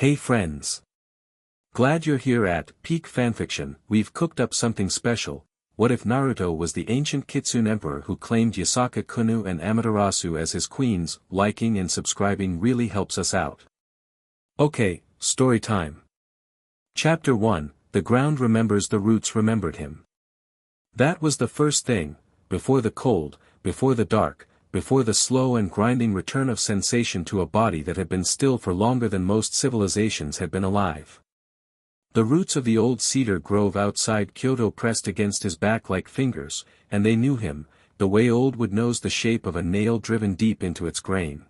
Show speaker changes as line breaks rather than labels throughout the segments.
Hey friends! Glad you're here at Peak Fanfiction. We've cooked up something special. What if Naruto was the ancient Kitsune Emperor who claimed Yasaka Kunou and Amaterasu as his queens? Liking and subscribing really helps us out. Okay, story time. Chapter 1, The ground remembers the roots remembered him. That was the first thing, before the cold, before the dark, before the slow and grinding return of sensation to a body that had been still for longer than most civilizations had been alive. The roots of the old cedar grove outside Kyoto pressed against his back like fingers, and they knew him, the way old wood knows the shape of a nail driven deep into its grain.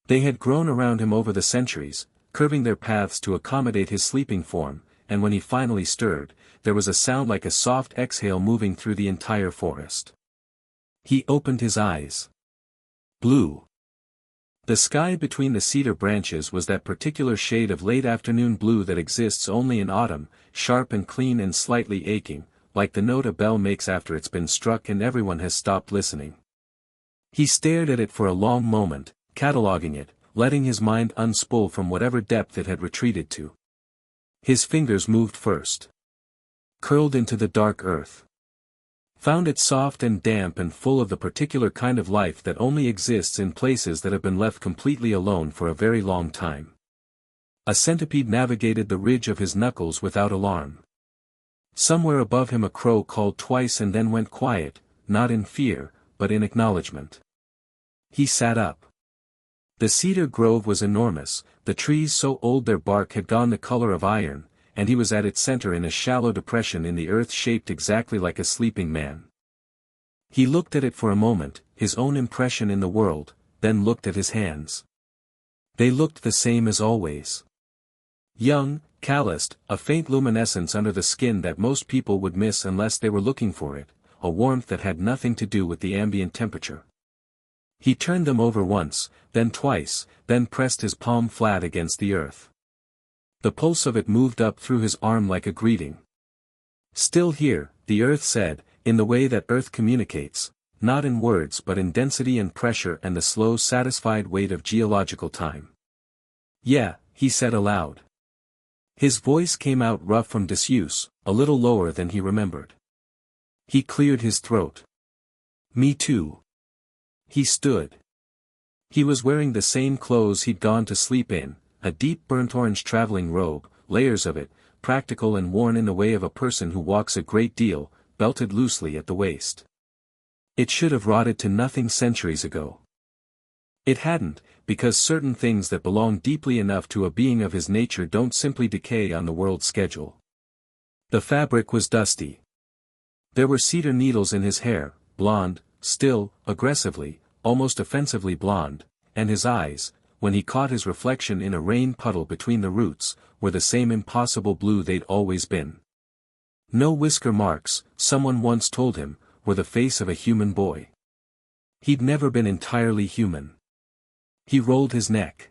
They had grown around him over the centuries, curving their paths to accommodate his sleeping form, and when he finally stirred, there was a sound like a soft exhale moving through the entire forest. He opened his eyes. Blue. The sky between the cedar branches was that particular shade of late afternoon blue that exists only in autumn, sharp and clean and slightly aching, like the note a bell makes after it's been struck and everyone has stopped listening. He stared at it for a long moment, cataloging it, letting his mind unspool from whatever depth it had retreated to. His fingers moved first. Curled into the dark earth. Found it soft and damp and full of the particular kind of life that only exists in places that have been left completely alone for a very long time. A centipede navigated the ridge of his knuckles without alarm. Somewhere above him a crow called twice and then went quiet, not in fear, but in acknowledgement. He sat up. The cedar grove was enormous, the trees so old their bark had gone the color of iron, and he was at its center in a shallow depression in the earth shaped exactly like a sleeping man. He looked at it for a moment, his own impression in the world, then looked at his hands. They looked the same as always. Young, calloused, a faint luminescence under the skin that most people would miss unless they were looking for it, a warmth that had nothing to do with the ambient temperature. He turned them over once, then twice, then pressed his palm flat against the earth. The pulse of it moved up through his arm like a greeting. Still here, the earth said, in the way that earth communicates, not in words but in density and pressure and the slow satisfied weight of geological time. Yeah, he said aloud. His voice came out rough from disuse, a little lower than he remembered. He cleared his throat. Me too. He stood. He was wearing the same clothes he'd gone to sleep in. A deep burnt orange traveling robe, layers of it, practical and worn in the way of a person who walks a great deal, belted loosely at the waist. It should have rotted to nothing centuries ago. It hadn't, because certain things that belong deeply enough to a being of his nature don't simply decay on the world's schedule. The fabric was dusty. There were cedar needles in his hair, blonde, still, aggressively, almost offensively blonde, and his eyes, when he caught his reflection in a rain puddle between the roots, were the same impossible blue they'd always been. No whisker marks, someone once told him, were the face of a human boy. He'd never been entirely human. He rolled his neck.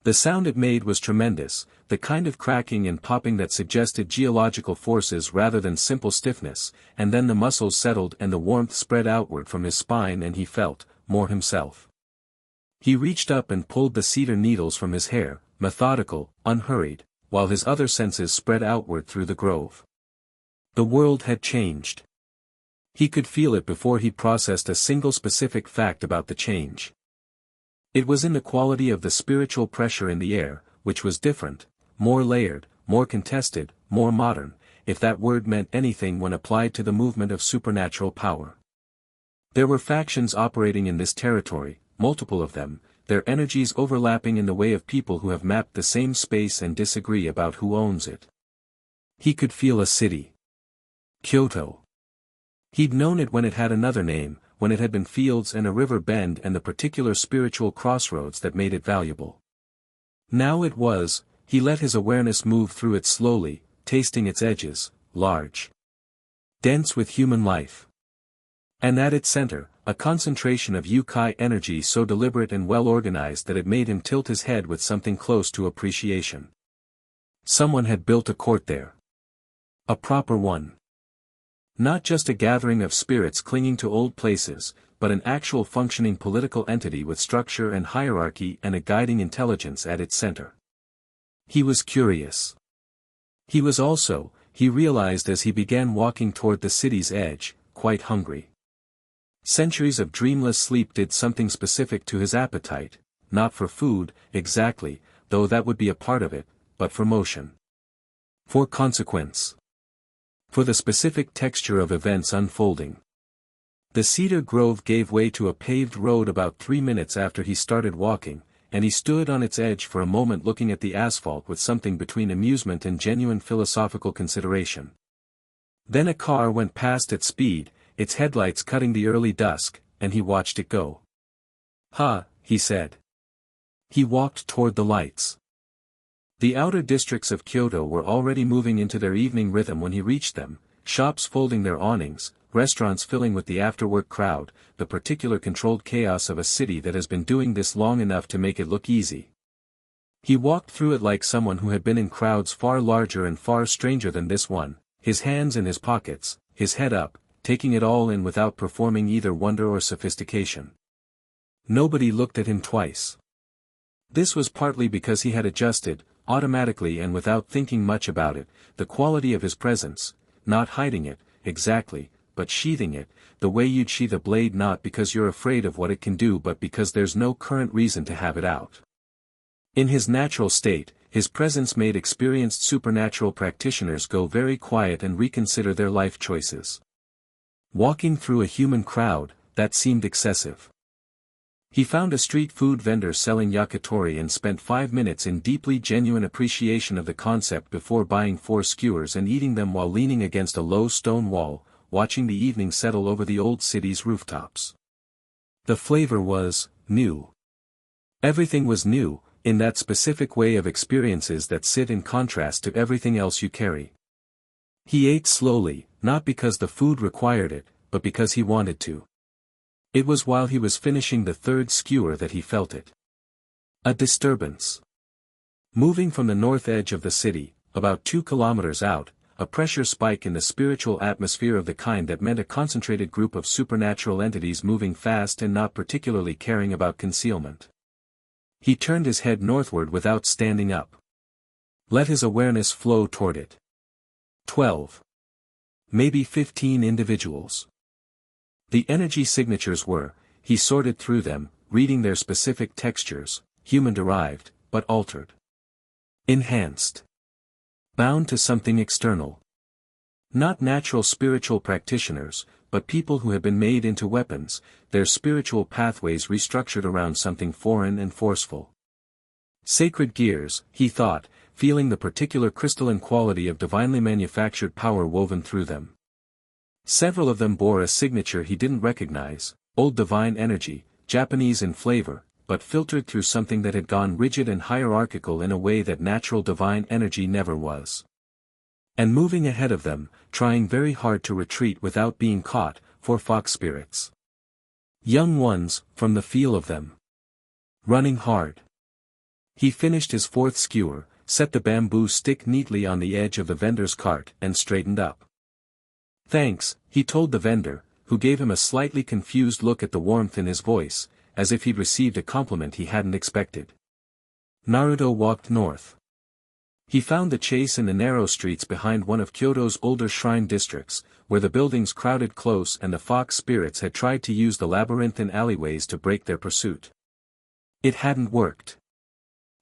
The sound it made was tremendous, the kind of cracking and popping that suggested geological forces rather than simple stiffness, and then the muscles settled and the warmth spread outward from his spine and he felt, more himself. He reached up and pulled the cedar needles from his hair, methodical, unhurried, while his other senses spread outward through the grove. The world had changed. He could feel it before he processed a single specific fact about the change. It was in the quality of the spiritual pressure in the air, which was different, more layered, more contested, more modern, if that word meant anything when applied to the movement of supernatural power. There were factions operating in this territory, multiple of them, their energies overlapping in the way of people who have mapped the same space and disagree about who owns it. He could feel a city. Kyoto. He'd known it when it had another name, when it had been fields and a river bend and the particular spiritual crossroads that made it valuable. Now it was, he let his awareness move through it slowly, tasting its edges, large. Dense with human life. And at its center, a concentration of Youkai energy so deliberate and well organized that it made him tilt his head with something close to appreciation. Someone had built a court there. A proper one. Not just a gathering of spirits clinging to old places, but an actual functioning political entity with structure and hierarchy and a guiding intelligence at its center. He was curious. He was also, he realized as he began walking toward the city's edge, quite hungry. Centuries of dreamless sleep did something specific to his appetite, not for food, exactly, though that would be a part of it, but for motion. For consequence. For the specific texture of events unfolding. The cedar grove gave way to a paved road about 3 minutes after he started walking, and he stood on its edge for a moment looking at the asphalt with something between amusement and genuine philosophical consideration. Then a car went past at speed, its headlights cutting the early dusk, and he watched it go. "Ha," he said. He walked toward the lights. The outer districts of Kyoto were already moving into their evening rhythm when he reached them, shops folding their awnings, restaurants filling with the after-work crowd, the particular controlled chaos of a city that has been doing this long enough to make it look easy. He walked through it like someone who had been in crowds far larger and far stranger than this one, his hands in his pockets, his head up, taking it all in without performing either wonder or sophistication. Nobody looked at him twice. This was partly because he had adjusted, automatically and without thinking much about it, the quality of his presence, not hiding it, exactly, but sheathing it, the way you'd sheath a blade, not because you're afraid of what it can do but because there's no current reason to have it out. In his natural state, his presence made experienced supernatural practitioners go very quiet and reconsider their life choices. Walking through a human crowd, that seemed excessive. He found a street food vendor selling yakitori and spent 5 minutes in deeply genuine appreciation of the concept before buying 4 skewers and eating them while leaning against a low stone wall, watching the evening settle over the old city's rooftops. The flavor was new. Everything was new, in that specific way of experiences that sit in contrast to everything else you carry. He ate slowly, not because the food required it, but because he wanted to. It was while he was finishing the 3rd skewer that he felt it. A disturbance. Moving from the north edge of the city, about 2 kilometers out, a pressure spike in the spiritual atmosphere of the kind that meant a concentrated group of supernatural entities moving fast and not particularly caring about concealment. He turned his head northward without standing up. Let his awareness flow toward it. 12. Maybe 15 individuals. The energy signatures were, he sorted through them, reading their specific textures, human-derived, but altered. Enhanced. Bound to something external. Not natural spiritual practitioners, but people who had been made into weapons, their spiritual pathways restructured around something foreign and forceful. Sacred gears, he thought, feeling the particular crystalline quality of divinely manufactured power woven through them. Several of them bore a signature he didn't recognize, old divine energy, Japanese in flavor, but filtered through something that had gone rigid and hierarchical in a way that natural divine energy never was. And moving ahead of them, trying very hard to retreat without being caught, 4 fox spirits. Young ones, from the feel of them. Running hard. He finished his 4th skewer, set the bamboo stick neatly on the edge of the vendor's cart, and straightened up. "Thanks," he told the vendor, who gave him a slightly confused look at the warmth in his voice, as if he'd received a compliment he hadn't expected. Naruto walked north. He found the chase in the narrow streets behind one of Kyoto's older shrine districts, where the buildings crowded close and the fox spirits had tried to use the labyrinthine alleyways to break their pursuit. It hadn't worked.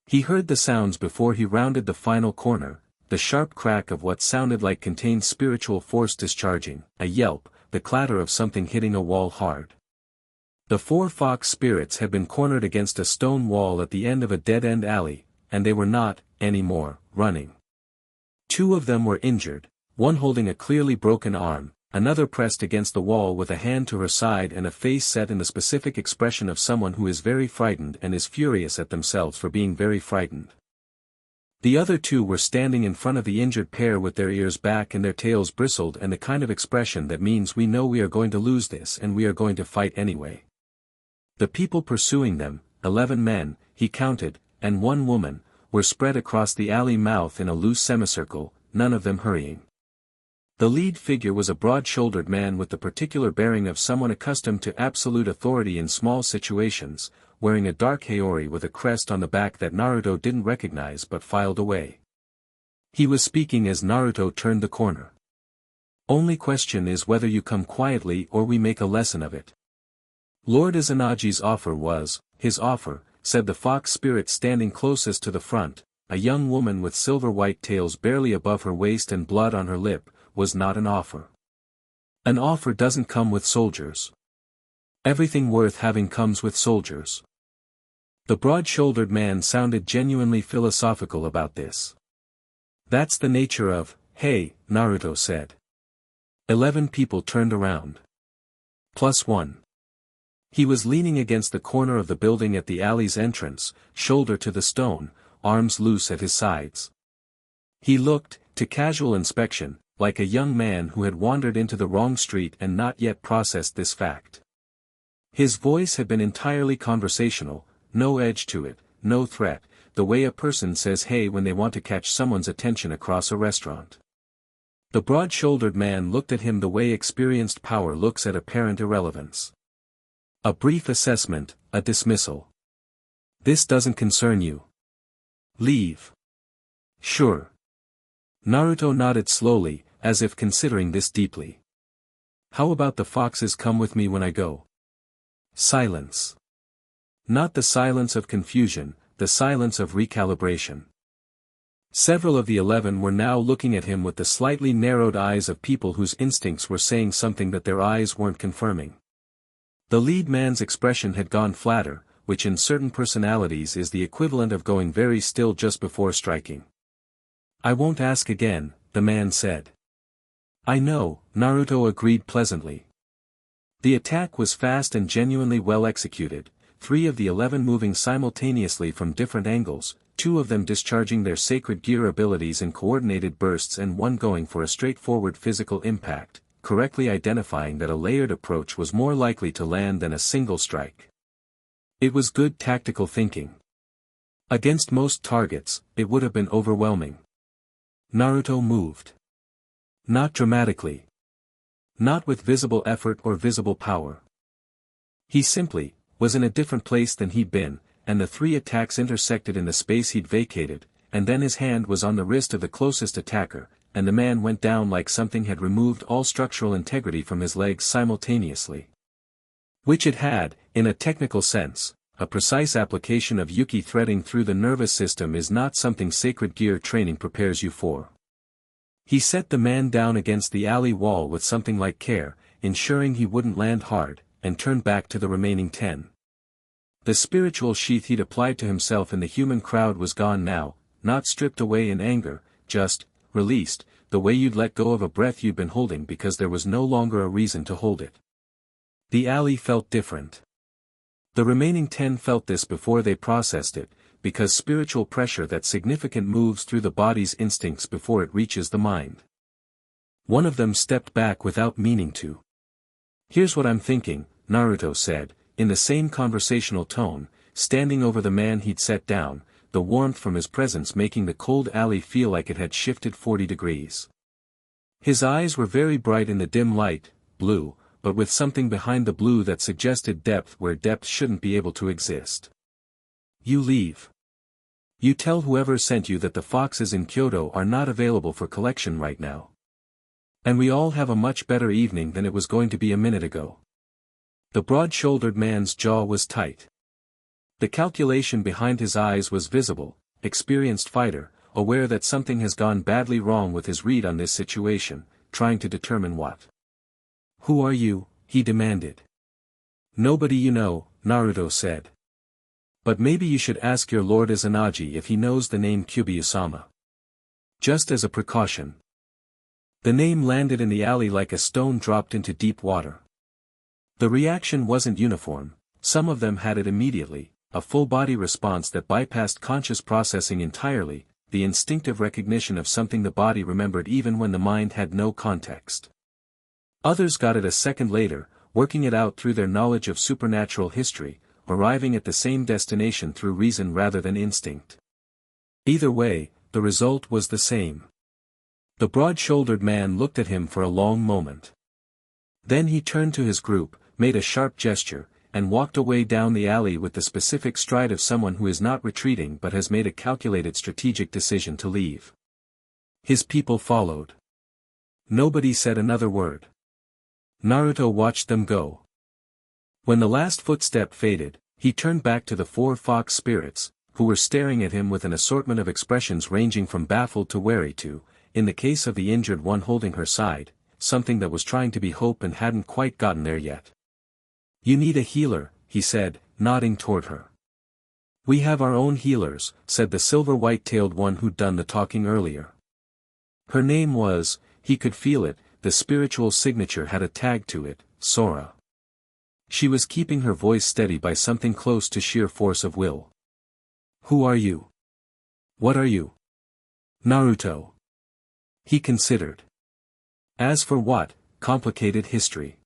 He heard the sounds before he rounded the final corner, the sharp crack of what sounded like contained spiritual force discharging, a yelp, the clatter of something hitting a wall hard. The 4 fox spirits had been cornered against a stone wall at the end of a dead-end alley, and they were not, anymore, running. 2 of them were injured, one holding a clearly broken arm, another pressed against the wall with a hand to her side and a face set in the specific expression of someone who is very frightened and is furious at themselves for being very frightened. The other 2 were standing in front of the injured pair with their ears back and their tails bristled and the kind of expression that means we know we are going to lose this and we are going to fight anyway. The people pursuing them, 11 men, he counted, and 1 woman, were spread across the alley mouth in a loose semicircle, none of them hurrying. The lead figure was a broad-shouldered man with the particular bearing of someone accustomed to absolute authority in small situations, wearing a dark haori with a crest on the back that Naruto didn't recognize but filed away. He was speaking as Naruto turned the corner. "Only question is whether you come quietly or we make a lesson of it." Lord Izanagi's offer was, his offer, said the fox spirit standing closest to the front, a young woman with silver-white tails barely above her waist and blood on her lip, was not an offer. An offer doesn't come with soldiers. Everything worth having comes with soldiers. The broad-shouldered man sounded genuinely philosophical about this. "That's the nature of, hey," Naruto said. 11 people turned around. +1. He was leaning against the corner of the building at the alley's entrance, shoulder to the stone, arms loose at his sides. He looked, to casual inspection, like a young man who had wandered into the wrong street and not yet processed this fact. His voice had been entirely conversational, no edge to it, no threat, the way a person says hey when they want to catch someone's attention across a restaurant. The broad-shouldered man looked at him the way experienced power looks at apparent irrelevance. A brief assessment, a dismissal. "This doesn't concern you. Leave." "Sure." Naruto nodded slowly, as if considering this deeply. "How about the foxes come with me when I go?" Silence. Not the silence of confusion, the silence of recalibration. Several of the 11 were now looking at him with the slightly narrowed eyes of people whose instincts were saying something that their eyes weren't confirming. The lead man's expression had gone flatter, which in certain personalities is the equivalent of going very still just before striking. "I won't ask again," the man said. "I know," Naruto agreed pleasantly. The attack was fast and genuinely well executed, 3 of the 11 moving simultaneously from different angles, 2 of them discharging their sacred gear abilities in coordinated bursts and 1 going for a straightforward physical impact, correctly identifying that a layered approach was more likely to land than a single strike. It was good tactical thinking. Against most targets, it would have been overwhelming. Naruto moved. Not dramatically. Not with visible effort or visible power. He simply was in a different place than he'd been, and the 3 attacks intersected in the space he'd vacated, and then his hand was on the wrist of the closest attacker, and the man went down like something had removed all structural integrity from his legs simultaneously. Which it had, in a technical sense. A precise application of Yuki threading through the nervous system is not something sacred gear training prepares you for. He set the man down against the alley wall with something like care, ensuring he wouldn't land hard, and turned back to the remaining 10. The spiritual sheath he'd applied to himself in the human crowd was gone now, not stripped away in anger, just released, the way you'd let go of a breath you'd been holding because there was no longer a reason to hold it. The alley felt different. The remaining 10 felt this before they processed it, because spiritual pressure that significant moves through the body's instincts before it reaches the mind. One of them stepped back without meaning to. "Here's what I'm thinking," Naruto said, in the same conversational tone, standing over the man he'd set down, the warmth from his presence making the cold alley feel like it had shifted 40 degrees. His eyes were very bright in the dim light, blue, but with something behind the blue that suggested depth where depth shouldn't be able to exist. "You leave. You tell whoever sent you that the foxes in Kyoto are not available for collection right now. And we all have a much better evening than it was going to be a minute ago." The broad-shouldered man's jaw was tight. The calculation behind his eyes was visible, experienced fighter, aware that something has gone badly wrong with his read on this situation, trying to determine what. "Who are you?" he demanded. "Nobody you know," Naruto said. "But maybe you should ask your Lord Izanagi if he knows the name Kyuubi-Ousama. Just as a precaution." The name landed in the alley like a stone dropped into deep water. The reaction wasn't uniform, some of them had it immediately, a full-body response that bypassed conscious processing entirely, the instinctive recognition of something the body remembered even when the mind had no context. Others got it a second later, working it out through their knowledge of supernatural history, arriving at the same destination through reason rather than instinct. Either way, the result was the same. The broad-shouldered man looked at him for a long moment. Then he turned to his group, made a sharp gesture, and walked away down the alley with the specific stride of someone who is not retreating but has made a calculated strategic decision to leave. His people followed. Nobody said another word. Naruto watched them go. When the last footstep faded, he turned back to the four fox spirits, who were staring at him with an assortment of expressions ranging from baffled to wary to, in the case of the injured one holding her side, something that was trying to be hope and hadn't quite gotten there yet. "You need a healer," he said, nodding toward her. "We have our own healers," said the silver white-tailed one who'd done the talking earlier. Her name was, he could feel it, the spiritual signature had a tag to it, Sora. She was keeping her voice steady by something close to sheer force of will. "Who are you? What are you?" "Naruto." He considered. "As for what, complicated history.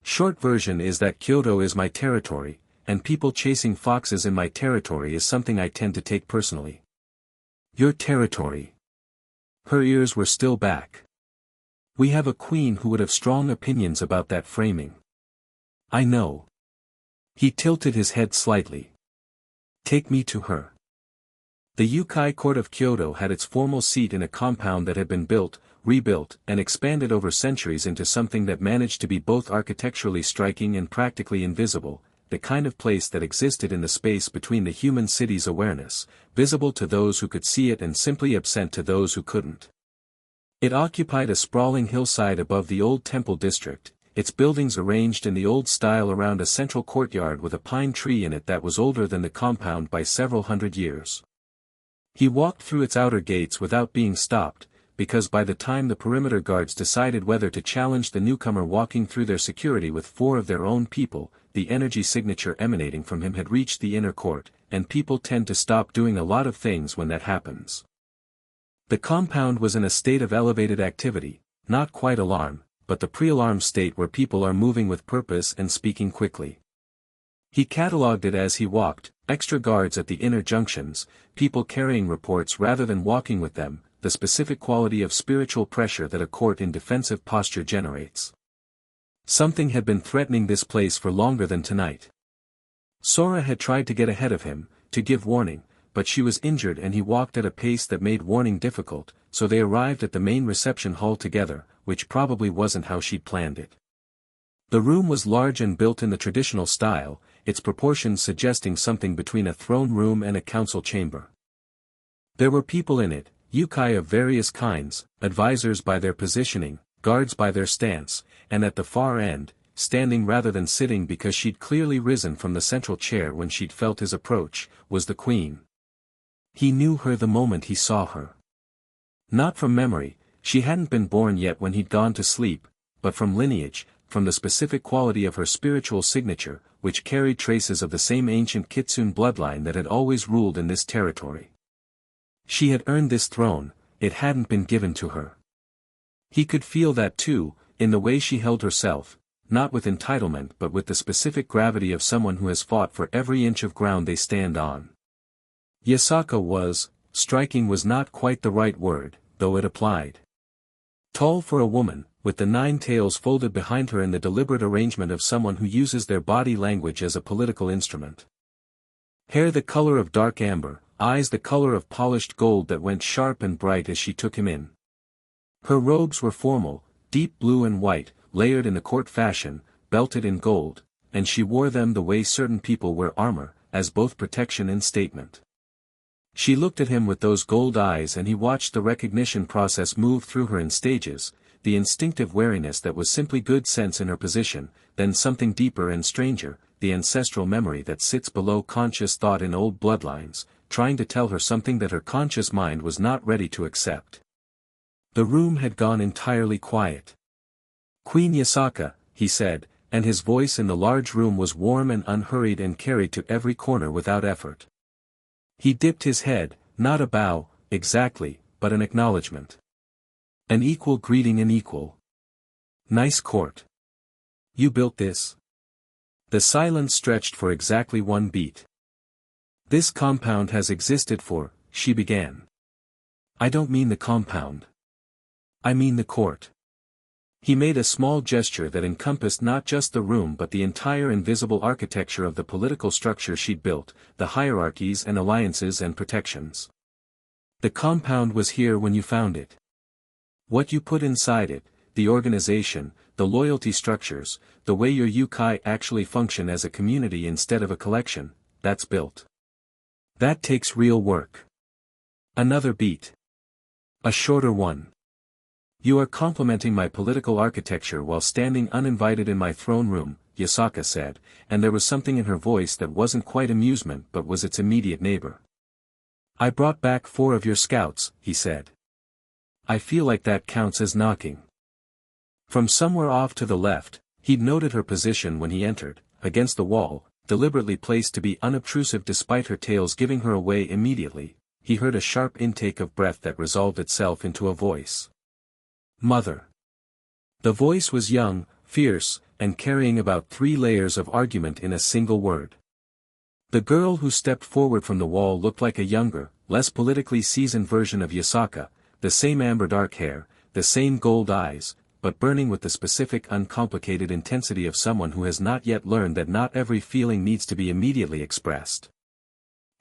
Short version is that Kyoto is my territory, and people chasing foxes in my territory is something I tend to take personally." "Your territory?" Her ears were still back. "We have a queen who would have strong opinions about that framing." "I know." He tilted his head slightly. "Take me to her." The Youkai court of Kyoto had its formal seat in a compound that had been built, rebuilt, and expanded over centuries into something that managed to be both architecturally striking and practically invisible, the kind of place that existed in the space between the human city's awareness, visible to those who could see it and simply absent to those who couldn't. It occupied a sprawling hillside above the old temple district, its buildings arranged in the old style around a central courtyard with a pine tree in it that was older than the compound by several hundred years. He walked through its outer gates without being stopped, because by the time the perimeter guards decided whether to challenge the newcomer walking through their security with four of their own people, the energy signature emanating from him had reached the inner court, and people tend to stop doing a lot of things when that happens. The compound was in a state of elevated activity, not quite alarm, but the pre-alarm state where people are moving with purpose and speaking quickly. He catalogued it as he walked, extra guards at the inner junctions, people carrying reports rather than walking with them, the specific quality of spiritual pressure that a court in defensive posture generates. Something had been threatening this place for longer than tonight. Sora had tried to get ahead of him, to give warning, but she was injured and he walked at a pace that made warning difficult, so they arrived at the main reception hall together, which probably wasn't how she'd planned it. The room was large and built in the traditional style, its proportions suggesting something between a throne room and a council chamber. There were people in it, Youkai of various kinds, advisors by their positioning, guards by their stance, and at the far end, standing rather than sitting because she'd clearly risen from the central chair when she'd felt his approach, was the queen. He knew her the moment he saw her. Not from memory, she hadn't been born yet when he'd gone to sleep, but from lineage, from the specific quality of her spiritual signature, which carried traces of the same ancient Kitsune bloodline that had always ruled in this territory. She had earned this throne, it hadn't been given to her. He could feel that too, in the way she held herself, not with entitlement but with the specific gravity of someone who has fought for every inch of ground they stand on. Yasaka was, striking was not quite the right word, though it applied. Tall for a woman, with the 9 tails folded behind her in the deliberate arrangement of someone who uses their body language as a political instrument. Hair the color of dark amber, eyes the color of polished gold that went sharp and bright as she took him in. Her robes were formal, deep blue and white, layered in the court fashion, belted in gold, and she wore them the way certain people wear armor, as both protection and statement. She looked at him with those gold eyes and he watched the recognition process move through her in stages, the instinctive wariness that was simply good sense in her position, then something deeper and stranger, the ancestral memory that sits below conscious thought in old bloodlines, trying to tell her something that her conscious mind was not ready to accept. The room had gone entirely quiet. "Queen Yasaka," he said, and his voice in the large room was warm and unhurried and carried to every corner without effort. He dipped his head, not a bow, exactly, but an acknowledgement. An equal greeting an equal. "Nice court. You built this?" The silence stretched for exactly 1 beat. "This compound has existed for," she began. "I don't mean the compound. I mean the court." He made a small gesture that encompassed not just the room but the entire invisible architecture of the political structure she'd built, the hierarchies and alliances and protections. The compound was here when you found it. What you put inside it, the organization, the loyalty structures, the way your Youkai actually function as a community instead of a collection, that's built. That takes real work. Another beat. A shorter one. You are complimenting my political architecture while standing uninvited in my throne room, Yasaka said, and there was something in her voice that wasn't quite amusement but was its immediate neighbor. I brought back 4 of your scouts, he said. I feel like that counts as knocking. From somewhere off to the left, he'd noted her position when he entered, against the wall, deliberately placed to be unobtrusive despite her tails giving her away immediately. He heard a sharp intake of breath that resolved itself into a voice. Mother. The voice was young, fierce, and carrying about 3 layers of argument in a single word. The girl who stepped forward from the wall looked like a younger, less politically seasoned version of Yasaka, the same amber dark hair, the same gold eyes, but burning with the specific uncomplicated intensity of someone who has not yet learned that not every feeling needs to be immediately expressed.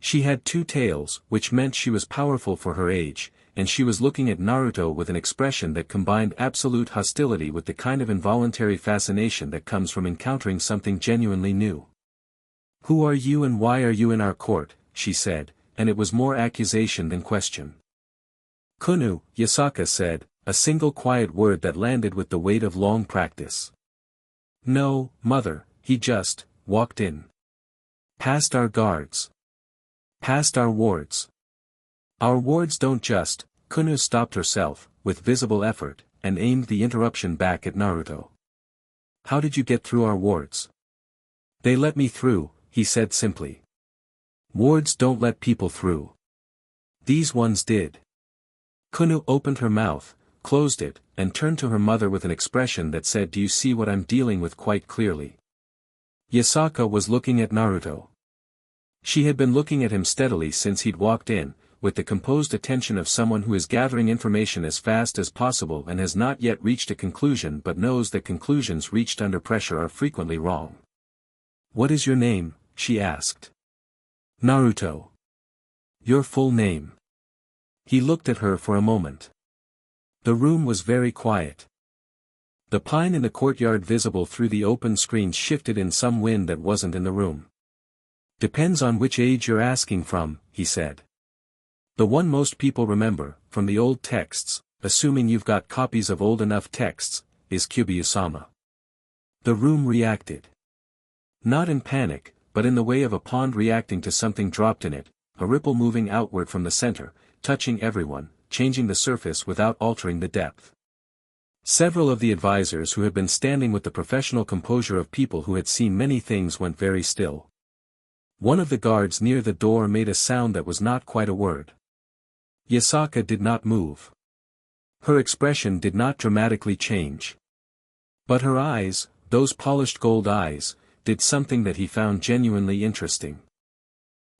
She had 2 tails, which meant she was powerful for her age, and she was looking at Naruto with an expression that combined absolute hostility with the kind of involuntary fascination that comes from encountering something genuinely new. Who are you and why are you in our court, she said, and it was more accusation than question. Kunou, Yasaka said, a single quiet word that landed with the weight of long practice. No, mother, he just walked in. Past our guards. Past our wards. Our wards don't just. Kunou stopped herself, with visible effort, and aimed the interruption back at Naruto. How did you get through our wards? They let me through, he said simply. Wards don't let people through. These ones did. Kunou opened her mouth, closed it, and turned to her mother with an expression that said, do you see what I'm dealing with quite clearly? Yasaka was looking at Naruto. She had been looking at him steadily since he'd walked in, with the composed attention of someone who is gathering information as fast as possible and has not yet reached a conclusion but knows that conclusions reached under pressure are frequently wrong. What is your name? She asked. Naruto. Your full name. He looked at her for a moment. The room was very quiet. The pine in the courtyard visible through the open screens shifted in some wind that wasn't in the room. Depends on which age you're asking from, he said. The one most people remember, from the old texts, assuming you've got copies of old enough texts, is Kyuubi-Ousama. The room reacted. Not in panic, but in the way of a pond reacting to something dropped in it, a ripple moving outward from the center, touching everyone, changing the surface without altering the depth. Several of the advisors who had been standing with the professional composure of people who had seen many things went very still. One of the guards near the door made a sound that was not quite a word. Yasaka did not move. Her expression did not dramatically change. But her eyes, those polished gold eyes, did something that he found genuinely interesting.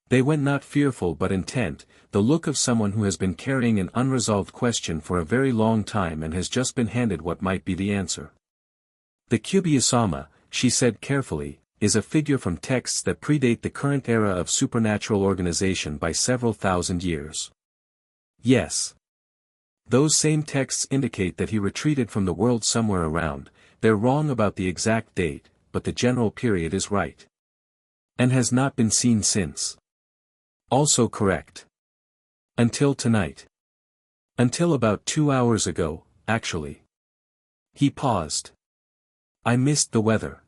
They went not fearful but intent, the look of someone who has been carrying an unresolved question for a very long time and has just been handed what might be the answer. The Kyuubi-Ousama, she said carefully, is a figure from texts that predate the current era of supernatural organization by several thousand years. Yes. Those same texts indicate that he retreated from the world somewhere around. They're wrong about the exact date, but the general period is right. And has not been seen since. Also correct. Until tonight. Until about 2 hours ago, actually. He paused. I missed the weather.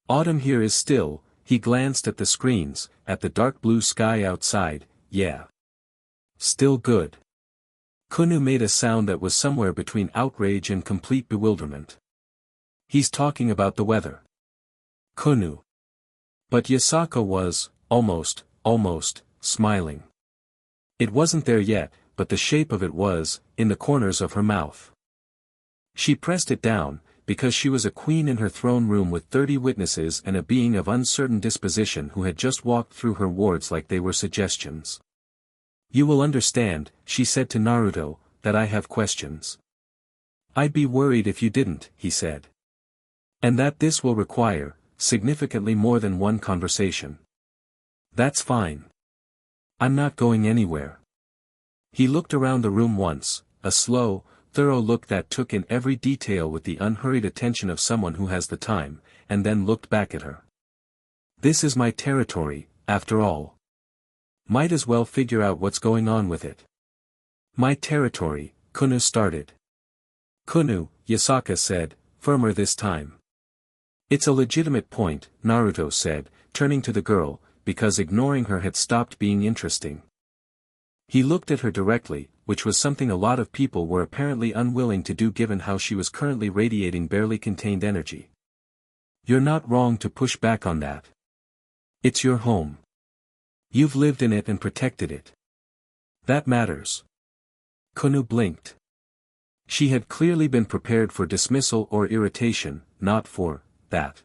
Autumn here is still. He glanced at the screens, at the dark blue sky outside. Yeah. Still good. Kunou made a sound that was somewhere between outrage and complete bewilderment. He's talking about the weather. Kunou. But Yasaka was, almost, smiling. It wasn't there yet, but the shape of it was, in the corners of her mouth. She pressed it down, because she was a queen in her throne room with 30 witnesses and a being of uncertain disposition who had just walked through her wards like they were suggestions. You will understand, she said to Naruto, that I have questions. I'd be worried if you didn't, he said. And that this will require, significantly more than one conversation. That's fine. I'm not going anywhere. He looked around the room once, a slow, thorough look that took in every detail with the unhurried attention of someone who has the time, and then looked back at her. This is my territory, after all. Might as well figure out what's going on with it. My territory, Kunou started. Kunou, Yasaka said, firmer this time. It's a legitimate point, Naruto said, turning to the girl, because ignoring her had stopped being interesting. He looked at her directly, which was something a lot of people were apparently unwilling to do given how she was currently radiating barely contained energy. You're not wrong to push back on that. It's your home. You've lived in it and protected it. That matters. Kunou blinked. She had clearly been prepared for dismissal or irritation, not for that.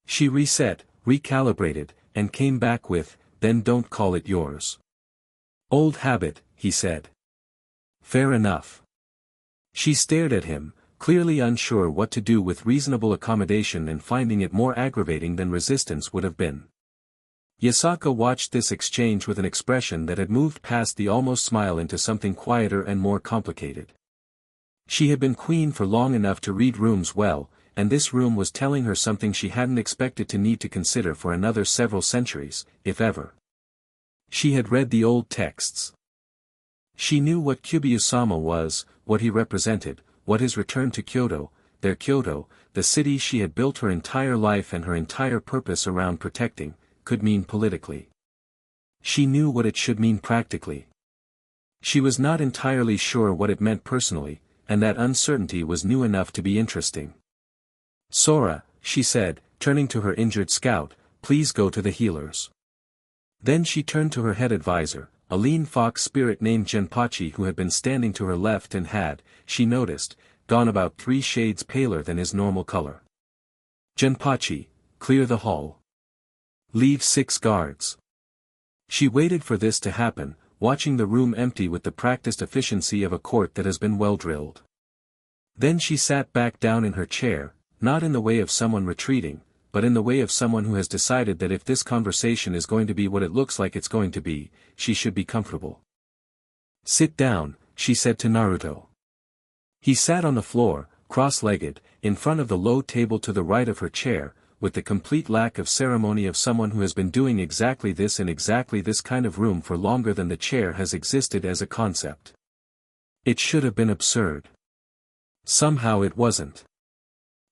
She reset, recalibrated, and came back with, then don't call it yours. Old habit, he said. Fair enough. She stared at him, clearly unsure what to do with reasonable accommodation and finding it more aggravating than resistance would have been. Yasaka watched this exchange with an expression that had moved past the almost smile into something quieter and more complicated. She had been queen for long enough to read rooms well, and this room was telling her something she hadn't expected to need to consider for another several centuries, if ever. She had read the old texts. She knew what Kyuubi-Ousama was, what he represented, what his return to Kyoto, their Kyoto, the city she had built her entire life and her entire purpose around protecting, could mean politically. She knew what it should mean practically. She was not entirely sure what it meant personally, and that uncertainty was new enough to be interesting. Sora, she said, turning to her injured scout, please go to the healers. Then she turned to her head advisor, a lean fox spirit named Genpachi who had been standing to her left and had, she noticed, gone about 3 shades paler than his normal color. Genpachi, clear the hall. Leave 6 guards. She waited for this to happen, watching the room empty with the practiced efficiency of a court that has been well drilled. Then she sat back down in her chair, not in the way of someone retreating, but in the way of someone who has decided that if this conversation is going to be what it looks like it's going to be, she should be comfortable. Sit down, she said to Naruto. He sat on the floor, cross-legged, in front of the low table to the right of her chair, with the complete lack of ceremony of someone who has been doing exactly this in exactly this kind of room for longer than the chair has existed as a concept. It should have been absurd. Somehow it wasn't.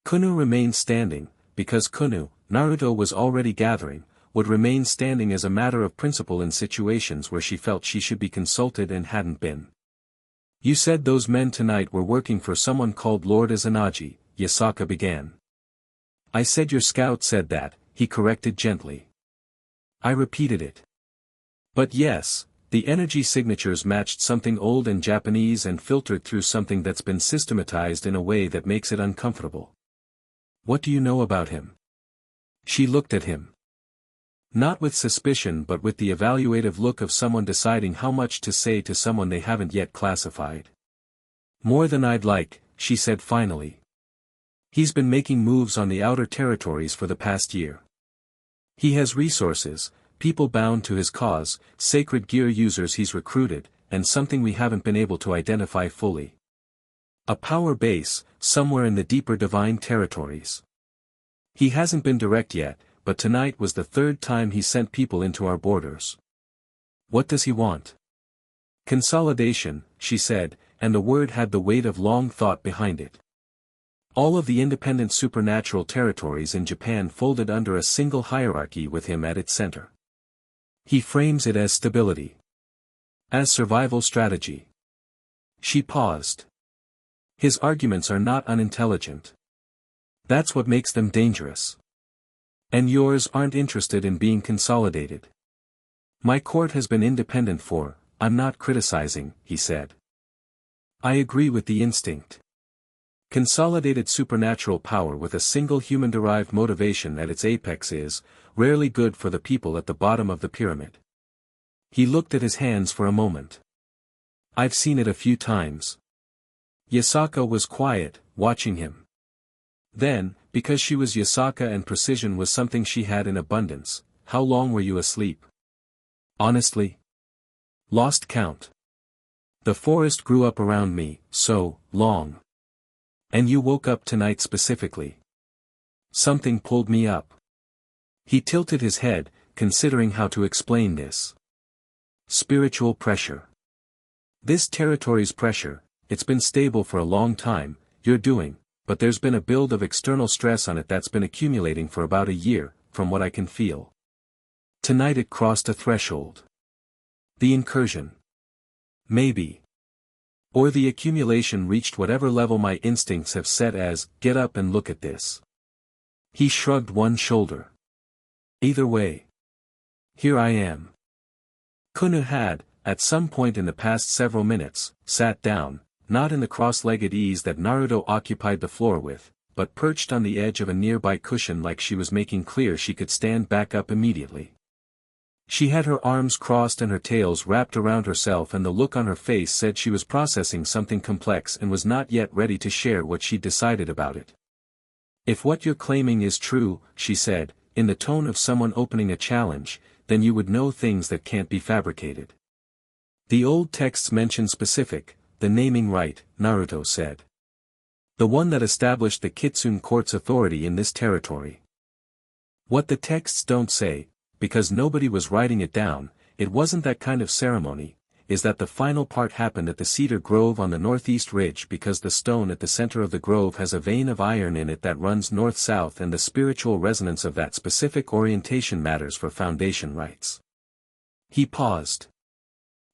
Kunou remained standing, because Kunou, Naruto was already gathering, would remain standing as a matter of principle in situations where she felt she should be consulted and hadn't been. You said those men tonight were working for someone called Lord Izanagi, Yasaka began. I said your scout said that, he corrected gently. I repeated it. But yes, the energy signatures matched something old and Japanese and filtered through something that's been systematized in a way that makes it uncomfortable. What do you know about him? She looked at him. Not with suspicion but with the evaluative look of someone deciding how much to say to someone they haven't yet classified. More than I'd like, she said finally. He's been making moves on the outer territories for the past year. He has resources, people bound to his cause, sacred gear users he's recruited, and something we haven't been able to identify fully. A power base, somewhere in the deeper divine territories. He hasn't been direct yet, but tonight was the 3rd time he sent people into our borders. What does he want? Consolidation, she said, and the word had the weight of long thought behind it. All of the independent supernatural territories in Japan folded under a single hierarchy with him at its center. He frames it as stability. As survival strategy. She paused. His arguments are not unintelligent. That's what makes them dangerous. And yours aren't interested in being consolidated. My court has been independent for, I'm not criticizing, he said. I agree with the instinct. Consolidated supernatural power with a single human-derived motivation at its apex is, rarely good for the people at the bottom of the pyramid. He looked at his hands for a moment. I've seen it a few times. Yasaka was quiet, watching him. Then, because she was Yasaka and precision was something she had in abundance, how long were you asleep? Honestly? Lost count. The forest grew up around me, so long. And you woke up tonight specifically. Something pulled me up. He tilted his head, considering how to explain this. Spiritual pressure. This territory's pressure, it's been stable for a long time, you're doing, but there's been a build of external stress on it that's been accumulating for about a year, from what I can feel. Tonight it crossed a threshold. The incursion. Maybe. Or the accumulation reached whatever level my instincts have set as, get up and look at this. He shrugged one shoulder. Either way. Here I am. Kunou had, at some point in the past several minutes, sat down, not in the cross-legged ease that Naruto occupied the floor with, but perched on the edge of a nearby cushion like she was making clear she could stand back up immediately. She had her arms crossed and her tails wrapped around herself, and the look on her face said she was processing something complex and was not yet ready to share what she'd decided about it. If what you're claiming is true, she said, in the tone of someone opening a challenge, then you would know things that can't be fabricated. The old texts mention specific, the naming right, Naruto said. The one that established the Kitsune court's authority in this territory. What the texts don't say, because nobody was writing it down, it wasn't that kind of ceremony, is that the final part happened at the cedar grove on the northeast ridge because the stone at the center of the grove has a vein of iron in it that runs north-south, and the spiritual resonance of that specific orientation matters for foundation rites. He paused.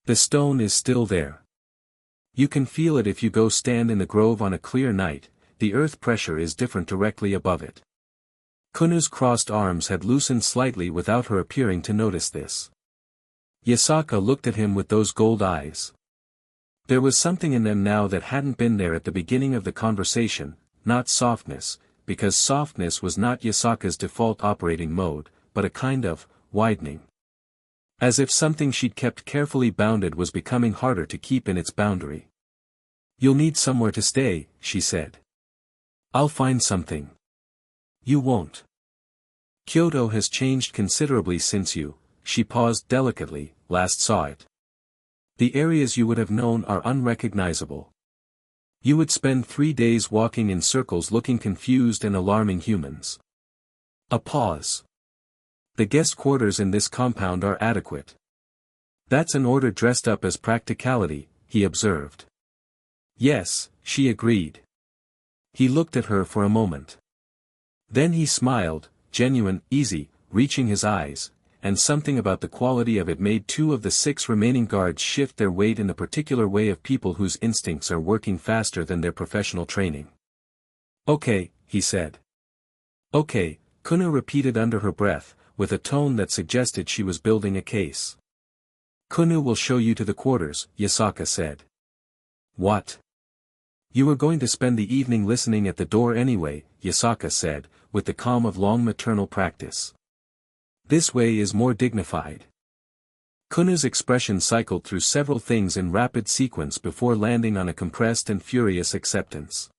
The stone is still there. You can feel it if you go stand in the grove on a clear night, the earth pressure is different directly above it. Kunou's crossed arms had loosened slightly without her appearing to notice this. Yasaka looked at him with those gold eyes. There was something in them now that hadn't been there at the beginning of the conversation, not softness, because softness was not Yasaka's default operating mode, but a kind of widening. As if something she'd kept carefully bounded was becoming harder to keep in its boundary. You'll need somewhere to stay, she said. I'll find something. You won't. Kyoto has changed considerably since you, she paused delicately, last saw it. The areas you would have known are unrecognizable. You would spend 3 days walking in circles looking confused and alarming humans. A pause. The guest quarters in this compound are adequate. That's an order dressed up as practicality, he observed. Yes, she agreed. He looked at her for a moment. Then he smiled, genuine, easy, reaching his eyes, and something about the quality of it made 2 of the 6 remaining guards shift their weight in the particular way of people whose instincts are working faster than their professional training. Okay, he said. Okay, Kunou repeated under her breath, with a tone that suggested she was building a case. Kunou will show you to the quarters, Yasaka said. What? You were going to spend the evening listening at the door anyway, Yasaka said, with the calm of long maternal practice. This way is more dignified. Kunou's expression cycled through several things in rapid sequence before landing on a compressed and furious acceptance.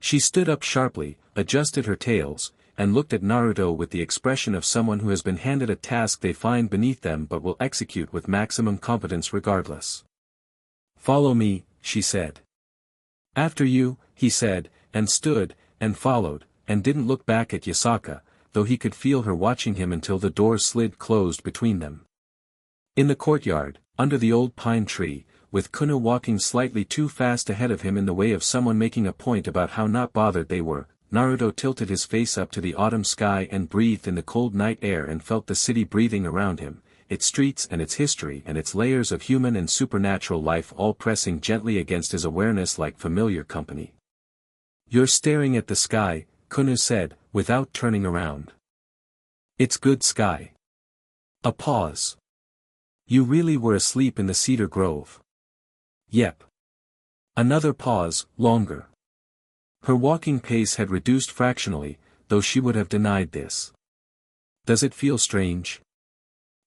She stood up sharply, adjusted her tails, and looked at Naruto with the expression of someone who has been handed a task they find beneath them but will execute with maximum competence regardless. Follow me, she said. After you, he said, and stood, and followed, and didn't look back at Yasaka, though he could feel her watching him until the door slid closed between them. In the courtyard, under the old pine tree, with Kunou walking slightly too fast ahead of him in the way of someone making a point about how not bothered they were, Naruto tilted his face up to the autumn sky and breathed in the cold night air and felt the city breathing around him, its streets and its history and its layers of human and supernatural life all pressing gently against his awareness like familiar company. You're staring at the sky, Kunou said, without turning around. It's good sky. A pause. You really were asleep in the cedar grove. Yep. Another pause, longer. Her walking pace had reduced fractionally, though she would have denied this. Does it feel strange?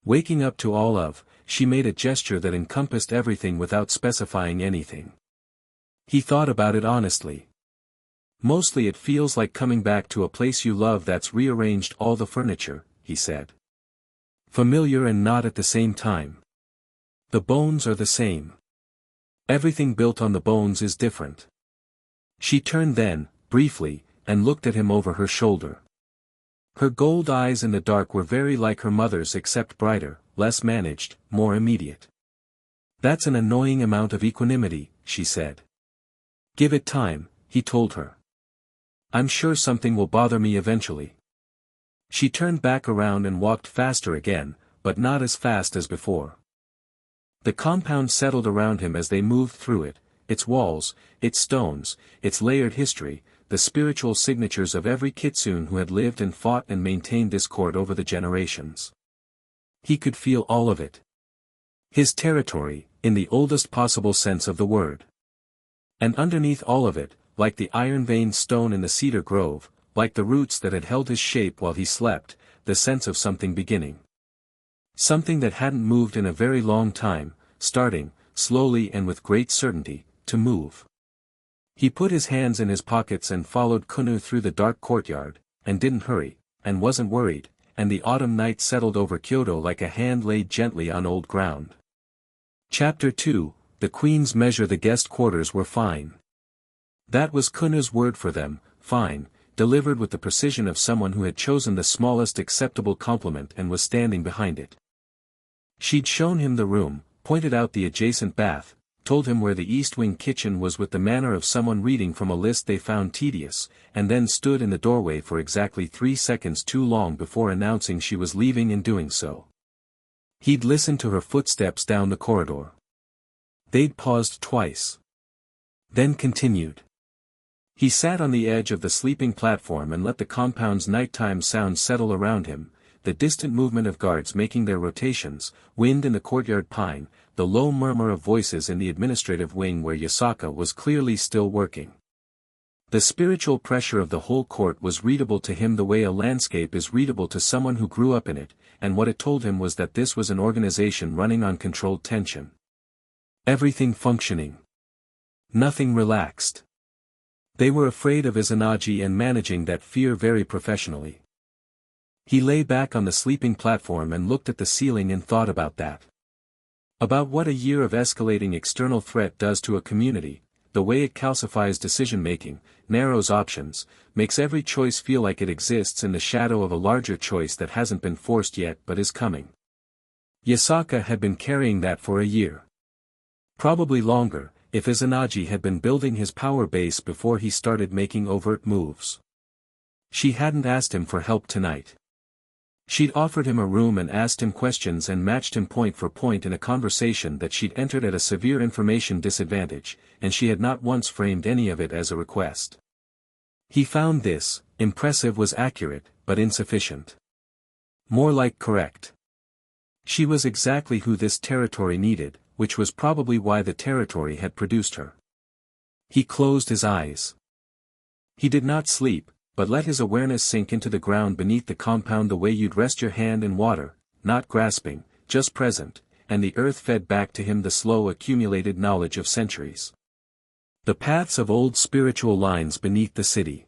Waking up to all of, she made a gesture that encompassed everything without specifying anything. He thought about it honestly. Mostly it feels like coming back to a place you love that's rearranged all the furniture, he said. Familiar and not at the same time. The bones are the same. Everything built on the bones is different. She turned then, briefly, and looked at him over her shoulder. Her gold eyes in the dark were very like her mother's except brighter, less managed, more immediate. That's an annoying amount of equanimity, she said. Give it time, he told her. I'm sure something will bother me eventually. She turned back around and walked faster again, but not as fast as before. The compound settled around him as they moved through it, its walls, its stones, its layered history, the spiritual signatures of every kitsune who had lived and fought and maintained this court over the generations. He could feel all of it. His territory, in the oldest possible sense of the word. And underneath all of it, like the iron-veined stone in the cedar grove, like the roots that had held his shape while he slept, the sense of something beginning. Something that hadn't moved in a very long time, starting, slowly and with great certainty, to move. He put his hands in his pockets and followed Kunou through the dark courtyard, and didn't hurry, and wasn't worried, and the autumn night settled over Kyoto like a hand laid gently on old ground. Chapter 2, The Queen's Measure. The guest quarters were fine. That was Kunou's word for them, fine, delivered with the precision of someone who had chosen the smallest acceptable compliment and was standing behind it. She'd shown him the room, pointed out the adjacent bath, told him where the East Wing kitchen was with the manner of someone reading from a list they found tedious, and then stood in the doorway for exactly 3 seconds too long before announcing she was leaving and doing so. He'd listened to her footsteps down the corridor. They'd paused twice. Then continued. He sat on the edge of the sleeping platform and let the compound's nighttime sounds settle around him, the distant movement of guards making their rotations, wind in the courtyard pine, the low murmur of voices in the administrative wing where Yasaka was clearly still working. The spiritual pressure of the whole court was readable to him the way a landscape is readable to someone who grew up in it, and what it told him was that this was an organization running on controlled tension. Everything functioning. Nothing relaxed. They were afraid of Izanagi and managing that fear very professionally. He lay back on the sleeping platform and looked at the ceiling and thought about that. About what a year of escalating external threat does to a community, the way it calcifies decision-making, narrows options, makes every choice feel like it exists in the shadow of a larger choice that hasn't been forced yet but is coming. Yasaka had been carrying that for a year. Probably longer, if Izanagi had been building his power base before he started making overt moves. She hadn't asked him for help tonight. She'd offered him a room and asked him questions and matched him point for point in a conversation that she'd entered at a severe information disadvantage, and she had not once framed any of it as a request. He found this, impressive was accurate, but insufficient. More like correct. She was exactly who this territory needed, which was probably why the territory had produced her. He closed his eyes. He did not sleep, but let his awareness sink into the ground beneath the compound the way you'd rest your hand in water, not grasping, just present, and the earth fed back to him the slow accumulated knowledge of centuries. The paths of old spiritual lines beneath the city.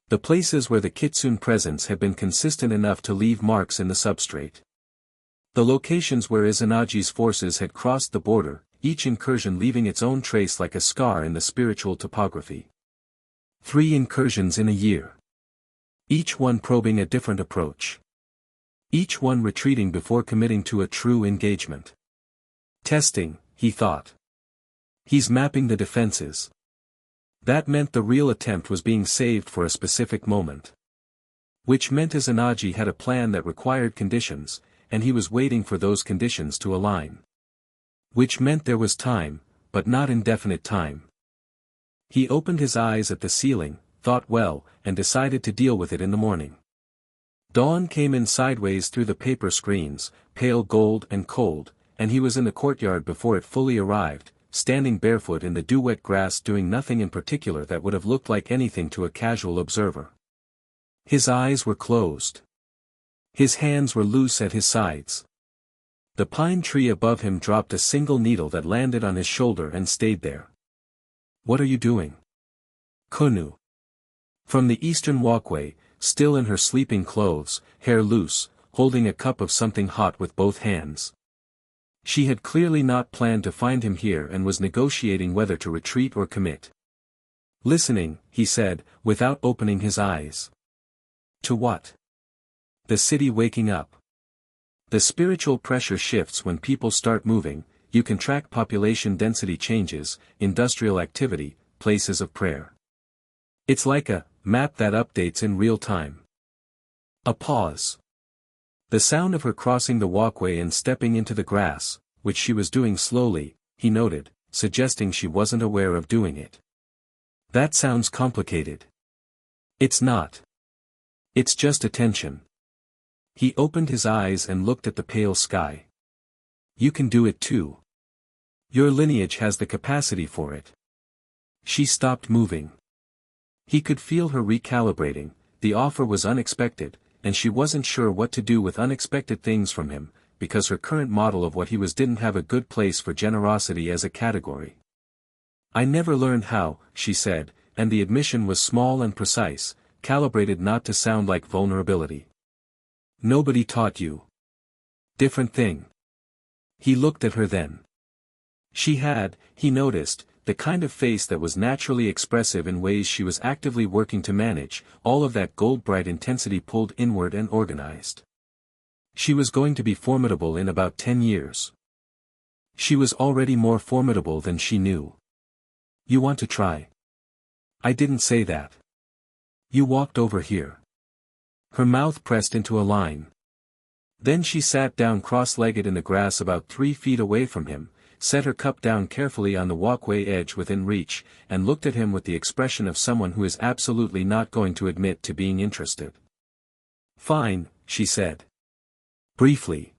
The places where the Kitsune presence had been consistent enough to leave marks in the substrate. The locations where Izanagi's forces had crossed the border, each incursion leaving its own trace like a scar in the spiritual topography. 3 incursions in a year. Each one probing a different approach. Each one retreating before committing to a true engagement. Testing, he thought. He's mapping the defenses. That meant the real attempt was being saved for a specific moment. Which meant Izanagi had a plan that required conditions, and he was waiting for those conditions to align. Which meant there was time, but not indefinite time. He opened his eyes at the ceiling, thought well, and decided to deal with it in the morning. Dawn came in sideways through the paper screens, pale gold and cold, and he was in the courtyard before it fully arrived, standing barefoot in the dew-wet grass doing nothing in particular that would have looked like anything to a casual observer. His eyes were closed. His hands were loose at his sides. The pine tree above him dropped a single needle that landed on his shoulder and stayed there. What are you doing? Kunou. From the eastern walkway, still in her sleeping clothes, hair loose, holding a cup of something hot with both hands. She had clearly not planned to find him here and was negotiating whether to retreat or commit. Listening, he said, without opening his eyes. To what? The city waking up. The spiritual pressure shifts when people start moving. You can track population density changes, industrial activity, places of prayer. It's like a map that updates in real time. A pause. The sound of her crossing the walkway and stepping into the grass, which she was doing slowly, he noted, suggesting she wasn't aware of doing it. That sounds complicated. It's not. It's just attention. He opened his eyes and looked at the pale sky. You can do it too. Your lineage has the capacity for it. She stopped moving. He could feel her recalibrating. The offer was unexpected, and she wasn't sure what to do with unexpected things from him, because her current model of what he was didn't have a good place for generosity as a category. I never learned how, she said, and the admission was small and precise, calibrated not to sound like vulnerability. Nobody taught you. Different thing. He looked at her then. She had, he noticed, the kind of face that was naturally expressive in ways she was actively working to manage, all of that gold-bright intensity pulled inward and organized. She was going to be formidable in about 10 years. She was already more formidable than she knew. You want to try? I didn't say that. You walked over here. Her mouth pressed into a line. Then she sat down cross-legged in the grass about 3 feet away from him, set her cup down carefully on the walkway edge within reach, and looked at him with the expression of someone who is absolutely not going to admit to being interested. Fine, she said. Briefly.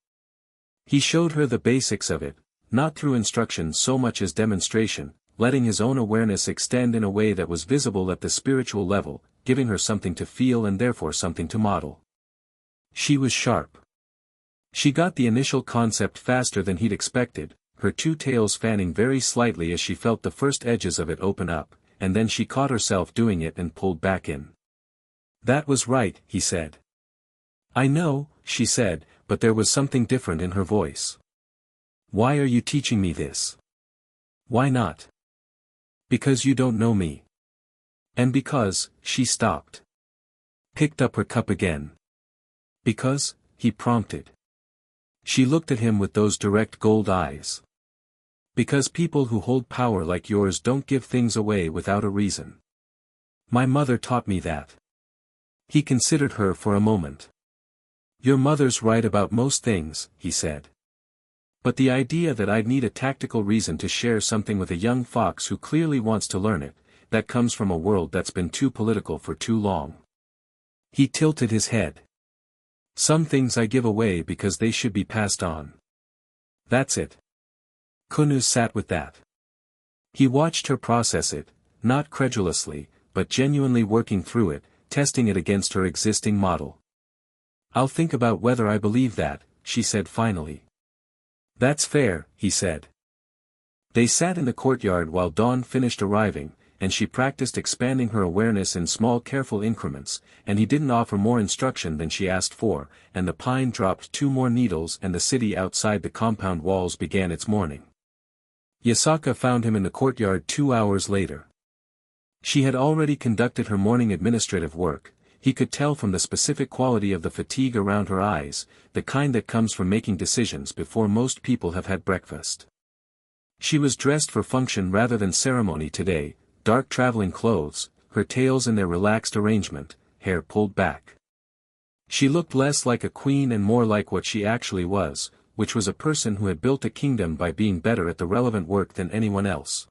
He showed her the basics of it, not through instruction so much as demonstration, letting his own awareness extend in a way that was visible at the spiritual level, giving her something to feel and therefore something to model. She was sharp. She got the initial concept faster than he'd expected, her 2 tails fanning very slightly as she felt the first edges of it open up, and then she caught herself doing it and pulled back in. That was right, he said. I know, she said, but there was something different in her voice. Why are you teaching me this? Why not? Because you don't know me. And because, she stopped. Picked up her cup again. Because, he prompted. She looked at him with those direct gold eyes. Because people who hold power like yours don't give things away without a reason. My mother taught me that. He considered her for a moment. Your mother's right about most things, he said. But the idea that I'd need a tactical reason to share something with a young fox who clearly wants to learn it, that comes from a world that's been too political for too long. He tilted his head. Some things I give away because they should be passed on. That's it. Kunou sat with that. He watched her process it, not credulously, but genuinely working through it, testing it against her existing model. I'll think about whether I believe that, she said finally. That's fair, he said. They sat in the courtyard while dawn finished arriving, and she practiced expanding her awareness in small careful increments, and he didn't offer more instruction than she asked for, and the pine dropped 2 more needles and the city outside the compound walls began its mourning. Yasaka found him in the courtyard 2 hours later. She had already conducted her morning administrative work. He could tell from the specific quality of the fatigue around her eyes, the kind that comes from making decisions before most people have had breakfast. She was dressed for function rather than ceremony today, dark traveling clothes, her tails in their relaxed arrangement, hair pulled back. She looked less like a queen and more like what she actually was, which was a person who had built a kingdom by being better at the relevant work than anyone else.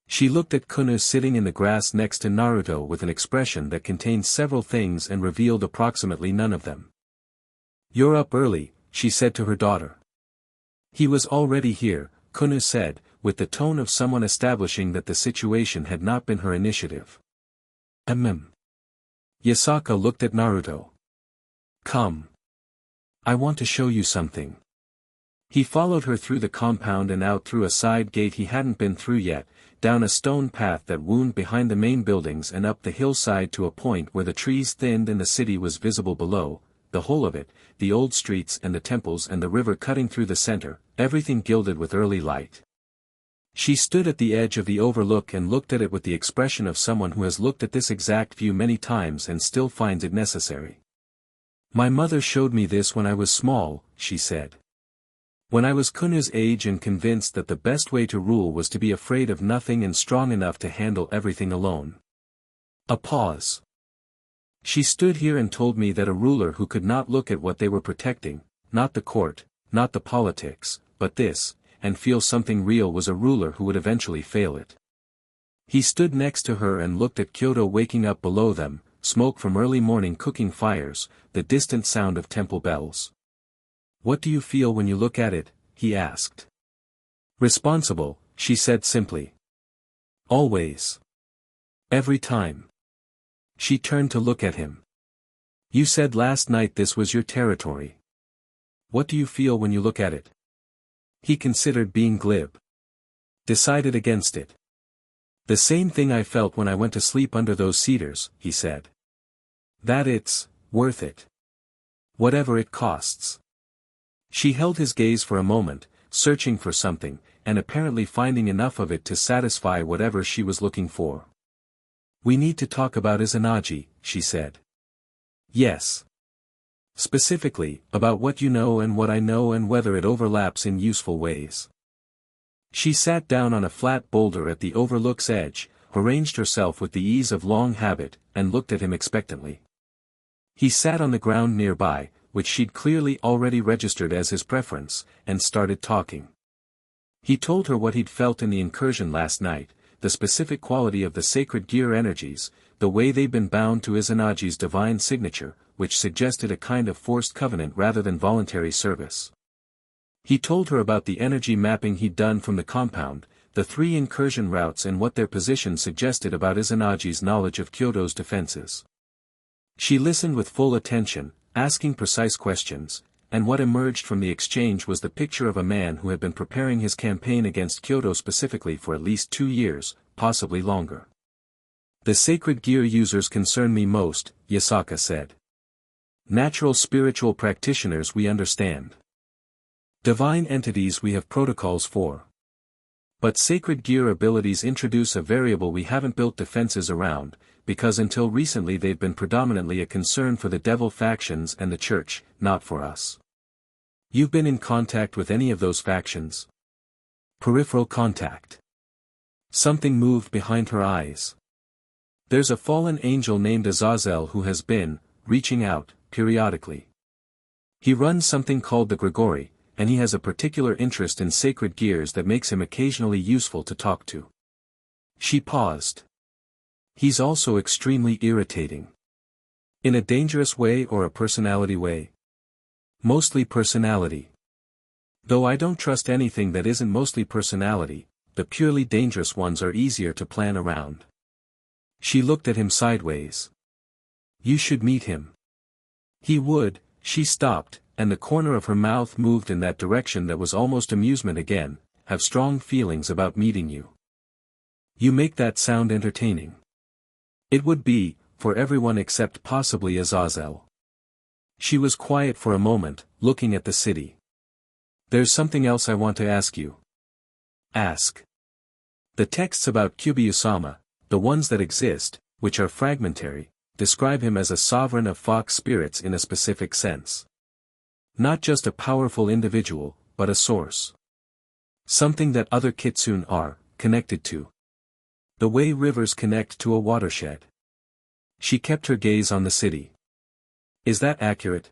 She looked at Kunou sitting in the grass next to Naruto with an expression that contained several things and revealed approximately none of them. You're up early, she said to her daughter. He was already here, Kunou said, with the tone of someone establishing that the situation had not been her initiative. Yasaka looked at Naruto. Come. I want to show you something. He followed her through the compound and out through a side gate he hadn't been through yet, down a stone path that wound behind the main buildings and up the hillside to a point where the trees thinned and the city was visible below, the whole of it, the old streets and the temples and the river cutting through the center, everything gilded with early light. She stood at the edge of the overlook and looked at it with the expression of someone who has looked at this exact view many times and still finds it necessary. "My mother showed me this when I was small," she said. "When I was Kunou's age and convinced that the best way to rule was to be afraid of nothing and strong enough to handle everything alone." A pause. "She stood here and told me that a ruler who could not look at what they were protecting, not the court, not the politics, but this, and feel something real was a ruler who would eventually fail it." He stood next to her and looked at Kyoto waking up below them, smoke from early morning cooking fires, the distant sound of temple bells. "What do you feel when you look at it?" he asked. "Responsible," she said simply. "Always. Every time." She turned to look at him. "You said last night this was your territory. What do you feel when you look at it?" He considered being glib. "Decided against it. The same thing I felt when I went to sleep under those cedars," he said. "That it's worth it. Whatever it costs." She held his gaze for a moment, searching for something, and apparently finding enough of it to satisfy whatever she was looking for. "We need to talk about Izanagi," she said. "Yes. Specifically, about what you know and what I know and whether it overlaps in useful ways." She sat down on a flat boulder at the overlook's edge, arranged herself with the ease of long habit, and looked at him expectantly. He sat on the ground nearby, which she'd clearly already registered as his preference, and started talking. He told her what he'd felt in the incursion last night, the specific quality of the sacred gear energies, the way they'd been bound to Izanagi's divine signature, which suggested a kind of forced covenant rather than voluntary service. He told her about the energy mapping he'd done from the compound, the 3 incursion routes and what their position suggested about Izanagi's knowledge of Kyoto's defenses. She listened with full attention, asking precise questions, and what emerged from the exchange was the picture of a man who had been preparing his campaign against Kyoto specifically for at least 2 years, possibly longer. "The sacred gear users concern me most," Yasaka said. "Natural spiritual practitioners we understand. Divine entities we have protocols for. But sacred gear abilities introduce a variable we haven't built defenses around, because until recently they've been predominantly a concern for the devil factions and the church, not for us. You've been in contact with any of those factions?" Peripheral contact. Something moved behind her eyes. "There's a fallen angel named Azazel who has been, reaching out, periodically. He runs something called the Grigori, and he has a particular interest in sacred gears that makes him occasionally useful to talk to." She paused. "He's also extremely irritating. In a dangerous way or a personality way?" "Mostly personality. Though I don't trust anything that isn't mostly personality, the purely dangerous ones are easier to plan around." She looked at him sideways. "You should meet him." "He would." She stopped, and the corner of her mouth moved in that direction that was almost amusement again, "have strong feelings about meeting you." "You make that sound entertaining." "It would be, for everyone except possibly Azazel." She was quiet for a moment, looking at the city. "There's something else I want to ask you." "Ask." "The texts about Kyuubi-Ousama, the ones that exist, which are fragmentary, describe him as a sovereign of fox spirits in a specific sense. Not just a powerful individual, but a source. Something that other kitsune are connected to. The way rivers connect to a watershed." She kept her gaze on the city. "Is that accurate?"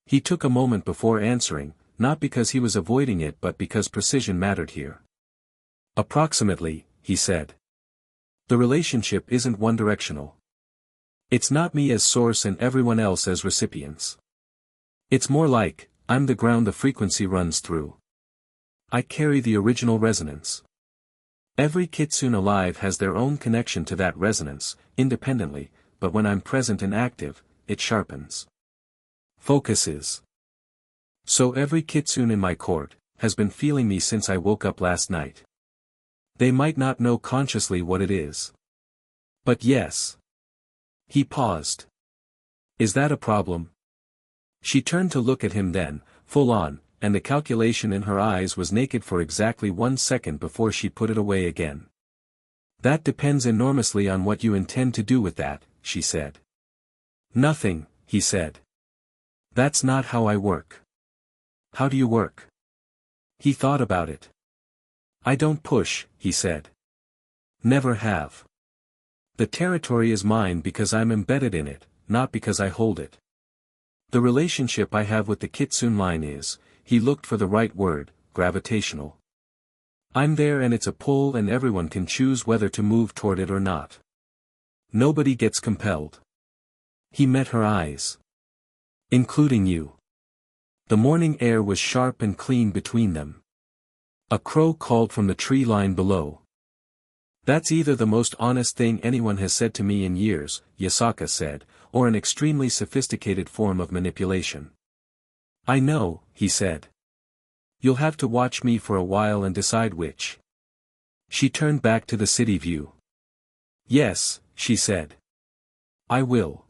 He took a moment before answering, not because he was avoiding it but because precision mattered here. "Approximately," he said. "The relationship isn't one-directional. It's not me as source and everyone else as recipients. It's more like, I'm the ground the frequency runs through. I carry the original resonance. Every kitsune alive has their own connection to that resonance, independently, but when I'm present and active, it sharpens. Focuses. So every kitsune in my court has been feeling me since I woke up last night. They might not know consciously what it is. But yes. He paused. Is that a problem? She turned to look at him then, full on, and the calculation in her eyes was naked for exactly 1 second before she put it away again. That depends enormously on what you intend to do with that, she said. Nothing, he said. That's not how I work. How do you work? He thought about it. I don't push, he said. Never have. The territory is mine because I'm embedded in it, not because I hold it. The relationship I have with the kitsune line is, he looked for the right word, gravitational. I'm there and it's a pull and everyone can choose whether to move toward it or not. Nobody gets compelled. He met her eyes. Including you. The morning air was sharp and clean between them. A crow called from the tree line below. That's either the most honest thing anyone has said to me in years, Yasaka said, or an extremely sophisticated form of manipulation. I know, he said. You'll have to watch me for a while and decide which. She turned back to the city view. Yes, she said. I will.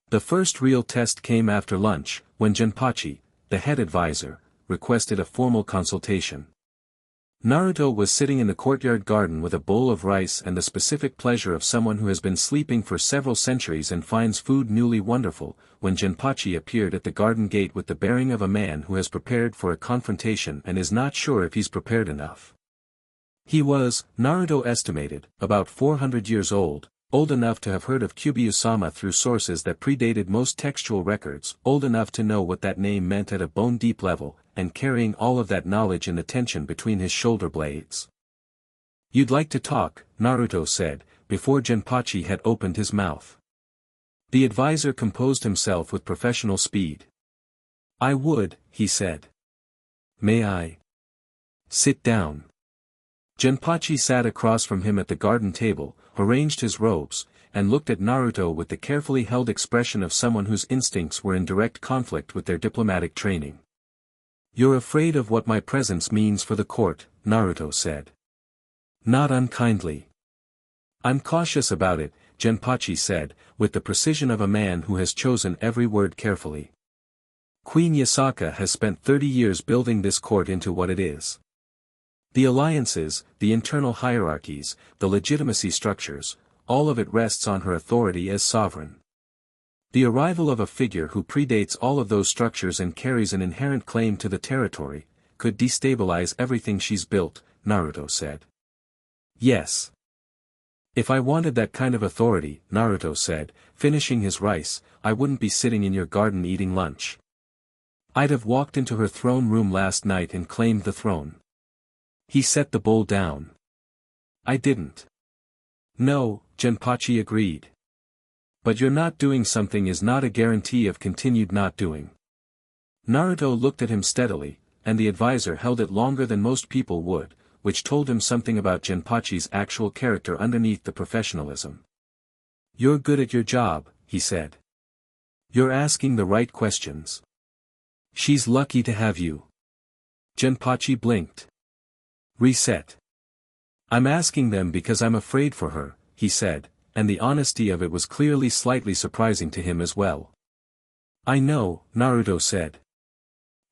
The first real test came after lunch, when Jinpachi, the head advisor, requested a formal consultation. Naruto was sitting in the courtyard garden with a bowl of rice and the specific pleasure of someone who has been sleeping for several centuries and finds food newly wonderful, when Jinpachi appeared at the garden gate with the bearing of a man who has prepared for a confrontation and is not sure if he's prepared enough. He was, Naruto estimated, about 400 years old enough to have heard of Kyuubi-Ousama through sources that predated most textual records, old enough to know what that name meant at a bone-deep level, and carrying all of that knowledge in the tension between his shoulder blades. You'd like to talk, Naruto said, before Jinpachi had opened his mouth. The advisor composed himself with professional speed. I would, he said. May I? Sit down. Jinpachi sat across from him at the garden table, arranged his robes, and looked at Naruto with the carefully held expression of someone whose instincts were in direct conflict with their diplomatic training. You're afraid of what my presence means for the court, Naruto said. Not unkindly. I'm cautious about it, Jinpachi said, with the precision of a man who has chosen every word carefully. Queen Yasaka has spent 30 years building this court into what it is. The alliances, the internal hierarchies, the legitimacy structures, all of it rests on her authority as sovereign. The arrival of a figure who predates all of those structures and carries an inherent claim to the territory, could destabilize everything she's built, Naruto said. Yes. If I wanted that kind of authority, Naruto said, finishing his rice, I wouldn't be sitting in your garden eating lunch. I'd have walked into her throne room last night and claimed the throne. He set the bowl down. I didn't. No, Jinpachi agreed. But your not doing something is not a guarantee of continued not doing. Naruto looked at him steadily, and the advisor held it longer than most people would, which told him something about Jinpachi's actual character underneath the professionalism. You're good at your job, he said. You're asking the right questions. She's lucky to have you. Jinpachi blinked. Reset. I'm asking them because I'm afraid for her, he said, and the honesty of it was clearly slightly surprising to him as well. I know, Naruto said.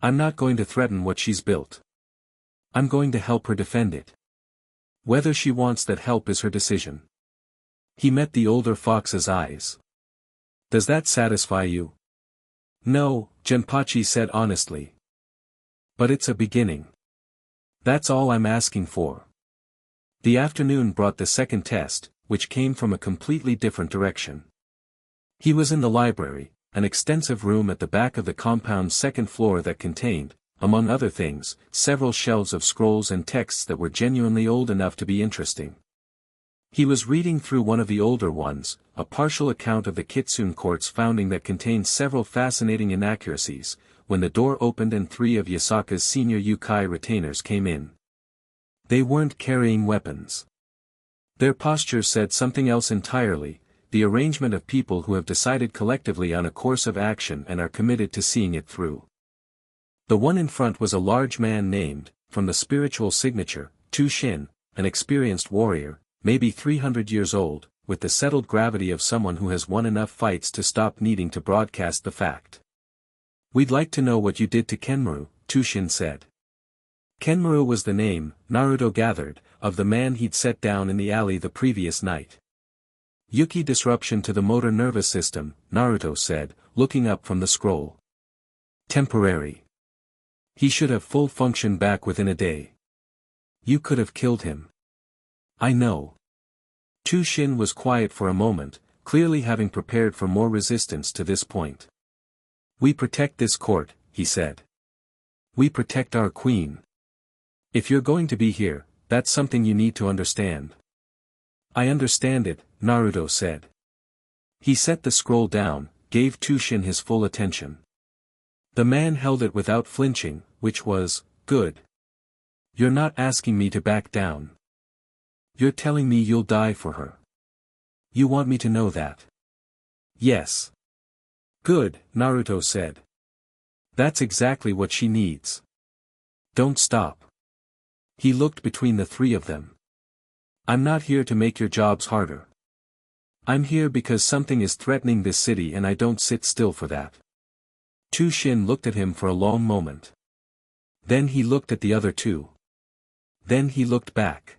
I'm not going to threaten what she's built. I'm going to help her defend it. Whether she wants that help is her decision. He met the older fox's eyes. Does that satisfy you? No, Jinpachi said honestly. But it's a beginning. That's all I'm asking for. The afternoon brought the second test, which came from a completely different direction. He was in the library, an extensive room at the back of the compound's second floor that contained, among other things, several shelves of scrolls and texts that were genuinely old enough to be interesting. He was reading through one of the older ones, a partial account of the Kitsune court's founding that contained several fascinating inaccuracies, when the door opened and 3 of Yasaka's senior Youkai retainers came in. They weren't carrying weapons. Their posture said something else entirely, the arrangement of people who have decided collectively on a course of action and are committed to seeing it through. The one in front was a large man named, from the spiritual signature, Tushin, an experienced warrior, maybe 300 years old, with the settled gravity of someone who has won enough fights to stop needing to broadcast the fact. "We'd like to know what you did to Kenmaru," Tushin said. Kenmaru was the name, Naruto gathered, of the man he'd set down in the alley the previous night. "Yuki disruption to the motor nervous system," Naruto said, looking up from the scroll. "Temporary. He should have full function back within a day. You could have killed him." "I know." Tushin was quiet for a moment, clearly having prepared for more resistance to this point. "We protect this court," he said. "We protect our queen. If you're going to be here, that's something you need to understand." "I understand it," Naruto said. He set the scroll down, gave Tushin his full attention. The man held it without flinching, which was good. "You're not asking me to back down. You're telling me you'll die for her. You want me to know that?" "Yes." "Good," Naruto said. "That's exactly what she needs. Don't stop." He looked between the three of them. "I'm not here to make your jobs harder. I'm here because something is threatening this city and I don't sit still for that." Tushin looked at him for a long moment. Then he looked at the other two. Then he looked back.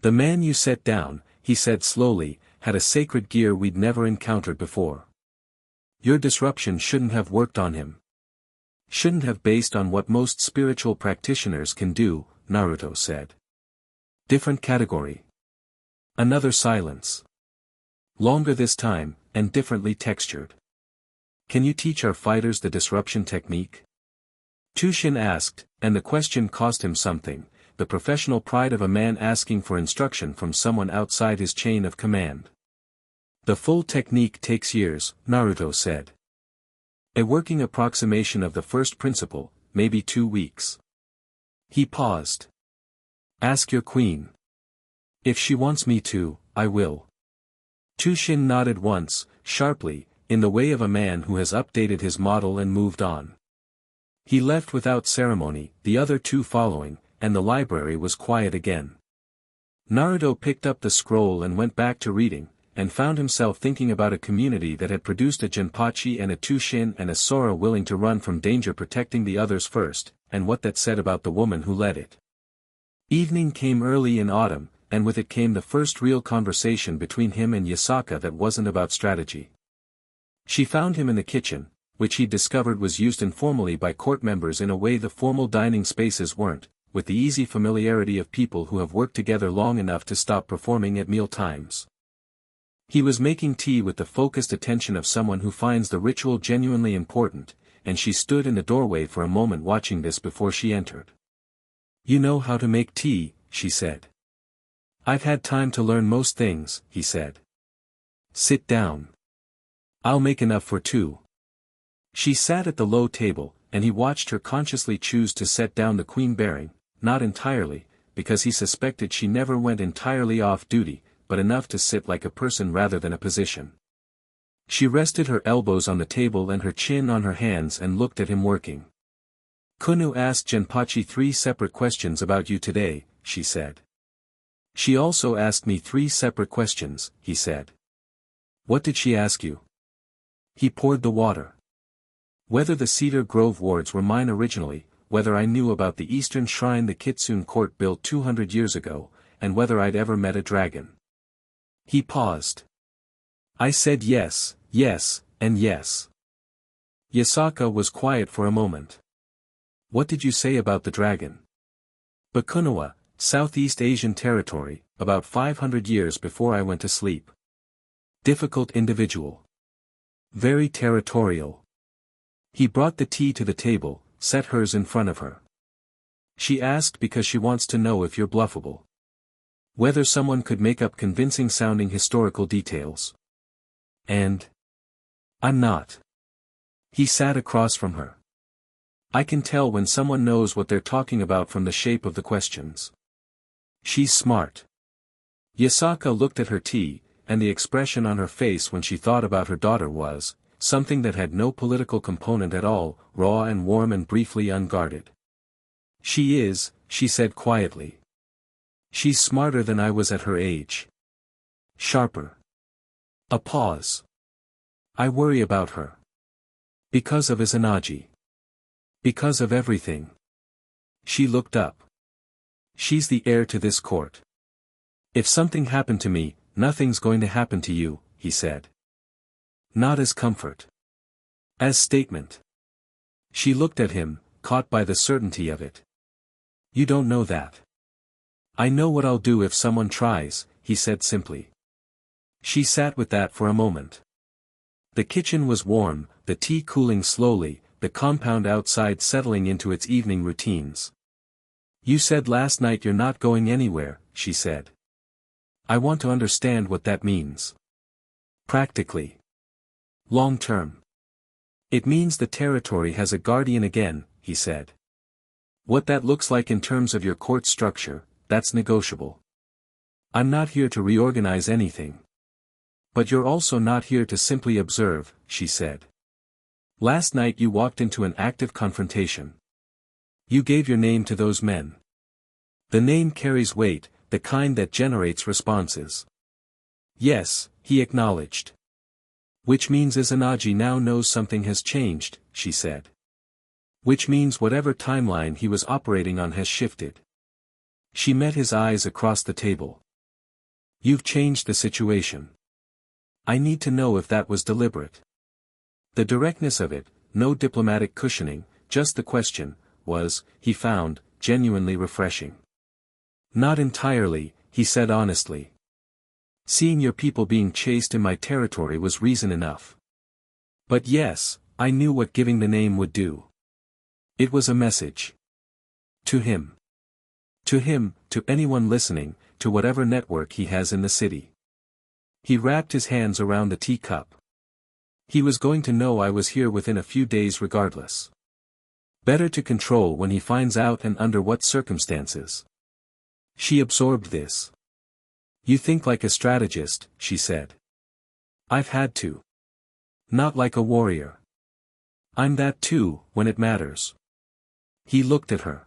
"The man you set down," he said slowly, "had a sacred gear we'd never encountered before. Your disruption shouldn't have worked on him. Shouldn't have based on what most spiritual practitioners can do," Naruto said. "Different category." Another silence. Longer this time, and differently textured. "Can you teach our fighters the disruption technique?" Tushin asked, and the question cost him something, the professional pride of a man asking for instruction from someone outside his chain of command. "The full technique takes years," Naruto said. "A working approximation of the first principle, maybe 2 weeks." He paused. "Ask your queen. If she wants me to, I will." Tushin nodded once, sharply, in the way of a man who has updated his model and moved on. He left without ceremony, the other two following, and the library was quiet again. Naruto picked up the scroll and went back to reading, and found himself thinking about a community that had produced a Jinpachi and a Tushin and a Sora willing to run from danger protecting the others first, and what that said about the woman who led it. Evening came early in autumn, and with it came the first real conversation between him and Yasaka that wasn't about strategy. She found him in the kitchen, which he discovered was used informally by court members in a way the formal dining spaces weren't, with the easy familiarity of people who have worked together long enough to stop performing at meal times. He was making tea with the focused attention of someone who finds the ritual genuinely important, and she stood in the doorway for a moment watching this before she entered. "You know how to make tea," she said. "I've had time to learn most things," he said. "Sit down. I'll make enough for 2. She sat at the low table, and he watched her consciously choose to set down the queen bearing, not entirely, because he suspected she never went entirely off duty, but enough to sit like a person rather than a position. She rested her elbows on the table and her chin on her hands and looked at him working. "Kunou asked Jinpachi 3 separate questions about you today," she said. "She also asked me 3 separate questions," he said. "What did she ask you?" He poured the water. "Whether the Cedar Grove wards were mine originally, whether I knew about the Eastern Shrine the Kitsune court built 200 years ago, and whether I'd ever met a dragon." He paused. "I said yes, yes, and yes." Yasaka was quiet for a moment. "What did you say about the dragon?" "Bakunawa, Southeast Asian territory, about 500 years before I went to sleep. Difficult individual. Very territorial." He brought the tea to the table, set hers in front of her. "She asked because she wants to know if you're bluffable. Whether someone could make up convincing-sounding historical details. And I'm not." He sat across from her. "I can tell when someone knows what they're talking about from the shape of the questions. She's smart." Yasaka looked at her tea, and the expression on her face when she thought about her daughter was, something that had no political component at all, raw and warm and briefly unguarded. She is, she said quietly. She's smarter than I was at her age. Sharper. A pause. I worry about her. Because of Izanagi. Because of everything. She looked up. She's the heir to this court. If something happened to me, nothing's going to happen to you, he said. Not as comfort. As statement. She looked at him, caught by the certainty of it. You don't know that. I know what I'll do if someone tries, he said simply. She sat with that for a moment. The kitchen was warm, the tea cooling slowly, the compound outside settling into its evening routines. You said last night you're not going anywhere, she said. I want to understand what that means. Practically. Long term. It means the territory has a guardian again, he said. What that looks like in terms of your court structure, that's negotiable. I'm not here to reorganize anything. But you're also not here to simply observe, she said. Last night you walked into an active confrontation. You gave your name to those men. The name carries weight, the kind that generates responses. Yes, he acknowledged. Which means Izanagi now knows something has changed, she said. Which means whatever timeline he was operating on has shifted. She met his eyes across the table. You've changed the situation. I need to know if that was deliberate. The directness of it, no diplomatic cushioning, just the question, was, he found, genuinely refreshing. Not entirely, he said honestly. Seeing your people being chased in my territory was reason enough. But yes, I knew what giving the name would do. It was a message. To him. To him, to anyone listening, to whatever network he has in the city. He wrapped his hands around the teacup. He was going to know I was here within a few days regardless. Better to control when he finds out and under what circumstances. She absorbed this. You think like a strategist, she said. I've had to. Not like a warrior. I'm that too, when it matters. He looked at her.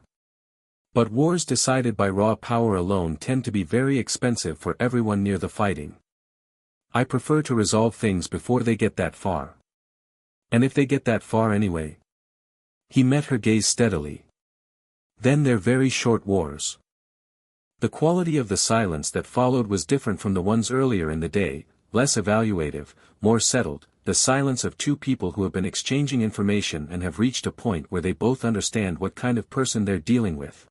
But wars decided by raw power alone tend to be very expensive for everyone near the fighting. I prefer to resolve things before they get that far. And if they get that far anyway? He met her gaze steadily. Then they're very short wars. The quality of the silence that followed was different from the ones earlier in the day, less evaluative, more settled, the silence of two people who have been exchanging information and have reached a point where they both understand what kind of person they're dealing with.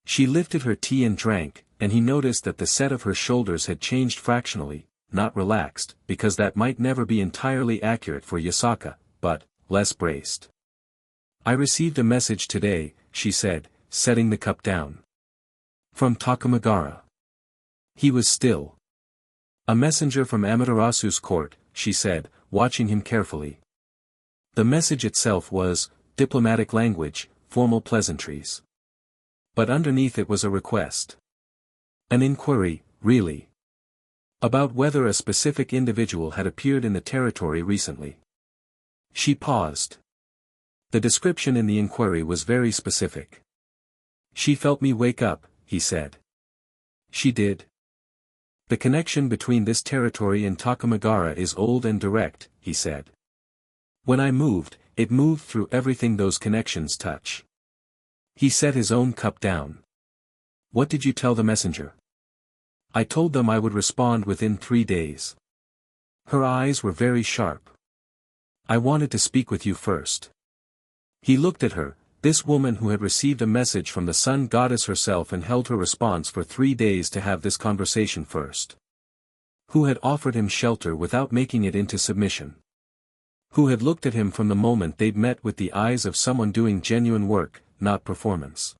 She lifted her tea and drank, and he noticed that the set of her shoulders had changed fractionally, not relaxed, because that might never be entirely accurate for Yasaka, but, less braced. I received a message today, she said, setting the cup down. From Takamagara. He was still. A messenger from Amaterasu's court, she said, watching him carefully. The message itself was, diplomatic language, formal pleasantries. But underneath it was a request. An inquiry, really. About whether a specific individual had appeared in the territory recently. She paused. The description in the inquiry was very specific. She felt me wake up, he said. She did. The connection between this territory and Takamagara is old and direct, he said. When I moved, it moved through everything those connections touch. He set his own cup down. What did you tell the messenger? I told them I would respond within 3 days. Her eyes were very sharp. I wanted to speak with you first. He looked at her, this woman who had received a message from the sun goddess herself and held her response for 3 days to have this conversation first. Who had offered him shelter without making it into submission. Who had looked at him from the moment they'd met with the eyes of someone doing genuine work, not performance.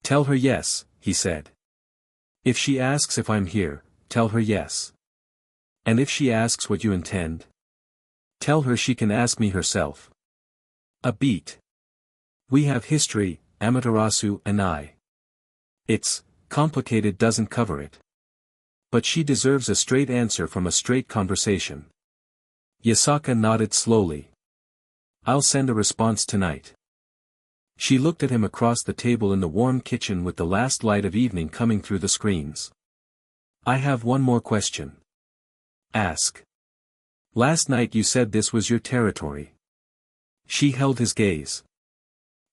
Tell her yes, he said. If she asks if I'm here, tell her yes. And if she asks what you intend? Tell her she can ask me herself. A beat. We have history, Amaterasu and I. It's complicated doesn't cover it. But she deserves a straight answer from a straight conversation. Yasaka nodded slowly. I'll send a response tonight. She looked at him across the table in the warm kitchen with the last light of evening coming through the screens. I have one more question. Ask. Last night you said this was your territory. She held his gaze.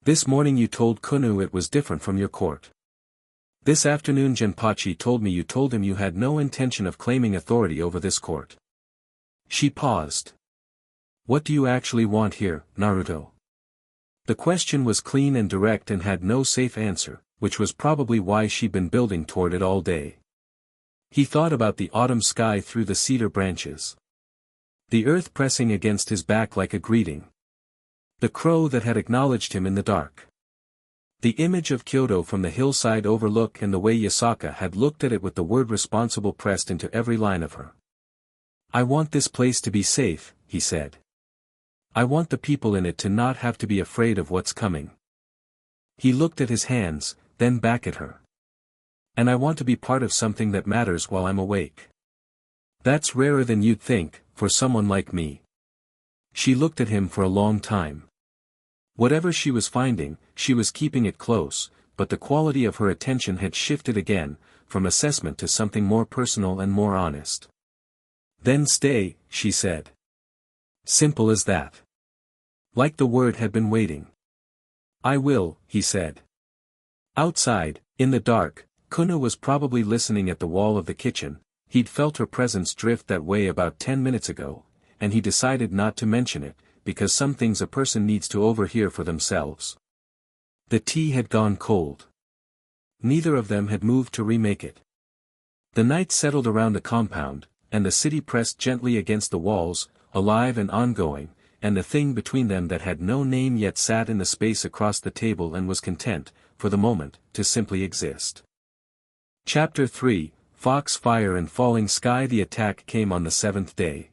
This morning you told Kunou it was different from your court. This afternoon Jinpachi told me you told him you had no intention of claiming authority over this court. She paused. What do you actually want here, Naruto? The question was clean and direct and had no safe answer, which was probably why she'd been building toward it all day. He thought about the autumn sky through the cedar branches. The earth pressing against his back like a greeting. The crow that had acknowledged him in the dark. The image of Kyoto from the hillside overlook and the way Yasaka had looked at it with the word responsible pressed into every line of her. I want this place to be safe, he said. I want the people in it to not have to be afraid of what's coming. He looked at his hands, then back at her. And I want to be part of something that matters while I'm awake. That's rarer than you'd think, for someone like me. She looked at him for a long time. Whatever she was finding, she was keeping it close, but the quality of her attention had shifted again, from assessment to something more personal and more honest. Then stay, she said. Simple as that. Like the word had been waiting. I will, he said. Outside, in the dark, Kunou was probably listening at the wall of the kitchen. He'd felt her presence drift that way about 10 minutes ago, and he decided not to mention it, because some things a person needs to overhear for themselves. The tea had gone cold. Neither of them had moved to remake it. The night settled around the compound, and the city pressed gently against the walls, alive and ongoing, and the thing between them that had no name yet sat in the space across the table and was content, for the moment, to simply exist. Chapter 3, Foxfire and Falling Sky. The attack came on the 7th day.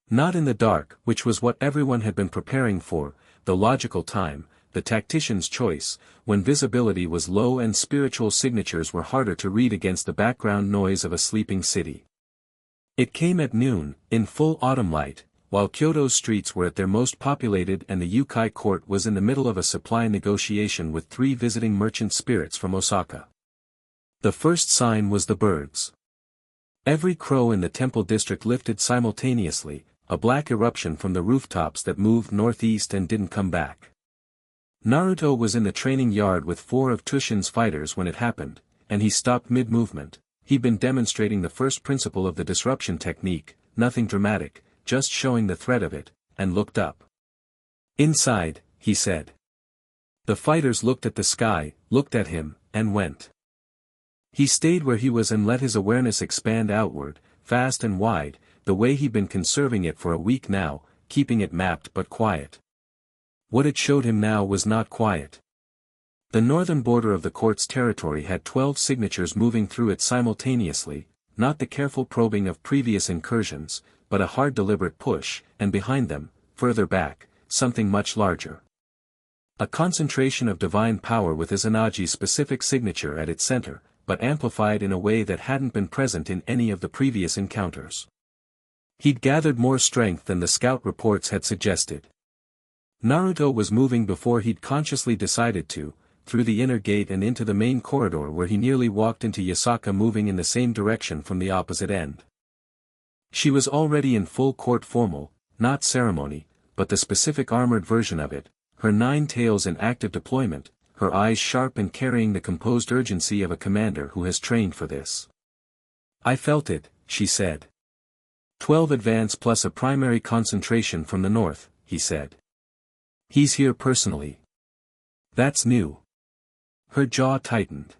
Not in the dark, which was what everyone had been preparing for, the logical time, the tactician's choice, when visibility was low and spiritual signatures were harder to read against the background noise of a sleeping city. It came at noon, in full autumn light, while Kyoto's streets were at their most populated and the Youkai court was in the middle of a supply negotiation with 3 visiting merchant spirits from Osaka. The first sign was the birds. Every crow in the temple district lifted simultaneously, a black eruption from the rooftops that moved northeast and didn't come back. Naruto was in the training yard with 4 of Tushin's fighters when it happened, and he stopped mid-movement. He'd been demonstrating the first principle of the disruption technique, nothing dramatic, just showing the threat of it, and looked up. Inside, he said. The fighters looked at the sky, looked at him, and went. He stayed where he was and let his awareness expand outward, fast and wide, the way he'd been conserving it for a week now, keeping it mapped but quiet. What it showed him now was not quiet. The northern border of the court's territory had 12 signatures moving through it simultaneously, not the careful probing of previous incursions, but a hard deliberate push, and behind them, further back, something much larger. A concentration of divine power with Izanagi's specific signature at its center, but amplified in a way that hadn't been present in any of the previous encounters. He'd gathered more strength than the scout reports had suggested. Naruto was moving before he'd consciously decided to, through the inner gate and into the main corridor where he nearly walked into Yasaka moving in the same direction from the opposite end. She was already in full court formal, not ceremony, but the specific armored version of it, her 9 tails in active deployment, her eyes sharp and carrying the composed urgency of a commander who has trained for this. I felt it, she said. 12 advance plus a primary concentration from the north, he said. He's here personally. That's new. Her jaw tightened.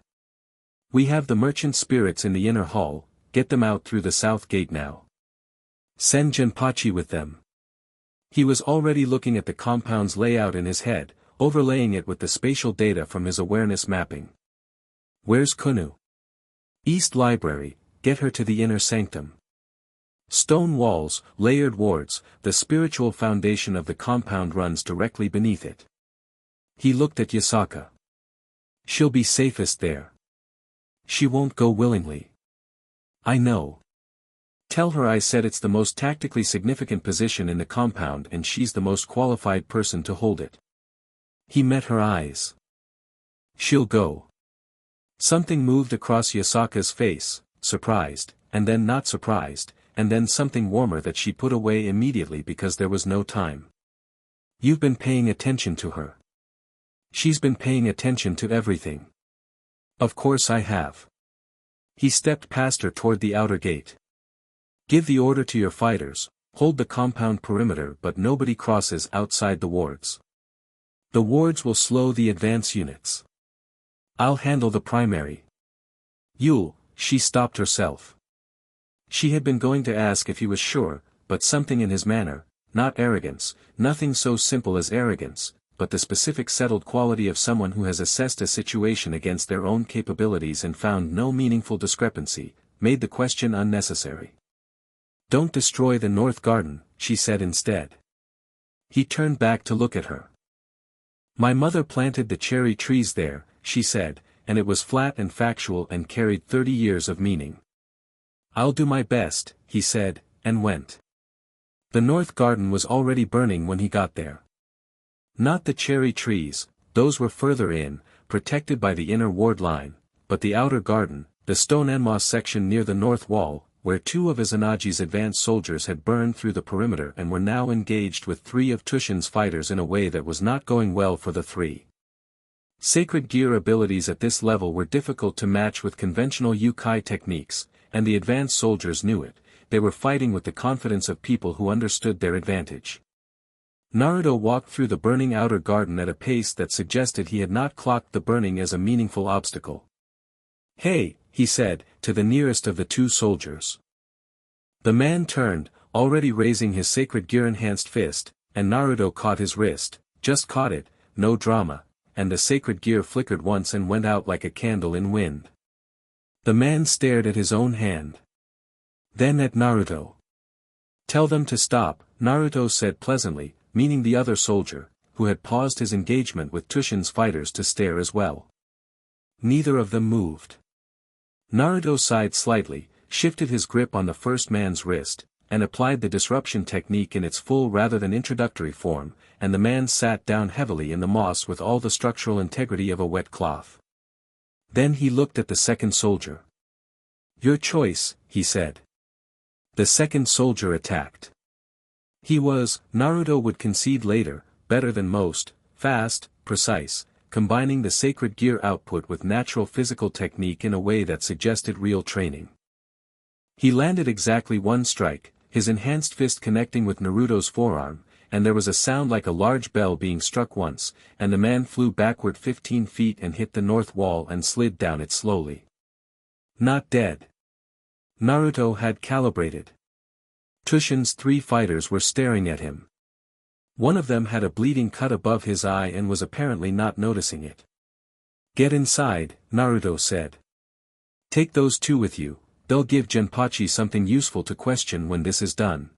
We have the merchant spirits in the inner hall, get them out through the south gate now. Send Jinpachi with them. He was already looking at the compound's layout in his head, overlaying it with the spatial data from his awareness mapping. Where's Kunou? East Library, get her to the inner sanctum. Stone walls, layered wards, the spiritual foundation of the compound runs directly beneath it. He looked at Yasaka. She'll be safest there. She won't go willingly. I know. Tell her I said it's the most tactically significant position in the compound and she's the most qualified person to hold it. He met her eyes. She'll go. Something moved across Yasaka's face, surprised, and then not surprised, and then something warmer that she put away immediately because there was no time. You've been paying attention to her. She's been paying attention to everything. Of course I have. He stepped past her toward the outer gate. Give the order to your fighters, hold the compound perimeter but nobody crosses outside the wards. The wards will slow the advance units. I'll handle the primary. She stopped herself. She had been going to ask if he was sure, but something in his manner, not arrogance, nothing so simple as arrogance, but the specific settled quality of someone who has assessed a situation against their own capabilities and found no meaningful discrepancy, made the question unnecessary. Don't destroy the North Garden, she said instead. He turned back to look at her. My mother planted the cherry trees there, she said, and it was flat and factual and carried 30 years of meaning. I'll do my best, he said, and went. The North Garden was already burning when he got there. Not the cherry trees, those were further in, protected by the inner ward line, but the outer garden, the stone enmoss section near the north wall, where 2 of Izanagi's advanced soldiers had burned through the perimeter and were now engaged with 3 of Tushin's fighters in a way that was not going well for the 3. Sacred gear abilities at this level were difficult to match with conventional Youkai techniques, and the advanced soldiers knew it. They were fighting with the confidence of people who understood their advantage. Naruto walked through the burning outer garden at a pace that suggested he had not clocked the burning as a meaningful obstacle. Hey, he said, to the nearest of the 2 soldiers. The man turned, already raising his sacred gear-enhanced fist, and Naruto caught his wrist, just caught it, no drama, and the sacred gear flickered once and went out like a candle in wind. The man stared at his own hand. Then at Naruto. Tell them to stop, Naruto said pleasantly, meaning the other soldier, who had paused his engagement with Tushin's fighters to stare as well. Neither of them moved. Naruto sighed slightly, shifted his grip on the first man's wrist, and applied the disruption technique in its full rather than introductory form, and the man sat down heavily in the moss with all the structural integrity of a wet cloth. Then he looked at the second soldier. Your choice, he said. The second soldier attacked. He was, Naruto would concede later, better than most, fast, precise, combining the sacred gear output with natural physical technique in a way that suggested real training. He landed exactly 1 strike, his enhanced fist connecting with Naruto's forearm, and there was a sound like a large bell being struck once, and the man flew backward 15 feet and hit the north wall and slid down it slowly. Not dead. Naruto had calibrated. Tushin's 3 fighters were staring at him. One of them had a bleeding cut above his eye and was apparently not noticing it. Get inside, Naruto said. Take those 2 with you, they'll give Genpachi something useful to question when this is done.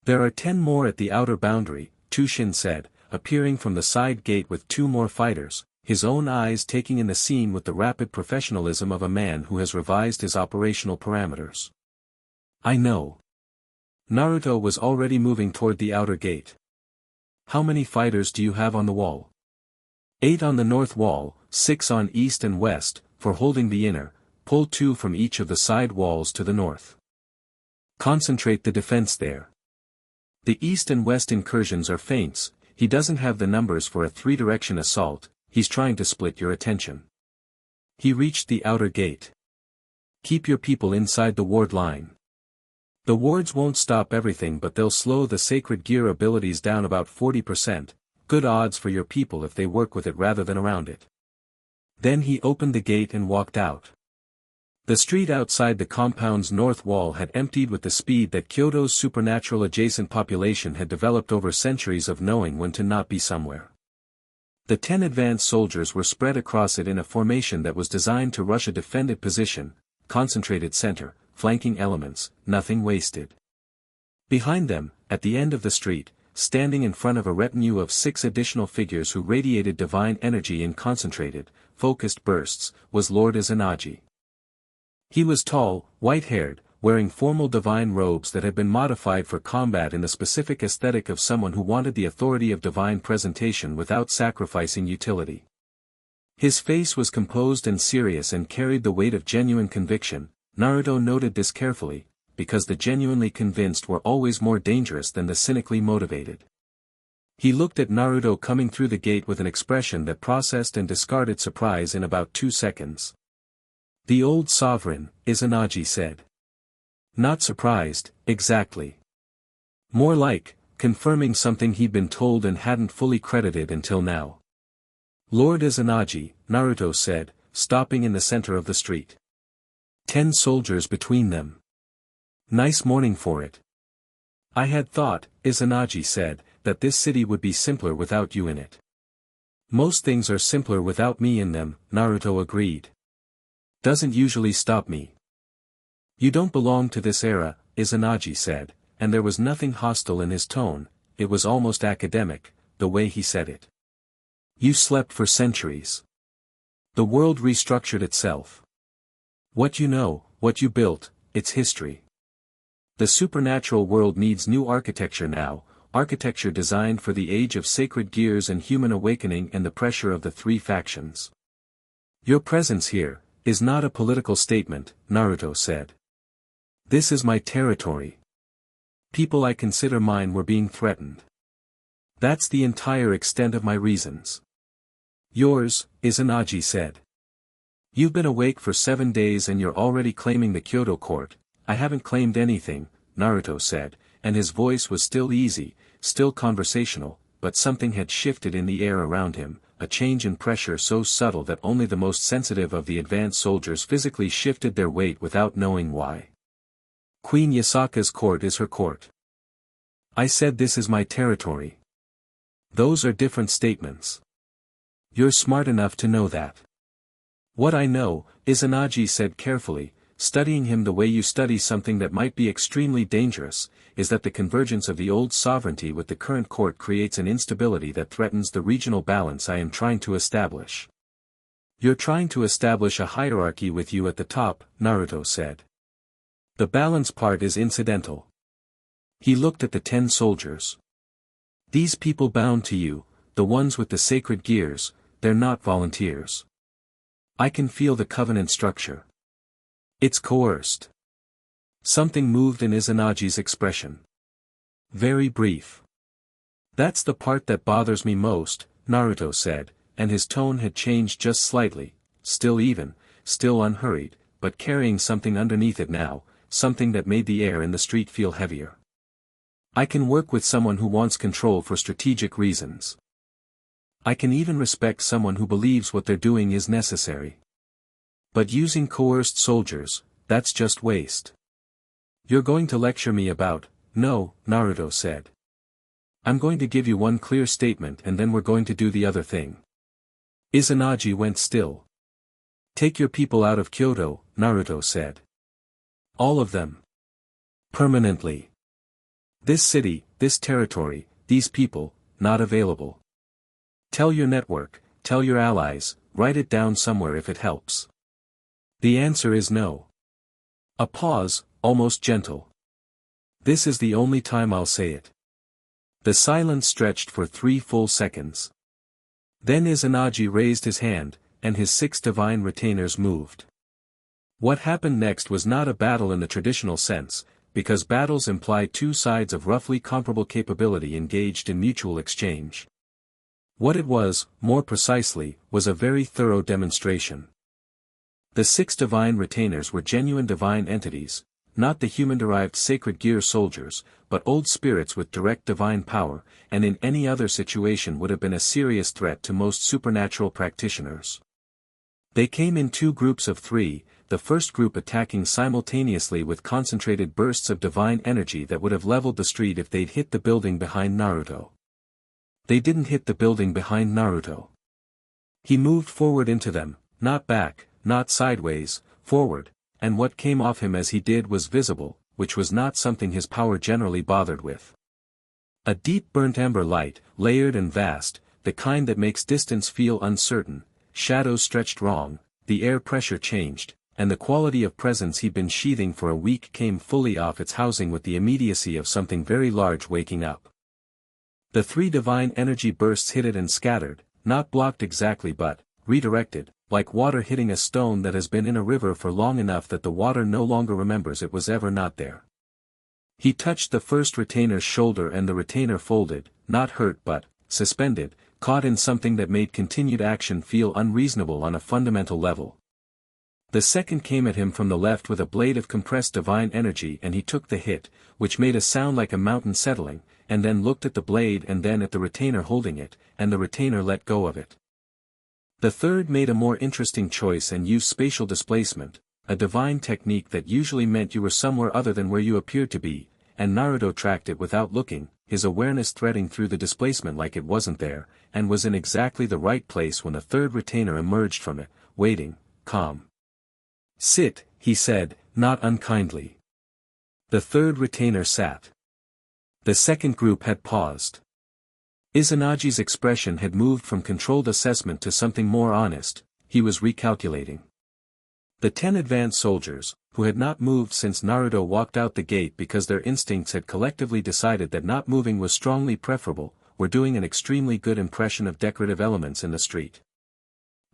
There are 10 more at the outer boundary, Tushin said, appearing from the side gate with 2 more fighters, his own eyes taking in the scene with the rapid professionalism of a man who has revised his operational parameters. I know. Naruto was already moving toward the outer gate. How many fighters do you have on the wall? 8 on the north wall, 6 on east and west, for holding the inner, pull 2 from each of the side walls to the north. Concentrate the defense there. The east and west incursions are feints, he doesn't have the numbers for a 3-direction assault, he's trying to split your attention. He reached the outer gate. Keep your people inside the ward line. The wards won't stop everything but they'll slow the sacred gear abilities down about 40%, good odds for your people if they work with it rather than around it. Then he opened the gate and walked out. The street outside the compound's north wall had emptied with the speed that Kyoto's supernatural adjacent population had developed over centuries of knowing when to not be somewhere. The 10 advanced soldiers were spread across it in a formation that was designed to rush a defended position, concentrated center, flanking elements, nothing wasted. Behind them, at the end of the street, standing in front of a retinue of 6 additional figures who radiated divine energy in concentrated, focused bursts, was Lord Izanagi. He was tall, white-haired, wearing formal divine robes that had been modified for combat in the specific aesthetic of someone who wanted the authority of divine presentation without sacrificing utility. His face was composed and serious and carried the weight of genuine conviction. Naruto noted this carefully, because the genuinely convinced were always more dangerous than the cynically motivated. He looked at Naruto coming through the gate with an expression that processed and discarded surprise in about 2 seconds. "The old sovereign," Izanagi said. Not surprised, exactly. More like, confirming something he'd been told and hadn't fully credited until now. "Lord Izanagi," Naruto said, stopping in the center of the street. 10 soldiers between them. Nice morning for it. "I had thought," Izanagi said, "that this city would be simpler without you in it." "Most things are simpler without me in them," Naruto agreed. "Doesn't usually stop me." "You don't belong to this era," Izanagi said, and there was nothing hostile in his tone, it was almost academic, the way he said it. "You slept for centuries. The world restructured itself. What you know, what you built, it's history. The supernatural world needs new architecture now, architecture designed for the age of sacred gears and human awakening and the pressure of the 3 factions. Your presence here is not a political statement," Naruto said. "This is my territory. People I consider mine were being threatened. That's the entire extent of my reasons." "Yours," Izanagi said. "You've been awake for 7 days and you're already claiming the Kyoto court." "I haven't claimed anything," Naruto said, and his voice was still easy, still conversational, but something had shifted in the air around him, a change in pressure so subtle that only the most sensitive of the advanced soldiers physically shifted their weight without knowing why. "Queen Yasaka's court is her court. I said this is my territory. Those are different statements. You're smart enough to know that." "What I know," Izanagi said carefully, studying him the way you study something that might be extremely dangerous, is that the convergence of the old sovereignty with the current court creates an instability that threatens the regional balance I am trying to establish. You're trying to establish a hierarchy with you at the top, Naruto said. The balance part is incidental. He looked at the 10 soldiers. These people bound to you, the ones with the sacred gears, they're not volunteers. I can feel the covenant structure. It's coerced. Something moved in Izanagi's expression. Very brief. That's the part that bothers me most, Naruto said, and his tone had changed just slightly, still even, still unhurried, but carrying something underneath it now, something that made the air in the street feel heavier. I can work with someone who wants control for strategic reasons. I can even respect someone who believes what they're doing is necessary. But using coerced soldiers, that's just waste. You're going to lecture me about, no, Naruto said. I'm going to give you one clear statement and then we're going to do the other thing. Izanagi went still. Take your people out of Kyoto, Naruto said. All of them. Permanently. This city, this territory, these people, not available. Tell your network, tell your allies, write it down somewhere if it helps. The answer is no. A pause, almost gentle. This is the only time I'll say it. The silence stretched for 3 full seconds. Then Izanagi raised his hand, and his 6 divine retainers moved. What happened next was not a battle in the traditional sense, because battles imply 2 sides of roughly comparable capability engaged in mutual exchange. What it was, more precisely, was a very thorough demonstration. The 6 divine retainers were genuine divine entities, not the human-derived sacred gear soldiers, but old spirits with direct divine power, and in any other situation would have been a serious threat to most supernatural practitioners. They came in 2 groups of 3, the first group attacking simultaneously with concentrated bursts of divine energy that would have leveled the street if they'd hit the building behind Naruto. They didn't hit the building behind Naruto. He moved forward into them, not back, not sideways, forward, and what came off him as he did was visible, which was not something his power generally bothered with. A deep burnt ember light, layered and vast, the kind that makes distance feel uncertain, shadows stretched wrong, the air pressure changed, and the quality of presence he'd been sheathing for a week came fully off its housing with the immediacy of something very large waking up. The 3 divine energy bursts hit it and scattered, not blocked exactly but redirected, like water hitting a stone that has been in a river for long enough that the water no longer remembers it was ever not there. He touched the first retainer's shoulder and the retainer folded, not hurt but suspended, caught in something that made continued action feel unreasonable on a fundamental level. The second came at him from the left with a blade of compressed divine energy and he took the hit, which made a sound like a mountain settling, and then looked at the blade and then at the retainer holding it, and the retainer let go of it. The third made a more interesting choice and used spatial displacement, a divine technique that usually meant you were somewhere other than where you appeared to be, and Naruto tracked it without looking, his awareness threading through the displacement like it wasn't there, and was in exactly the right place when the third retainer emerged from it, waiting, calm. "Sit," he said, not unkindly. The third retainer sat. The second group had paused. Izanagi's expression had moved from controlled assessment to something more honest, he was recalculating. The 10 advanced soldiers, who had not moved since Naruto walked out the gate because their instincts had collectively decided that not moving was strongly preferable, were doing an extremely good impression of decorative elements in the street.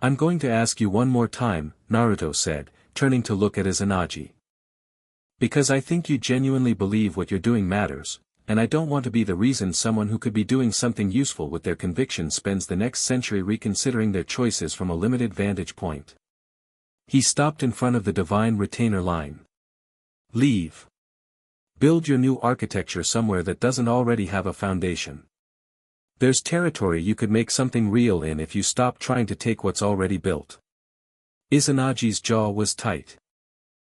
"I'm going to ask you one more time," Naruto said, turning to look at Izanagi. "Because I think you genuinely believe what you're doing matters, and I don't want to be the reason someone who could be doing something useful with their convictions spends the next century reconsidering their choices from a limited vantage point." He stopped in front of the divine retainer line. "Leave. Build your new architecture somewhere that doesn't already have a foundation. There's territory you could make something real in if you stop trying to take what's already built." Izanagi's jaw was tight.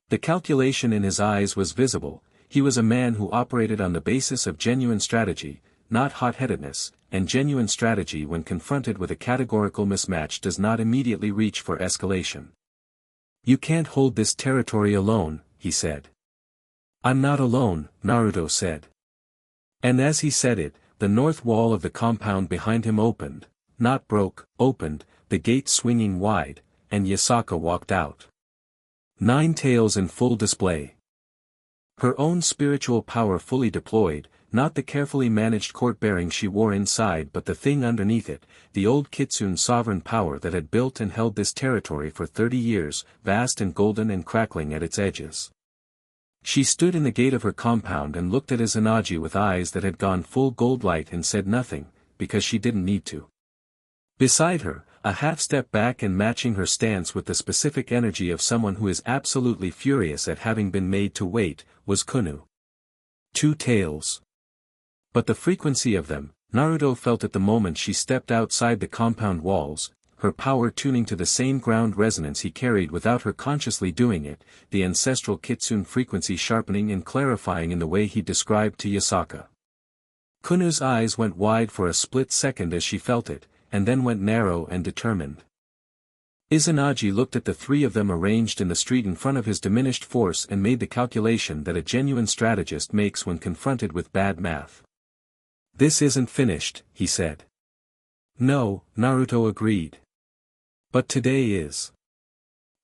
The calculation in his eyes was visible. He was a man who operated on the basis of genuine strategy, not hot-headedness, and genuine strategy when confronted with a categorical mismatch does not immediately reach for escalation. "You can't hold this territory alone," he said. "I'm not alone," Naruto said. And as he said it, the north wall of the compound behind him opened, not broke, opened, the gate swinging wide, and Yasaka walked out. 9 tails in full display. Her own spiritual power fully deployed, not the carefully managed court-bearing she wore inside but the thing underneath it, the old Kitsune sovereign power that had built and held this territory for 30 years, vast and golden and crackling at its edges. She stood in the gate of her compound and looked at Izanagi with eyes that had gone full gold light and said nothing, because she didn't need to. Beside her, a half-step back and matching her stance with the specific energy of someone who is absolutely furious at having been made to wait, was Kunou. 2 tails. But the frequency of them, Naruto felt at the moment she stepped outside the compound walls, her power tuning to the same ground resonance he carried without her consciously doing it, the ancestral Kitsune frequency sharpening and clarifying in the way he described to Yasaka. Kunou's eyes went wide for a split second as she felt it, and then went narrow and determined. Izanagi looked at the 3 of them arranged in the street in front of his diminished force and made the calculation that a genuine strategist makes when confronted with bad math. "This isn't finished," he said. "No," Naruto agreed. "But today is."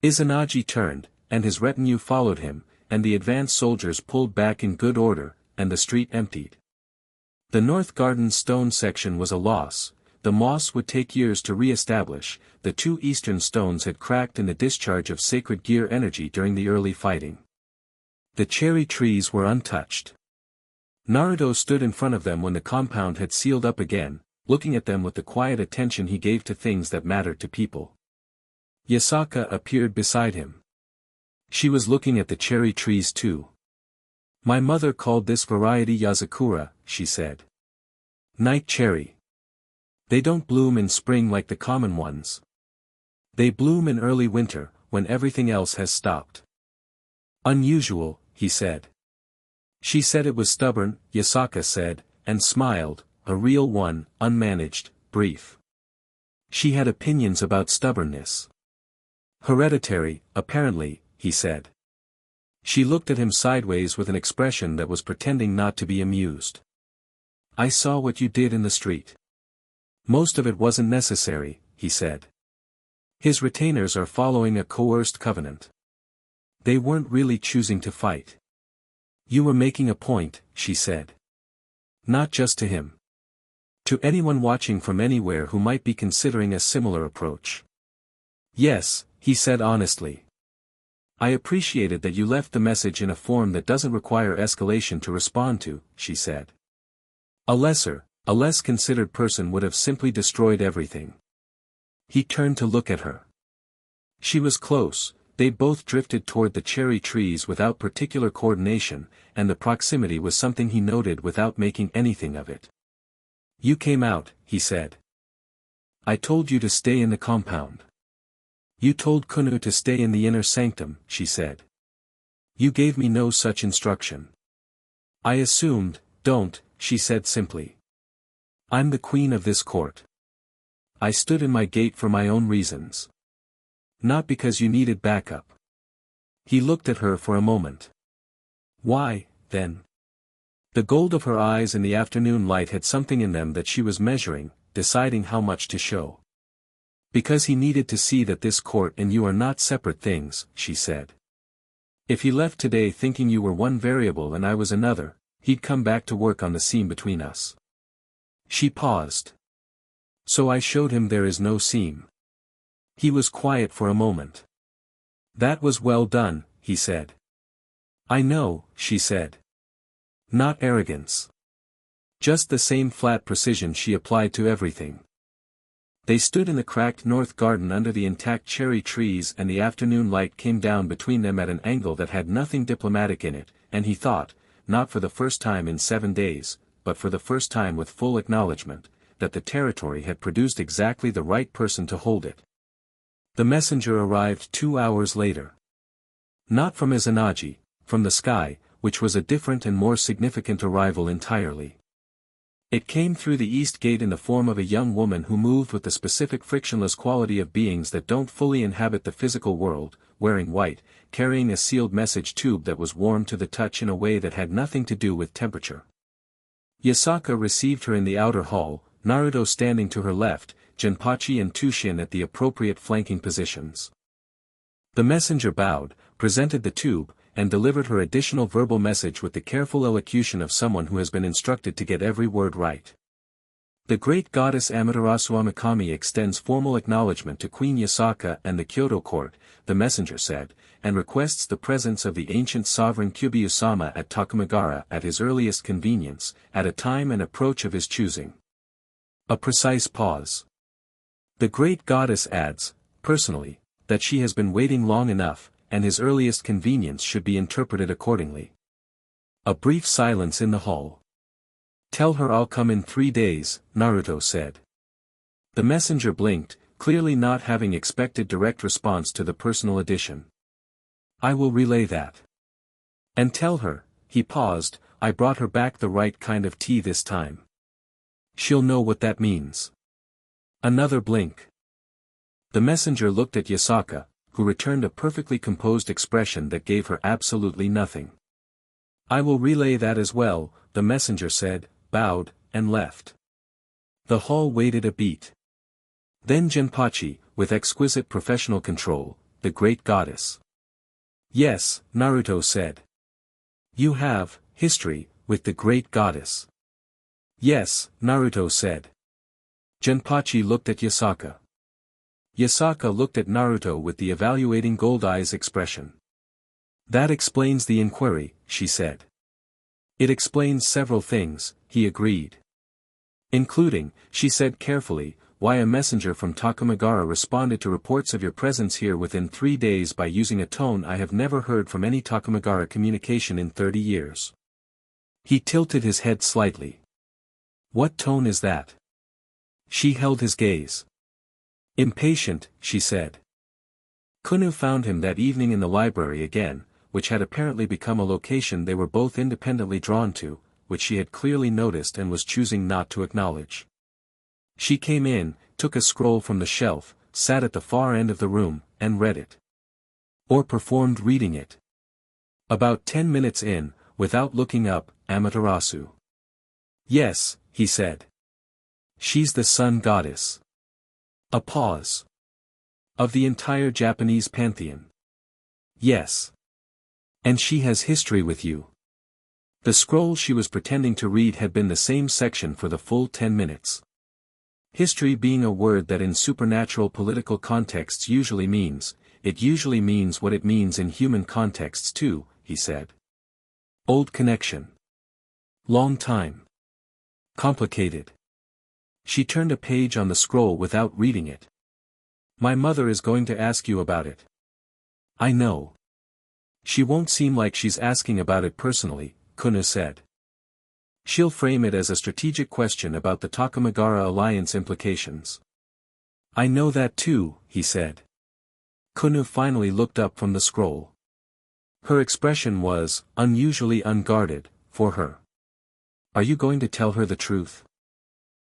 Izanagi turned, and his retinue followed him, and the advanced soldiers pulled back in good order, and the street emptied. The North Garden stone section was a loss. The moss would take years to re-establish, the 2 eastern stones had cracked in the discharge of sacred gear energy during the early fighting. The cherry trees were untouched. Naruto stood in front of them when the compound had sealed up again, looking at them with the quiet attention he gave to things that mattered to people. Yasaka appeared beside him. She was looking at the cherry trees too. "My mother called this variety Yazakura," she said. "Night cherry. They don't bloom in spring like the common ones. They bloom in early winter, when everything else has stopped." "Unusual," he said. "She said it was stubborn," Yasaka said, and smiled, a real one, unmanaged, brief. She had opinions about stubbornness. "Hereditary, apparently," he said. She looked at him sideways with an expression that was pretending not to be amused. "I saw what you did in the street. Most of it wasn't necessary," he said. "His retainers are following a coerced covenant. They weren't really choosing to fight. You were making a point, she said. Not just to him. To anyone watching from anywhere who might be considering a similar approach. Yes, he said honestly. I appreciated that you left the message in a form that doesn't require escalation to respond to, she said. A less considered person would have simply destroyed everything. He turned to look at her. She was close, they both drifted toward the cherry trees without particular coordination, and the proximity was something he noted without making anything of it. You came out, he said. I told you to stay in the compound. You told Kunou to stay in the inner sanctum, she said. You gave me no such instruction. I assumed, don't, she said simply. I'm the queen of this court. I stood in my gate for my own reasons. Not because you needed backup. He looked at her for a moment. Why, then? The gold of her eyes in the afternoon light had something in them that she was measuring, deciding how much to show. Because he needed to see that this court and you are not separate things, she said. If he left today thinking you were one variable and I was another, he'd come back to work on the seam between us. She paused. So I showed him there is no seam. He was quiet for a moment. That was well done, he said. I know, she said. Not arrogance. Just the same flat precision she applied to everything. They stood in the cracked north garden under the intact cherry trees and the afternoon light came down between them at an angle that had nothing diplomatic in it, and he thought, not for the first time in 7 days, but for the first time with full acknowledgement, that the territory had produced exactly the right person to hold it. The messenger arrived 2 hours later. Not from Izanagi, from the sky, which was a different and more significant arrival entirely. It came through the east gate in the form of a young woman who moved with the specific frictionless quality of beings that don't fully inhabit the physical world, wearing white, carrying a sealed message tube that was warm to the touch in a way that had nothing to do with temperature. Yasaka received her in the outer hall, Naruto standing to her left, Jinpachi and Tushin at the appropriate flanking positions. The messenger bowed, presented the tube, and delivered her additional verbal message with the careful elocution of someone who has been instructed to get every word right. The great goddess Amaterasu Amikami extends formal acknowledgement to Queen Yasaka and the Kyoto court, the messenger said, and requests the presence of the ancient sovereign Kyuubi-Ousama at Takamagara at his earliest convenience, at a time and approach of his choosing. A precise pause. The great goddess adds, personally, that she has been waiting long enough, and his earliest convenience should be interpreted accordingly. A brief silence in the hall. Tell her I'll come in 3 days, Naruto said. The messenger blinked, clearly not having expected direct response to the personal addition. I will relay that. And tell her, he paused, I brought her back the right kind of tea this time. She'll know what that means. Another blink. The messenger looked at Yasaka, who returned a perfectly composed expression that gave her absolutely nothing. I will relay that as well, the messenger said, bowed, and left. The hall waited a beat. Then Jinpachi, with exquisite professional control, the great goddess. Yes, Naruto said. You have, history, with the great goddess. Yes, Naruto said. Jinpachi looked at Yasaka. Yasaka looked at Naruto with the evaluating gold eyes expression. That explains the inquiry, she said. It explains several things, he agreed. Including, she said carefully, why a messenger from Takamagara responded to reports of your presence here within 3 days by using a tone I have never heard from any Takamagara communication in 30 years. He tilted his head slightly. What tone is that? She held his gaze. Impatient, she said. Kunou found him that evening in the library again, which had apparently become a location they were both independently drawn to, which she had clearly noticed and was choosing not to acknowledge. She came in, took a scroll from the shelf, sat at the far end of the room, and read it. Or performed reading it. About 10 minutes in, without looking up, Amaterasu. Yes, he said. She's the sun goddess. A pause. Of the entire Japanese pantheon. Yes. And she has history with you. The scroll she was pretending to read had been the same section for the full 10 minutes. History being a word that in supernatural political contexts usually means what it means in human contexts too, he said. Old connection. Long time. Complicated. She turned a page on the scroll without reading it. My mother is going to ask you about it. I know. She won't seem like she's asking about it personally, Kunou said. She'll frame it as a strategic question about the Takamagara alliance implications. I know that too, he said. Kunou finally looked up from the scroll. Her expression was unusually unguarded, for her. Are you going to tell her the truth?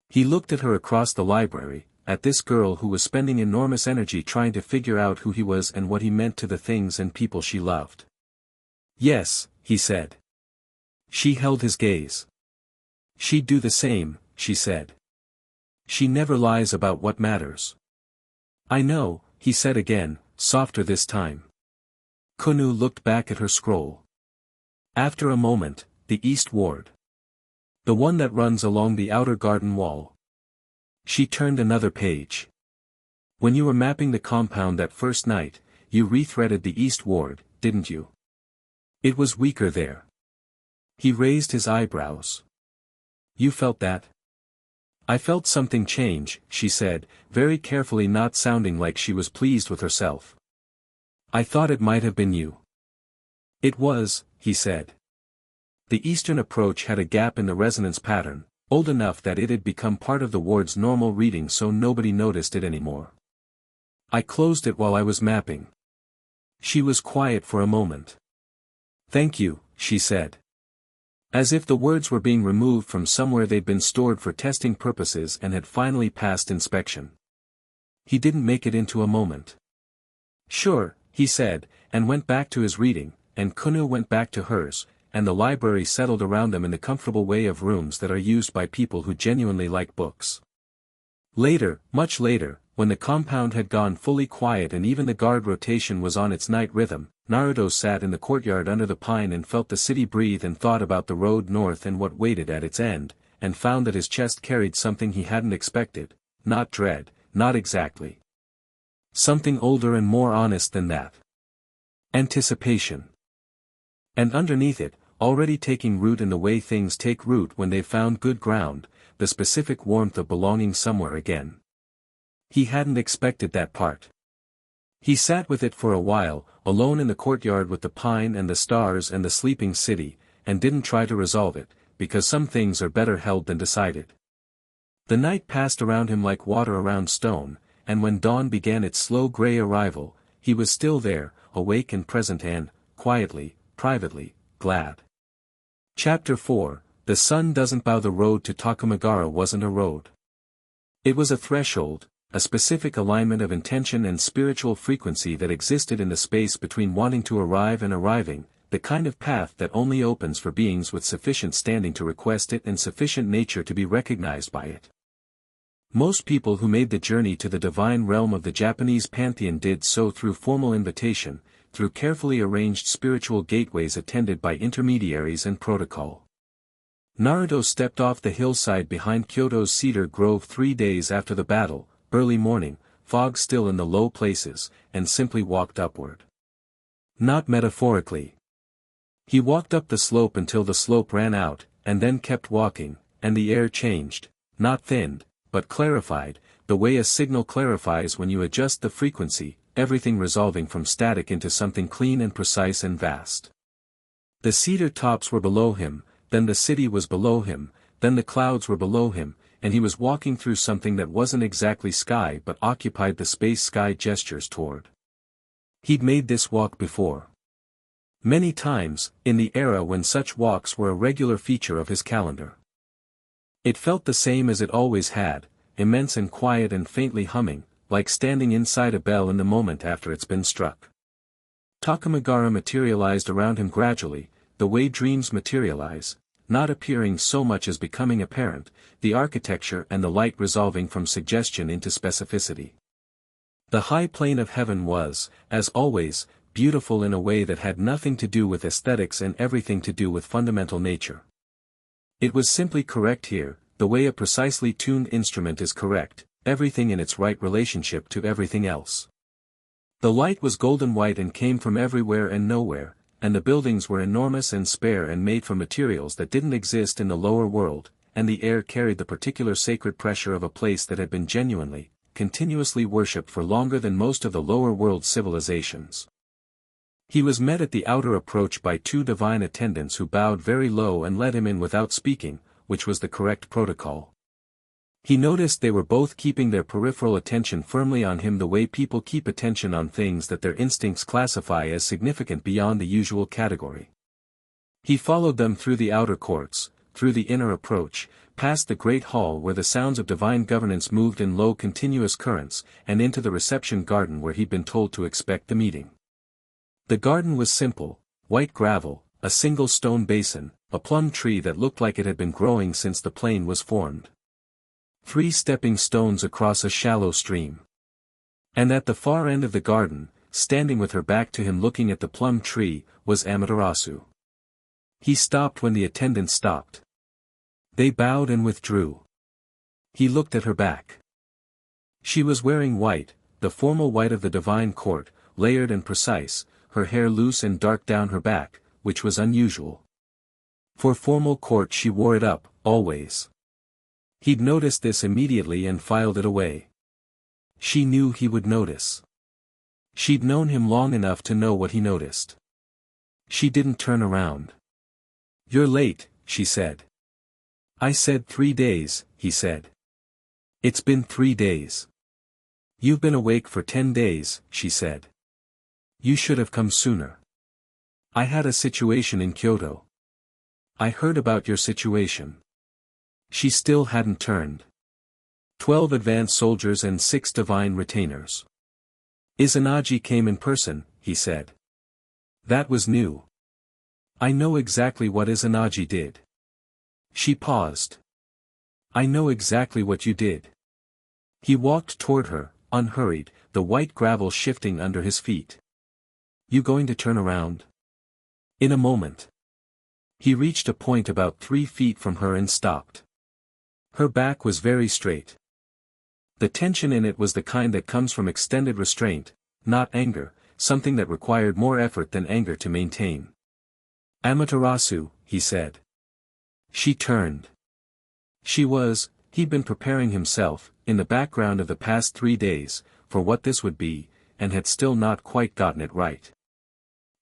He looked at her across the library, at this girl who was spending enormous energy trying to figure out who he was and what he meant to the things and people she loved. Yes, he said. She held his gaze. She'd do the same, she said. She never lies about what matters. I know, he said again, softer this time. Kunou looked back at her scroll. After a moment, the East Ward. The one that runs along the outer garden wall. She turned another page. When you were mapping the compound that first night, you rethreaded the East Ward, didn't you? It was weaker there. He raised his eyebrows. You felt that? I felt something change, she said, very carefully, not sounding like she was pleased with herself. I thought it might have been you. It was, he said. The eastern approach had a gap in the resonance pattern, old enough that it had become part of the ward's normal reading, so nobody noticed it anymore. I closed it while I was mapping. She was quiet for a moment. Thank you, she said. As if the words were being removed from somewhere they'd been stored for testing purposes and had finally passed inspection. He didn't make it into a moment. Sure, he said, and went back to his reading, and Kunou went back to hers, and the library settled around them in the comfortable way of rooms that are used by people who genuinely like books. Later, much later, when the compound had gone fully quiet and even the guard rotation was on its night rhythm, Naruto sat in the courtyard under the pine and felt the city breathe and thought about the road north and what waited at its end, and found that his chest carried something he hadn't expected, not dread, not exactly. Something older and more honest than that. Anticipation. And underneath it, already taking root in the way things take root when they've found good ground, the specific warmth of belonging somewhere again. He hadn't expected that part. He sat with it for a while, alone in the courtyard with the pine and the stars and the sleeping city, and didn't try to resolve it, because some things are better held than decided. The night passed around him like water around stone, and when dawn began its slow gray arrival, he was still there, awake and present and, quietly, privately, glad. Chapter 4, The Sun Doesn't Bow. The road to Takamagara wasn't a road. It was a threshold, a specific alignment of intention and spiritual frequency that existed in the space between wanting to arrive and arriving, the kind of path that only opens for beings with sufficient standing to request it and sufficient nature to be recognized by it. Most people who made the journey to the divine realm of the Japanese pantheon did so through formal invitation, through carefully arranged spiritual gateways attended by intermediaries and protocol. Naruto stepped off the hillside behind Kyoto's cedar grove 3 days after the battle, early morning, fog still in the low places, and simply walked upward. Not metaphorically. He walked up the slope until the slope ran out, and then kept walking, and the air changed, not thinned, but clarified, the way a signal clarifies when you adjust the frequency, everything resolving from static into something clean and precise and vast. The cedar tops were below him, then the city was below him, then the clouds were below him, and he was walking through something that wasn't exactly sky but occupied the space sky gestures toward. He'd made this walk before. Many times, in the era when such walks were a regular feature of his calendar. It felt the same as it always had, immense and quiet and faintly humming, like standing inside a bell in the moment after it's been struck. Takamagara materialized around him gradually, the way dreams materialize, not appearing so much as becoming apparent, the architecture and the light resolving from suggestion into specificity. The high plane of heaven was, as always, beautiful in a way that had nothing to do with aesthetics and everything to do with fundamental nature. It was simply correct here, the way a precisely tuned instrument is correct, everything in its right relationship to everything else. The light was golden white and came from everywhere and nowhere, and the buildings were enormous and spare and made from materials that didn't exist in the lower world, and the air carried the particular sacred pressure of a place that had been genuinely, continuously worshipped for longer than most of the lower world civilizations. He was met at the outer approach by two divine attendants who bowed very low and let him in without speaking, which was the correct protocol. He noticed they were both keeping their peripheral attention firmly on him the way people keep attention on things that their instincts classify as significant beyond the usual category. He followed them through the outer courts, through the inner approach, past the great hall where the sounds of divine governance moved in low continuous currents, and into the reception garden where he'd been told to expect the meeting. The garden was simple, white gravel, a single stone basin, a plum tree that looked like it had been growing since the plain was formed. 3 stepping stones across a shallow stream. And at the far end of the garden, standing with her back to him looking at the plum tree, was Amaterasu. He stopped when the attendant stopped. They bowed and withdrew. He looked at her back. She was wearing white, the formal white of the divine court, layered and precise, her hair loose and dark down her back, which was unusual. For formal court she wore it up, always. He'd noticed this immediately and filed it away. She knew he would notice. She'd known him long enough to know what he noticed. She didn't turn around. "You're late," she said. "I said 3 days," he said. "It's been 3 days. You've been awake for 10 days, she said. "You should have come sooner. I had a situation in Kyoto. I heard about your situation." She still hadn't turned. 12 advanced soldiers and 6 divine retainers. Izanagi came in person, he said. That was new. I know exactly what Izanagi did. She paused. I know exactly what you did. He walked toward her, unhurried, the white gravel shifting under his feet. You going to turn around? In a moment. He reached a point about 3 feet from her and stopped. Her back was very straight. The tension in it was the kind that comes from extended restraint, not anger, something that required more effort than anger to maintain. Amaterasu, he said. She turned. He'd been preparing himself, in the background of the past 3 days, for what this would be, and had still not quite gotten it right.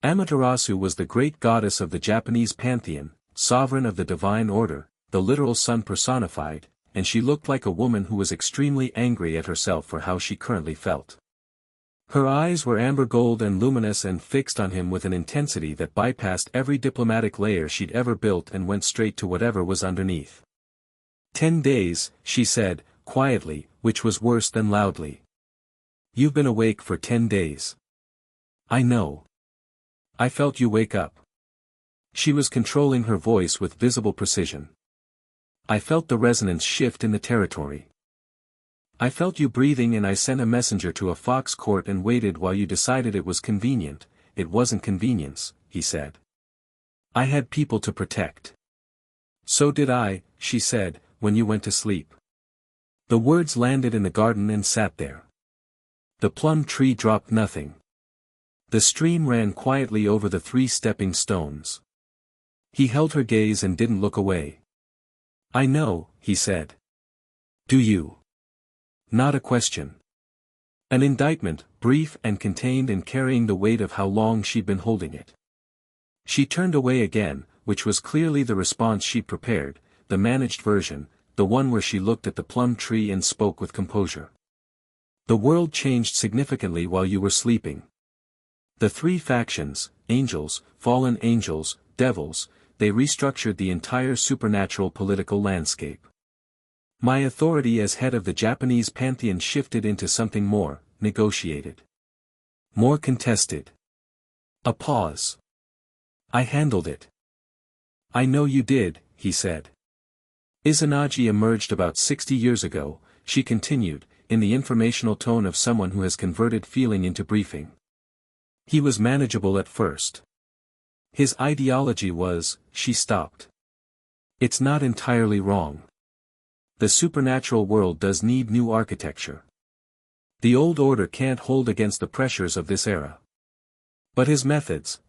Amaterasu was the great goddess of the Japanese pantheon, sovereign of the divine order, the literal sun personified, and she looked like a woman who was extremely angry at herself for how she currently felt. Her eyes were amber gold and luminous and fixed on him with an intensity that bypassed every diplomatic layer she'd ever built and went straight to whatever was underneath. 10 days, she said, quietly, which was worse than loudly. You've been awake for 10 days. I know. I felt you wake up. She was controlling her voice with visible precision. I felt the resonance shift in the territory. I felt you breathing and I sent a messenger to a fox court and waited while you decided it was convenient. It wasn't convenience, he said. I had people to protect. So did I, she said, when you went to sleep. The words landed in the garden and sat there. The plum tree dropped nothing. The stream ran quietly over the 3 stepping stones. He held her gaze and didn't look away. I know, he said. Do you? Not a question. An indictment, brief and contained and carrying the weight of how long she'd been holding it. She turned away again, which was clearly the response she'd prepared, the managed version, the one where she looked at the plum tree and spoke with composure. The world changed significantly while you were sleeping. The 3 factions, angels, fallen angels, devils, they restructured the entire supernatural political landscape. My authority as head of the Japanese pantheon shifted into something more negotiated. More contested. A pause. I handled it. I know you did, he said. Izanagi emerged about 60 years ago, she continued, in the informational tone of someone who has converted feeling into briefing. He was manageable at first. His ideology was, she stopped. It's not entirely wrong. The supernatural world does need new architecture. The old order can't hold against the pressures of this era. But his methods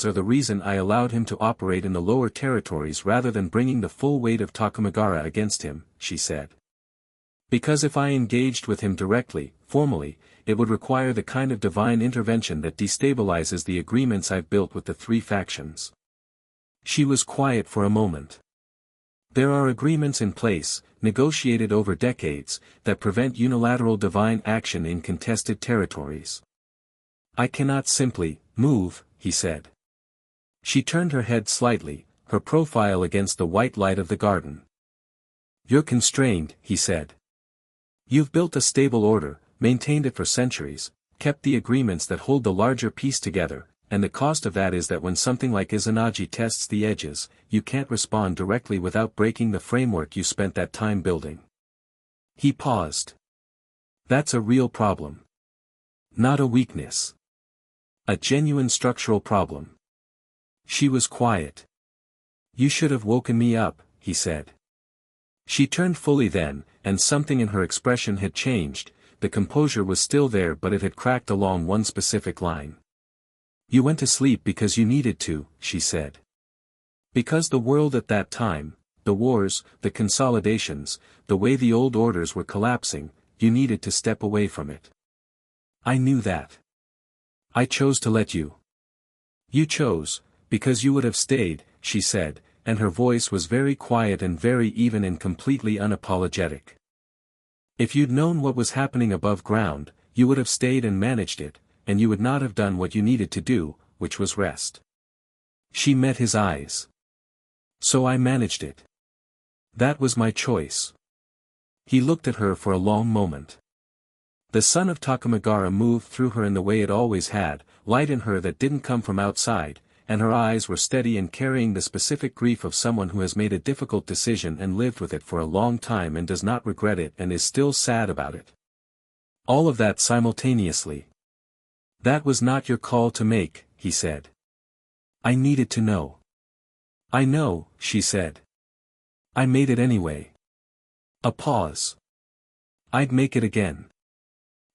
are the reason I allowed him to operate in the lower territories rather than bringing the full weight of Takamagara against him, she said. Because if I engaged with him directly, formally, it would require the kind of divine intervention that destabilizes the agreements I've built with the three factions. She was quiet for a moment. There are agreements in place, negotiated over decades, that prevent unilateral divine action in contested territories. I cannot simply move, he said. She turned her head slightly, her profile against the white light of the garden. You're constrained, he said. You've built a stable order, maintained it for centuries, kept the agreements that hold the larger piece together, and the cost of that is that when something like Izanagi tests the edges, you can't respond directly without breaking the framework you spent that time building. He paused. That's a real problem. Not a weakness. A genuine structural problem. She was quiet. You should have woken me up, he said. She turned fully then, and something in her expression had changed. The composure was still there but it had cracked along one specific line. You went to sleep because you needed to, she said. Because the world at that time, the wars, the consolidations, the way the old orders were collapsing, you needed to step away from it. I knew that. I chose to let you. You chose, because you would have stayed, she said, and her voice was very quiet and very even and completely unapologetic. If you'd known what was happening above ground, you would have stayed and managed it, and you would not have done what you needed to do, which was rest. She met his eyes. So I managed it. That was my choice. He looked at her for a long moment. The sun of Takamagara moved through her in the way it always had, light in her that didn't come from outside, and her eyes were steady and carrying the specific grief of someone who has made a difficult decision and lived with it for a long time and does not regret it and is still sad about it. All of that simultaneously. That was not your call to make, he said. I needed to know. I know, she said. I made it anyway. A pause. I'd make it again.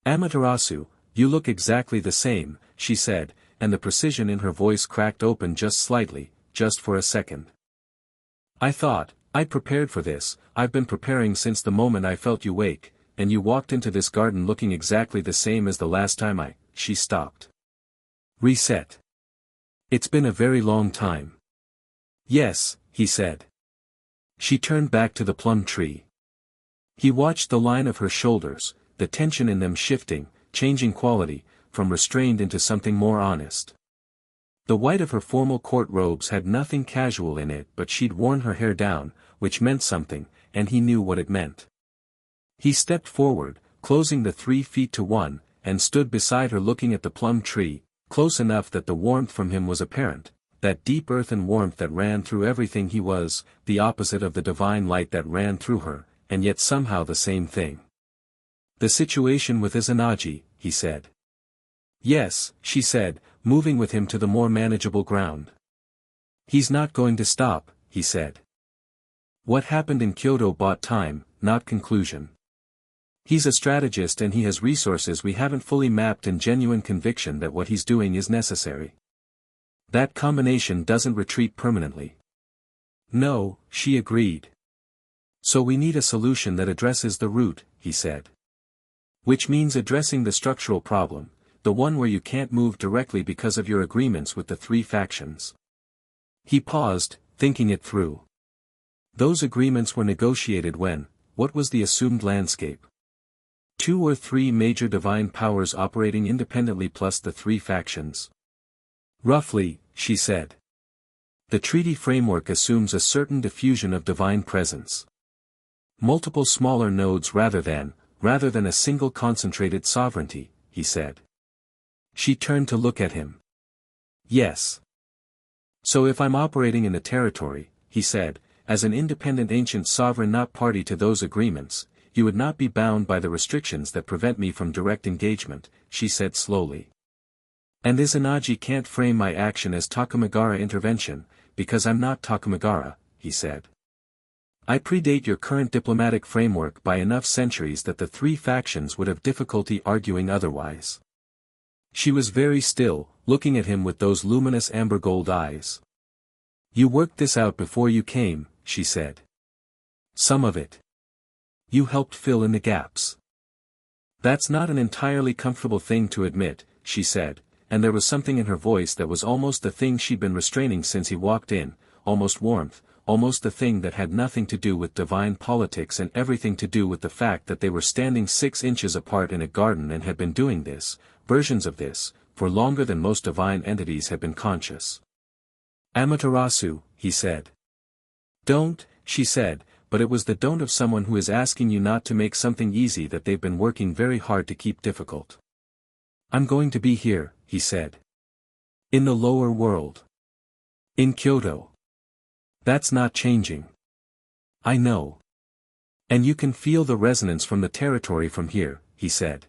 Amaterasu, you look exactly the same, she said, and the precision in her voice cracked open just slightly, just for a second. I thought, I'd prepared for this, I've been preparing since the moment I felt you wake, and you walked into this garden looking exactly the same as the last time she stopped. Reset. It's been a very long time. Yes, he said. She turned back to the plum tree. He watched the line of her shoulders, the tension in them shifting, changing quality, from restrained into something more honest. The white of her formal court robes had nothing casual in it but she'd worn her hair down, which meant something, and he knew what it meant. He stepped forward, closing the 3 feet to 1, and stood beside her looking at the plum tree, close enough that the warmth from him was apparent, that deep earthen warmth that ran through everything he was, the opposite of the divine light that ran through her, and yet somehow the same thing. The situation with Izanagi, he said. Yes, she said, moving with him to the more manageable ground. He's not going to stop, he said. What happened in Kyoto bought time, not conclusion. He's a strategist and he has resources we haven't fully mapped and genuine conviction that what he's doing is necessary. That combination doesn't retreat permanently. No, she agreed. So we need a solution that addresses the root, he said. Which means addressing the structural problem, the one where you can't move directly because of your agreements with the 3 factions. He paused, thinking it through. Those agreements were negotiated when, what was the assumed landscape? 2 or 3 major divine powers operating independently plus the 3 factions. Roughly, she said. The treaty framework assumes a certain diffusion of divine presence. Multiple smaller nodes rather than a single concentrated sovereignty, he said. She turned to look at him. Yes. So if I'm operating in the territory, he said, as an independent ancient sovereign not party to those agreements, you would not be bound by the restrictions that prevent me from direct engagement, she said slowly. And Izanagi can't frame my action as Takamagara intervention, because I'm not Takamagara, he said. I predate your current diplomatic framework by enough centuries that the three factions would have difficulty arguing otherwise. She was very still, looking at him with those luminous amber gold eyes. You worked this out before you came, she said. Some of it. You helped fill in the gaps. That's not an entirely comfortable thing to admit, she said, and there was something in her voice that was almost the thing she'd been restraining since he walked in, almost warmth, almost the thing that had nothing to do with divine politics and everything to do with the fact that they were standing 6 inches apart in a garden and had been doing this, versions of this, for longer than most divine entities had been conscious. Amaterasu, he said. Don't, she said, but it was the don't of someone who is asking you not to make something easy that they've been working very hard to keep difficult. I'm going to be here, he said. In the lower world. In Kyoto. That's not changing. I know. And you can feel the resonance from the territory from here, he said.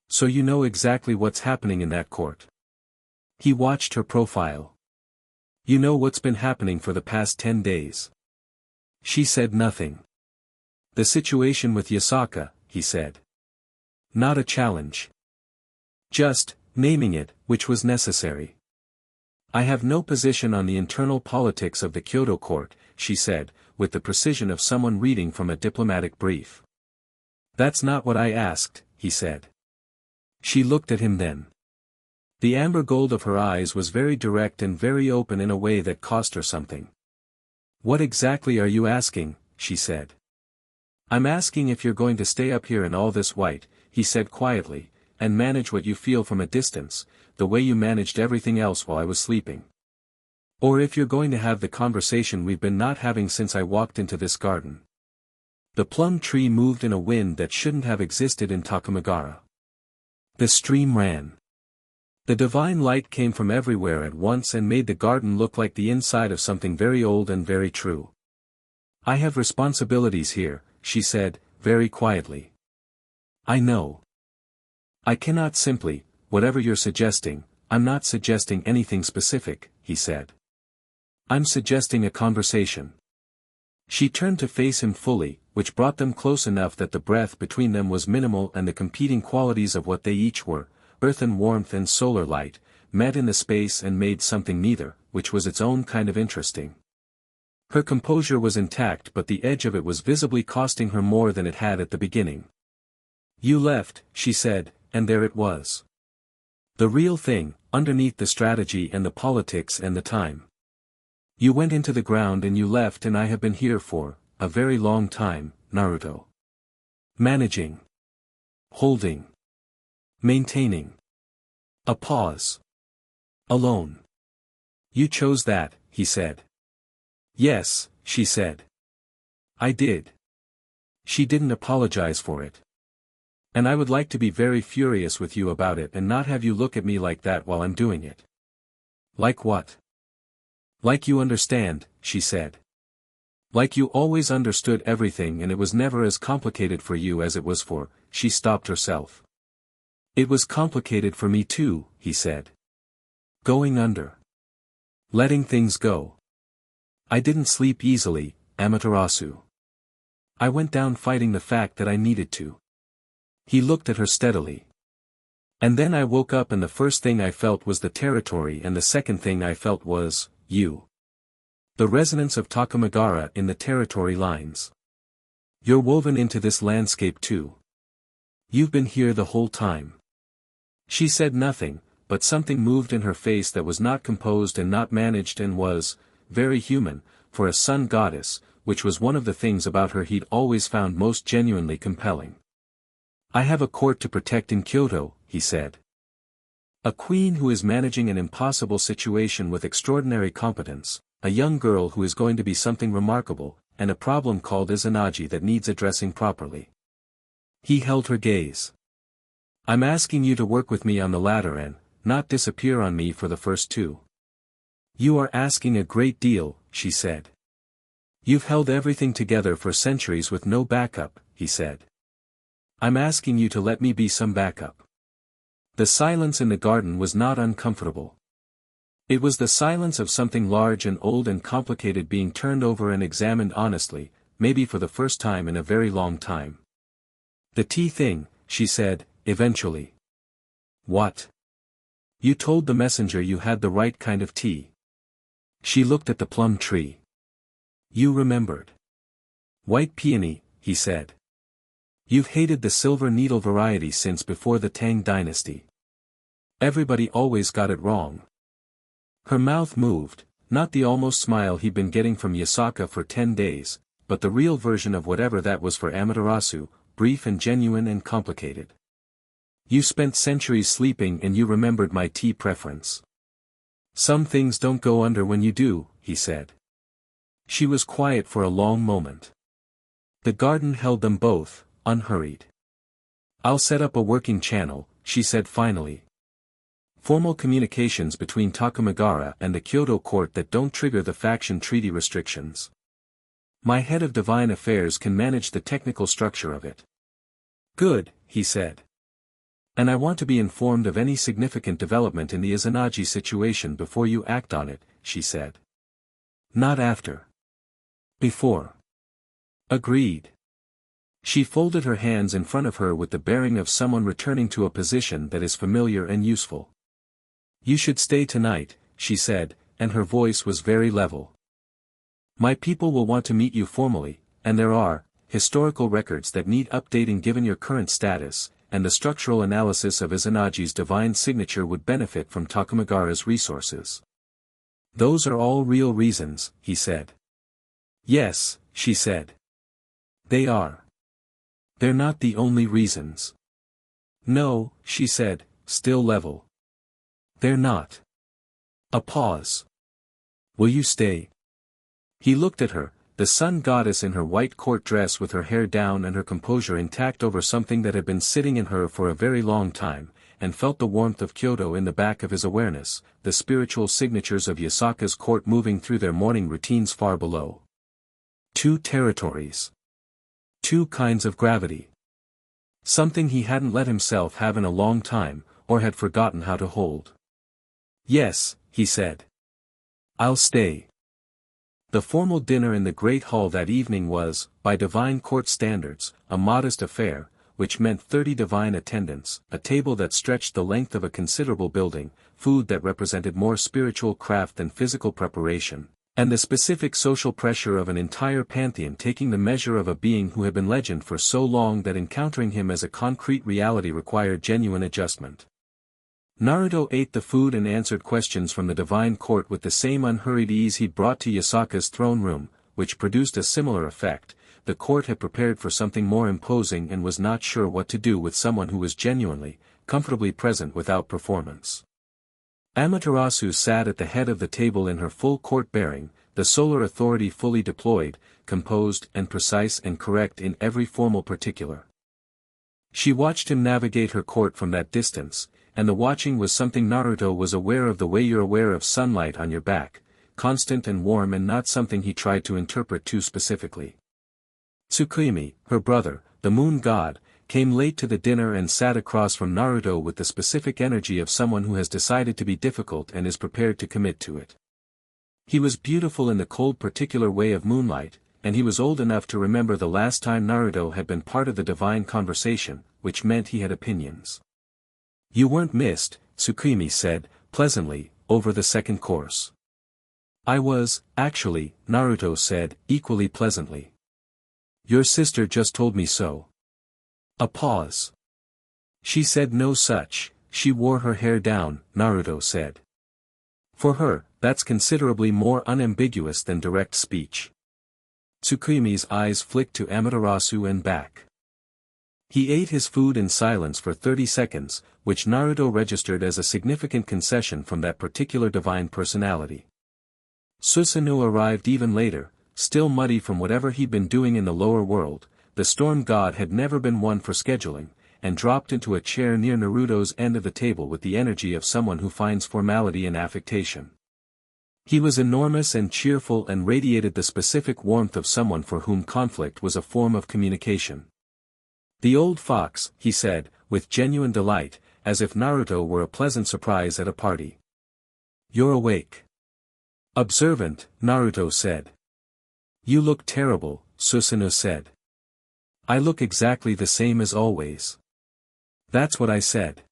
So you know exactly what's happening in that court. He watched her profile. You know what's been happening for the past 10 days. She said nothing. The situation with Yasaka, he said. Not a challenge. Just, naming it, which was necessary. I have no position on the internal politics of the Kyoto court, she said, with the precision of someone reading from a diplomatic brief. That's not what I asked, he said. She looked at him then. The amber gold of her eyes was very direct and very open in a way that cost her something. What exactly are you asking, she said. I'm asking if you're going to stay up here in all this white, he said quietly, and manage what you feel from a distance, the way you managed everything else while I was sleeping. Or if you're going to have the conversation we've been not having since I walked into this garden. The plum tree moved in a wind that shouldn't have existed in Takamagara. The stream ran. The divine light came from everywhere at once and made the garden look like the inside of something very old and very true. I have responsibilities here, she said, very quietly. I know. I cannot simply, whatever you're suggesting, I'm not suggesting anything specific, he said. I'm suggesting a conversation. She turned to face him fully, which brought them close enough that the breath between them was minimal and the competing qualities of what they each were, earth and warmth and solar light, met in the space and made something neither, which was its own kind of interesting. Her composure was intact but the edge of it was visibly costing her more than it had at the beginning. You left, she said, and there it was. The real thing, underneath the strategy and the politics and the time. You went into the ground and you left and I have been here for a very long time, Naruto. Managing. Holding. Maintaining. A pause. Alone. You chose that, he said. Yes, she said. I did. She didn't apologize for it. And I would like to be very furious with you about it and not have you look at me like that while I'm doing it. Like what? Like you understand, she said. Like you always understood everything and it was never as complicated for you as it was for, she stopped herself. It was complicated for me too, he said. Going under. Letting things go. I didn't sleep easily, Amaterasu. I went down fighting the fact that I needed to. He looked at her steadily. And then I woke up and the first thing I felt was the territory and the second thing I felt was, you. The resonance of Takamagara in the territory lines. You're woven into this landscape too. You've been here the whole time. She said nothing, but something moved in her face that was not composed and not managed and was, very human, for a sun goddess, which was one of the things about her he'd always found most genuinely compelling. I have a court to protect in Kyoto, he said. A queen who is managing an impossible situation with extraordinary competence, a young girl who is going to be something remarkable, and a problem called Izanagi that needs addressing properly. He held her gaze. I'm asking you to work with me on the latter and, not disappear on me for the first two. You are asking a great deal, she said. You've held everything together for centuries with no backup, he said. I'm asking you to let me be some backup. The silence in the garden was not uncomfortable. It was the silence of something large and old and complicated being turned over and examined honestly, maybe for the first time in a very long time. "The tea thing," she said, eventually. "What? You told the messenger you had the right kind of tea." She looked at the plum tree. "You remembered." "White peony," he said. "You've hated the silver needle variety since before the Tang dynasty. Everybody always got it wrong." Her mouth moved, not the almost smile he'd been getting from Yasaka for 10 days, but the real version of whatever that was for Amaterasu, brief and genuine and complicated. "You spent centuries sleeping and you remembered my tea preference." "Some things don't go under when you do," he said. She was quiet for a long moment. The garden held them both, unhurried. "I'll set up a working channel," she said finally. "Formal communications between Takamagara and the Kyoto court that don't trigger the faction treaty restrictions. My head of divine affairs can manage the technical structure of it." "Good," he said. "And I want to be informed of any significant development in the Izanagi situation before you act on it," she said. "Not after. Before." "Agreed." She folded her hands in front of her with the bearing of someone returning to a position that is familiar and useful. "You should stay tonight," she said, and her voice was very level. "My people will want to meet you formally, and there are historical records that need updating given your current status, and the structural analysis of Izanagi's divine signature would benefit from Takamagara's resources." "Those are all real reasons," he said. "Yes," she said. "They are. They're not the only reasons." "No," she said, still level. "They're not." A pause. "Will you stay?" He looked at her, the sun goddess in her white court dress with her hair down and her composure intact over something that had been sitting in her for a very long time, and felt the warmth of Kyoto in the back of his awareness, the spiritual signatures of Yasaka's court moving through their morning routines far below. Two territories. Two kinds of gravity. Something he hadn't let himself have in a long time, or had forgotten how to hold. "Yes," he said. "I'll stay." The formal dinner in the Great Hall that evening was, by divine court standards, a modest affair, which meant 30 divine attendants, a table that stretched the length of a considerable building, food that represented more spiritual craft than physical preparation, and the specific social pressure of an entire pantheon taking the measure of a being who had been legend for so long that encountering him as a concrete reality required genuine adjustment. Naruto ate the food and answered questions from the divine court with the same unhurried ease he'd brought to Yasaka's throne room, which produced a similar effect. The court had prepared for something more imposing and was not sure what to do with someone who was genuinely, comfortably present without performance. Amaterasu sat at the head of the table in her full court bearing, the solar authority fully deployed, composed and precise and correct in every formal particular. She watched him navigate her court from that distance, and the watching was something Naruto was aware of the way you're aware of sunlight on your back, constant and warm and not something he tried to interpret too specifically. Tsukuyomi, her brother, the moon god, came late to the dinner and sat across from Naruto with the specific energy of someone who has decided to be difficult and is prepared to commit to it. He was beautiful in the cold particular way of moonlight, and he was old enough to remember the last time Naruto had been part of the divine conversation, which meant he had opinions. "You weren't missed," Tsukuyomi said, pleasantly, over the second course. "I was, actually," Naruto said, equally pleasantly. "Your sister just told me so." A pause. "She said no such, she wore her hair down," Naruto said. "For her, that's considerably more unambiguous than direct speech." Tsukuyomi's eyes flicked to Amaterasu and back. He ate his food in silence for 30 seconds, which Naruto registered as a significant concession from that particular divine personality. Susanoo arrived even later, still muddy from whatever he'd been doing in the lower world. The storm god had never been one for scheduling, and dropped into a chair near Naruto's end of the table with the energy of someone who finds formality in affectation. He was enormous and cheerful and radiated the specific warmth of someone for whom conflict was a form of communication. "The old fox," he said, with genuine delight, as if Naruto were a pleasant surprise at a party. "You're awake." "Observant," Naruto said. "You look terrible," Susanoo said. "I look exactly the same as always." "That's what I said."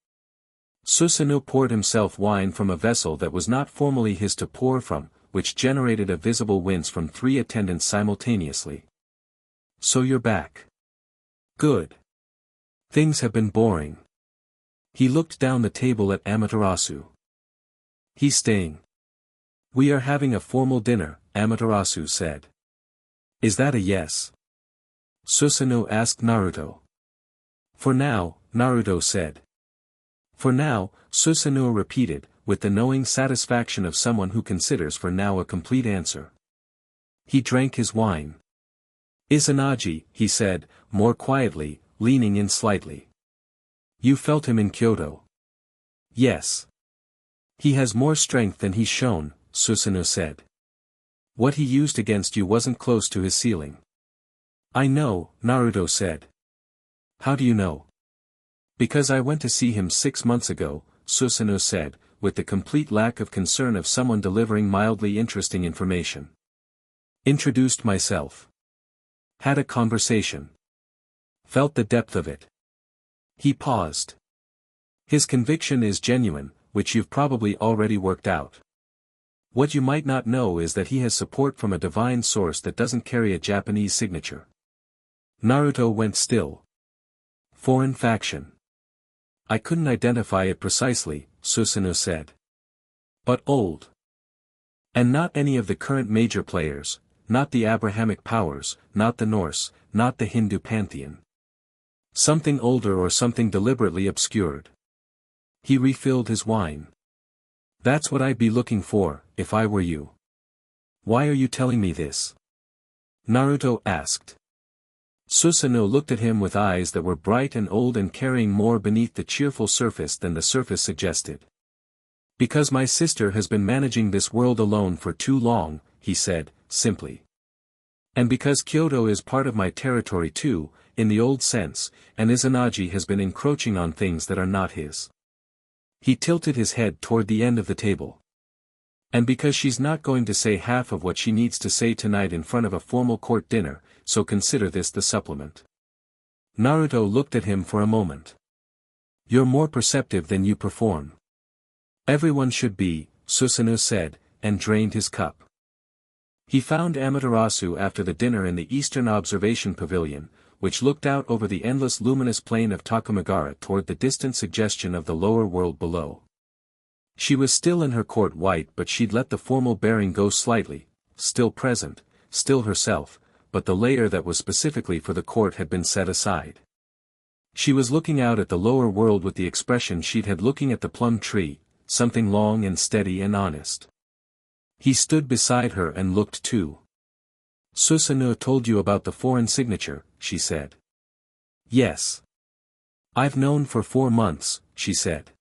Susanoo poured himself wine from a vessel that was not formally his to pour from, which generated a visible wince from 3 attendants simultaneously. "So you're back. Good. Things have been boring." He looked down the table at Amaterasu. "He's staying." "We are having a formal dinner," Amaterasu said. "Is that a yes?" Susanoo asked Naruto. "For now," Naruto said. "For now," Susanoo repeated, with the knowing satisfaction of someone who considers for now a complete answer. He drank his wine. "Izanagi," he said, more quietly, leaning in slightly. "You felt him in Kyoto." "Yes. He has more strength than he's shown," Susanoo said. "What he used against you wasn't close to his ceiling." "I know," Naruto said. "How do you know?" "Because I went to see him 6 months ago," Susanoo said, with the complete lack of concern of someone delivering mildly interesting information. "Introduced myself. Had a conversation. Felt the depth of it." He paused. "His conviction is genuine, which you've probably already worked out. What you might not know is that he has support from a divine source that doesn't carry a Japanese signature." Naruto went still. "Foreign faction." "I couldn't identify it precisely," Susanoo said. "But old. And not any of the current major players, not the Abrahamic powers, not the Norse, not the Hindu pantheon. Something older or something deliberately obscured." He refilled his wine. "That's what I'd be looking for, if I were you." "Why are you telling me this?" Naruto asked. Susanoo looked at him with eyes that were bright and old and carrying more beneath the cheerful surface than the surface suggested. "Because my sister has been managing this world alone for too long," he said, simply. "And because Kyoto is part of my territory too, in the old sense, and Izanagi has been encroaching on things that are not his." He tilted his head toward the end of the table. "And because she's not going to say half of what she needs to say tonight in front of a formal court dinner, so consider this the supplement." Naruto looked at him for a moment. "You're more perceptive than you perform." "Everyone should be," Susanoo said, and drained his cup. He found Amaterasu after the dinner in the Eastern Observation Pavilion, which looked out over the endless luminous plain of Takamagara toward the distant suggestion of the lower world below. She was still in her court white, but she'd let the formal bearing go slightly, still present, still herself, but the layer that was specifically for the court had been set aside. She was looking out at the lower world with the expression she'd had looking at the plum tree, something long and steady and honest. He stood beside her and looked too. "Susanoo told you about the foreign signature," she said. "Yes. I've known for 4 months," she said.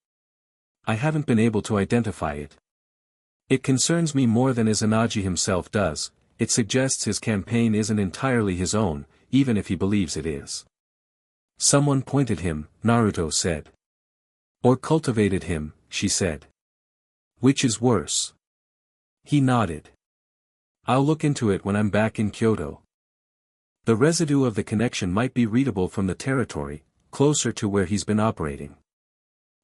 "I haven't been able to identify it. It concerns me more than Izanagi himself does. It suggests his campaign isn't entirely his own, even if he believes it is." "Someone pointed him," Naruto said. "Or cultivated him," she said. "Which is worse?" He nodded. "I'll look into it when I'm back in Kyoto. The residue of the connection might be readable from the territory, closer to where he's been operating."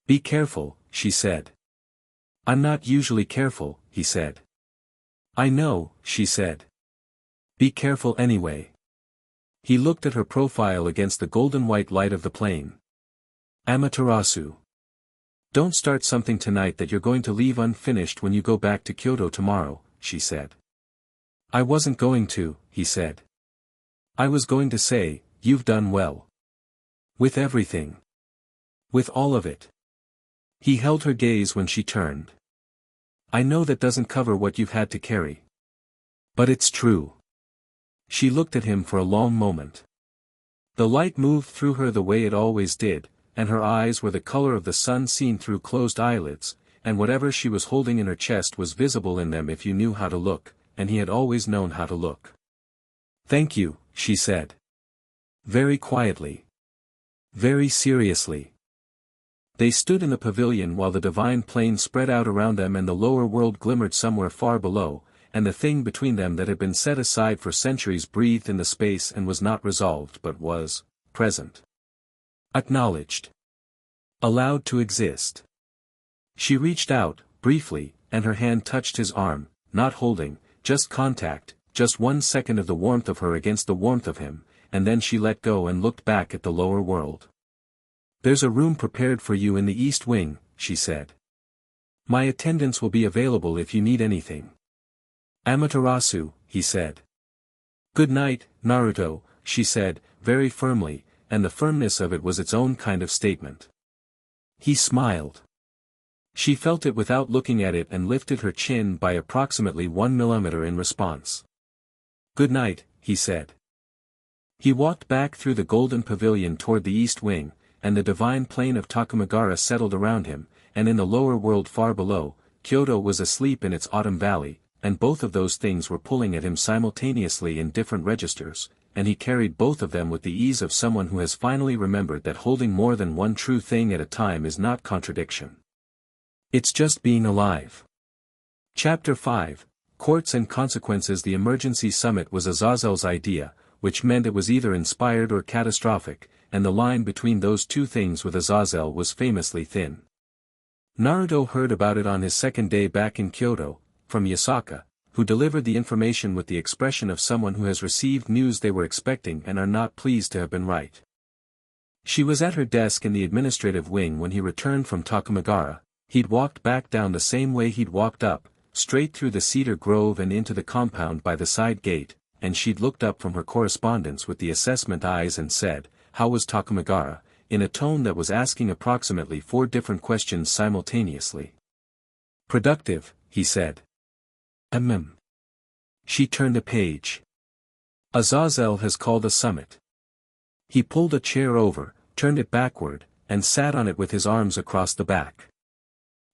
"Be careful," she said. "I'm not usually careful," he said. "I know," she said. "Be careful anyway." He looked at her profile against the golden white light of the plain. "Amaterasu. Don't start something tonight that you're going to leave unfinished when you go back to Kyoto tomorrow," she said. "I wasn't going to," he said. "I was going to say, you've done well. With everything. With all of it." He held her gaze when she turned. "I know that doesn't cover what you've had to carry. But it's true." She looked at him for a long moment. The light moved through her the way it always did, and her eyes were the color of the sun seen through closed eyelids, and whatever she was holding in her chest was visible in them if you knew how to look, and he had always known how to look. "Thank you," she said. Very quietly. Very seriously. They stood in the pavilion while the divine plane spread out around them and the lower world glimmered somewhere far below, and the thing between them that had been set aside for centuries breathed in the space and was not resolved but was, present. Acknowledged. Allowed to exist. She reached out, briefly, and her hand touched his arm, not holding, just contact, just 1 second of the warmth of her against the warmth of him, and then she let go and looked back at the lower world. "There's a room prepared for you in the East Wing," she said. "My attendants will be available if you need anything." "Amaterasu," he said. "Good night, Naruto," she said, very firmly, and the firmness of it was its own kind of statement. He smiled. She felt it without looking at it and lifted her chin by approximately 1 millimeter in response. "Good night," he said. He walked back through the golden pavilion toward the East Wing, and the divine plane of Takamagara settled around him, and in the lower world far below, Kyoto was asleep in its autumn valley, and both of those things were pulling at him simultaneously in different registers, and he carried both of them with the ease of someone who has finally remembered that holding more than one true thing at a time is not contradiction. It's just being alive. Chapter 5, Courts and Consequences. The emergency summit was Azazel's idea, which meant it was either inspired or catastrophic, and the line between those two things with Azazel was famously thin. Naruto heard about it on his second day back in Kyoto, from Yasaka, who delivered the information with the expression of someone who has received news they were expecting and are not pleased to have been right. She was at her desk in the administrative wing when he returned from Takamagara. He'd walked back down the same way he'd walked up, straight through the cedar grove and into the compound by the side gate, and she'd looked up from her correspondence with the assessment eyes and said, "How was Takamagara?" in a tone that was asking approximately 4 different questions simultaneously. "Productive," he said. She turned a page. "Azazel has called a summit." He pulled a chair over, turned it backward, and sat on it with his arms across the back.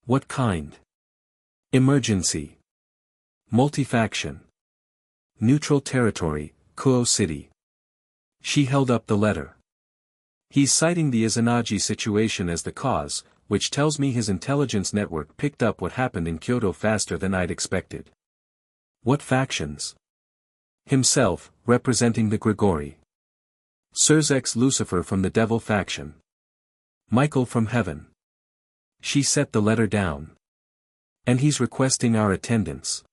"What kind?" "Emergency. Multifaction. Neutral territory, Kuo City." She held up the letter. "He's citing the Izanagi situation as the cause, which tells me his intelligence network picked up what happened in Kyoto faster than I'd expected." "What factions?" "Himself, representing the Grigori. Surzex Lucifer from the Devil faction. Michael from Heaven." She set the letter down. "And he's requesting our attendance.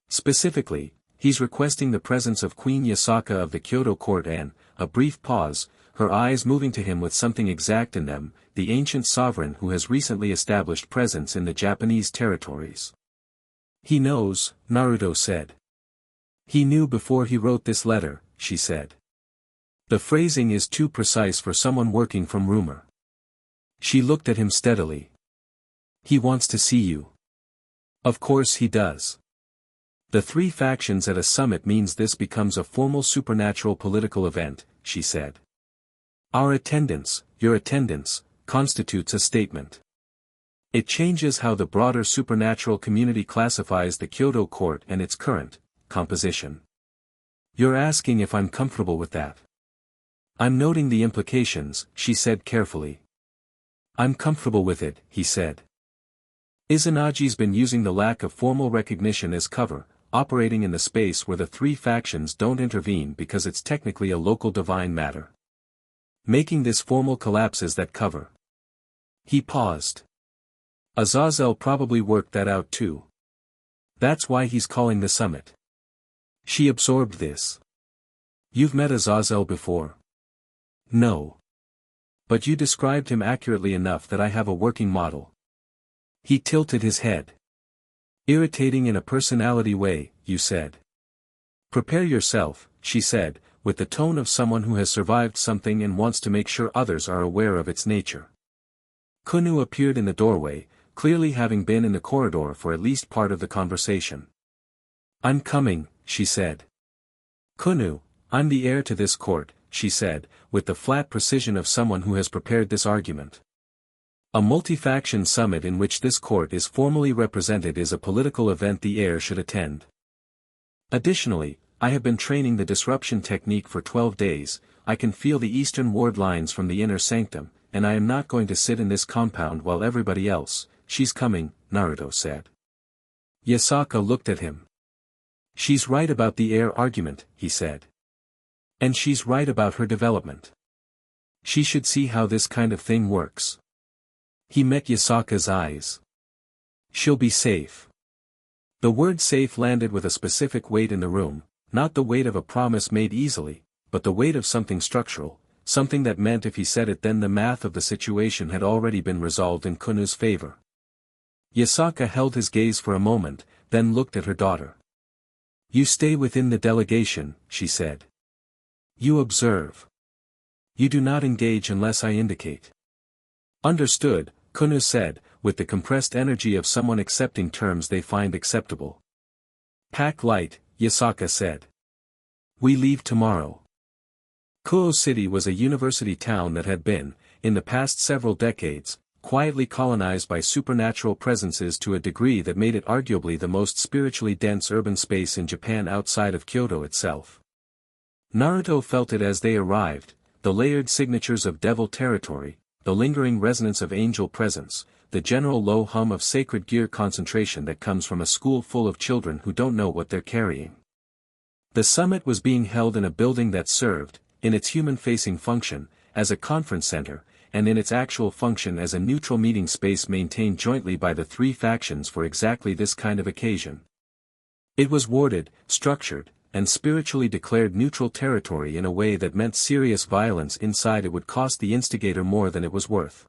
Specifically, he's requesting the presence of Queen Yasaka of the Kyoto court and," a brief pause, her eyes moving to him with something exact in them, "the ancient sovereign who has recently established presence in the Japanese territories." "He knows," Naruto said. "He knew before he wrote this letter," she said. "The phrasing is too precise for someone working from rumor." She looked at him steadily. "He wants to see you." "Of course he does. The 3 factions at a summit means this becomes a formal supernatural political event," she said. "Our attendance, your attendance, constitutes a statement. It changes how the broader supernatural community classifies the Kyoto court and its current composition. You're asking if I'm comfortable with that." "I'm noting the implications," she said carefully. "I'm comfortable with it," he said. "Izanagi's been using the lack of formal recognition as cover, operating in the space where the 3 factions don't intervene because it's technically a local divine matter. Making this formal collapses that cover." He paused. "Azazel probably worked that out too. That's why he's calling the summit." She absorbed this. "You've met Azazel before?" "No. But you described him accurately enough that I have a working model." He tilted his head. "Irritating in a personality way, you said." "Prepare yourself," she said, with the tone of someone who has survived something and wants to make sure others are aware of its nature. Kunou appeared in the doorway, clearly having been in the corridor for at least part of the conversation. "I'm coming," she said. "Kunou, I'm the heir to this court," she said, with the flat precision of someone who has prepared this argument. "A multi-faction summit in which this court is formally represented is a political event the heir should attend. Additionally, I have been training the disruption technique for 12 days, I can feel the eastern ward lines from the inner sanctum, and I am not going to sit in this compound while everybody else, she's coming, Naruto said. Yasaka looked at him. She's right about the heir argument, he said. And she's right about her development. She should see how this kind of thing works. He met Yasaka's eyes. She'll be safe. The word safe landed with a specific weight in the room, not the weight of a promise made easily, but the weight of something structural, something that meant if he said it then the math of the situation had already been resolved in Kunou's favor. Yasaka held his gaze for a moment, then looked at her daughter. You stay within the delegation, she said. You observe. You do not engage unless I indicate. Understood, Kunou said, with the compressed energy of someone accepting terms they find acceptable. Pack light, Yasaka said. We leave tomorrow. Kuo City was a university town that had been, in the past several decades, quietly colonized by supernatural presences to a degree that made it arguably the most spiritually dense urban space in Japan outside of Kyoto itself. Naruto felt it as they arrived, the layered signatures of devil territory, the lingering resonance of angel presence, the general low hum of sacred gear concentration that comes from a school full of children who don't know what they're carrying. The summit was being held in a building that served, in its human-facing function, as a conference center, and in its actual function as a neutral meeting space maintained jointly by the three factions for exactly this kind of occasion. It was warded, structured, and spiritually declared neutral territory in a way that meant serious violence inside it would cost the instigator more than it was worth.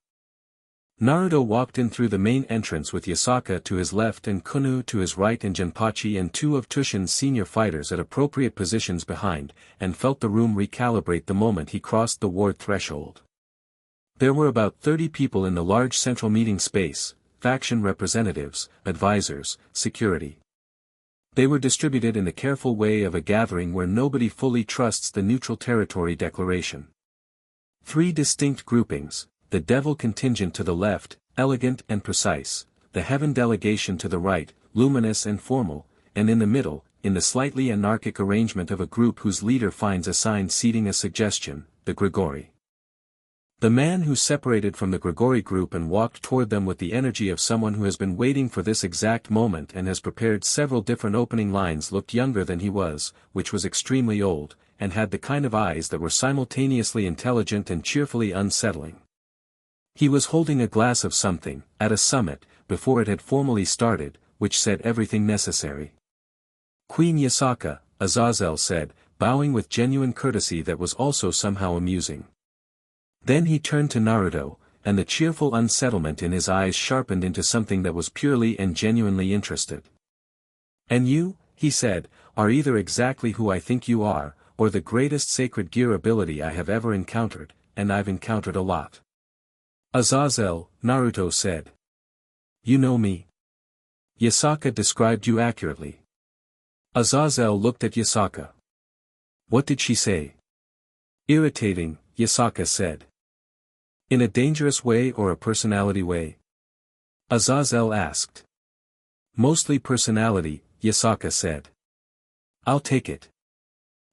Naruto walked in through the main entrance with Yasaka to his left and Kunou to his right and Jinpachi and two of Tushin's senior fighters at appropriate positions behind, and felt the room recalibrate the moment he crossed the ward threshold. There were about 30 people in the large central meeting space, faction representatives, advisors, security. They were distributed in the careful way of a gathering where nobody fully trusts the neutral territory declaration. Three distinct groupings, the devil contingent to the left, elegant and precise, the heaven delegation to the right, luminous and formal, and in the middle, in the slightly anarchic arrangement of a group whose leader finds assigned seating a suggestion, the Grigori. The man who separated from the Grigori group and walked toward them with the energy of someone who has been waiting for this exact moment and has prepared several different opening lines looked younger than he was, which was extremely old, and had the kind of eyes that were simultaneously intelligent and cheerfully unsettling. He was holding a glass of something, at a summit, before it had formally started, which said everything necessary. Queen Yasaka, Azazel said, bowing with genuine courtesy that was also somehow amusing. Then he turned to Naruto, and the cheerful unsettlement in his eyes sharpened into something that was purely and genuinely interested. And you, he said, are either exactly who I think you are, or the greatest sacred gear ability I have ever encountered, and I've encountered a lot. Azazel, Naruto said. You know me. Yasaka described you accurately. Azazel looked at Yasaka. What did she say? Irritating, Yasaka said. In a dangerous way or a personality way? Azazel asked. Mostly personality, Yasaka said. I'll take it.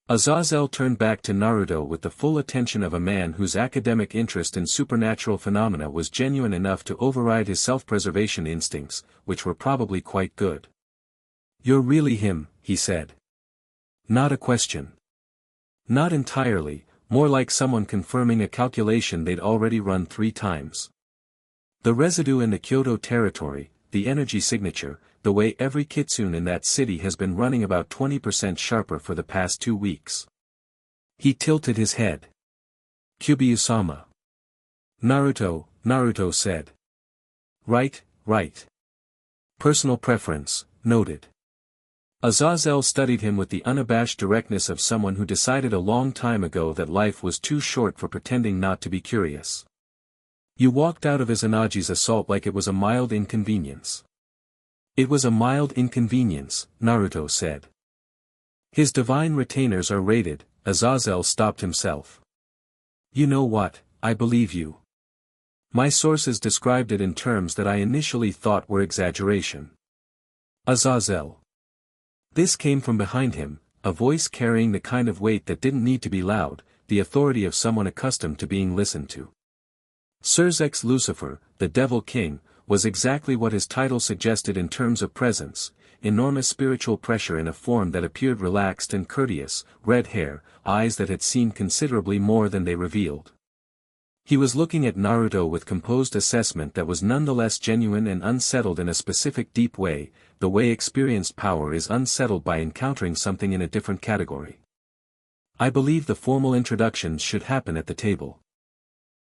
Azazel turned back to Naruto with the full attention of a man whose academic interest in supernatural phenomena was genuine enough to override his self-preservation instincts, which were probably quite good. You're really him, he said. Not a question. Not entirely, more like someone confirming a calculation they'd already run 3 times. The residue in the Kyoto territory, the energy signature, the way every kitsune in that city has been running about 20% sharper for the past 2 weeks. He tilted his head. Kyuubi-Ousama. Naruto said. Right. Personal preference, noted. Azazel studied him with the unabashed directness of someone who decided a long time ago that life was too short for pretending not to be curious. You walked out of Izanagi's assault like it was a mild inconvenience. It was a mild inconvenience, Naruto said. His divine retainers are rated, Azazel stopped himself. You know what, I believe you. My sources described it in terms that I initially thought were exaggeration. Azazel. This came from behind him, a voice carrying the kind of weight that didn't need to be loud, the authority of someone accustomed to being listened to. Surzek's Lucifer, the Devil King, was exactly what his title suggested in terms of presence, enormous spiritual pressure in a form that appeared relaxed and courteous, red hair, eyes that had seen considerably more than they revealed. He was looking at Naruto with composed assessment that was nonetheless genuine and unsettled in a specific deep way, the way experienced power is unsettled by encountering something in a different category. I believe the formal introductions should happen at the table.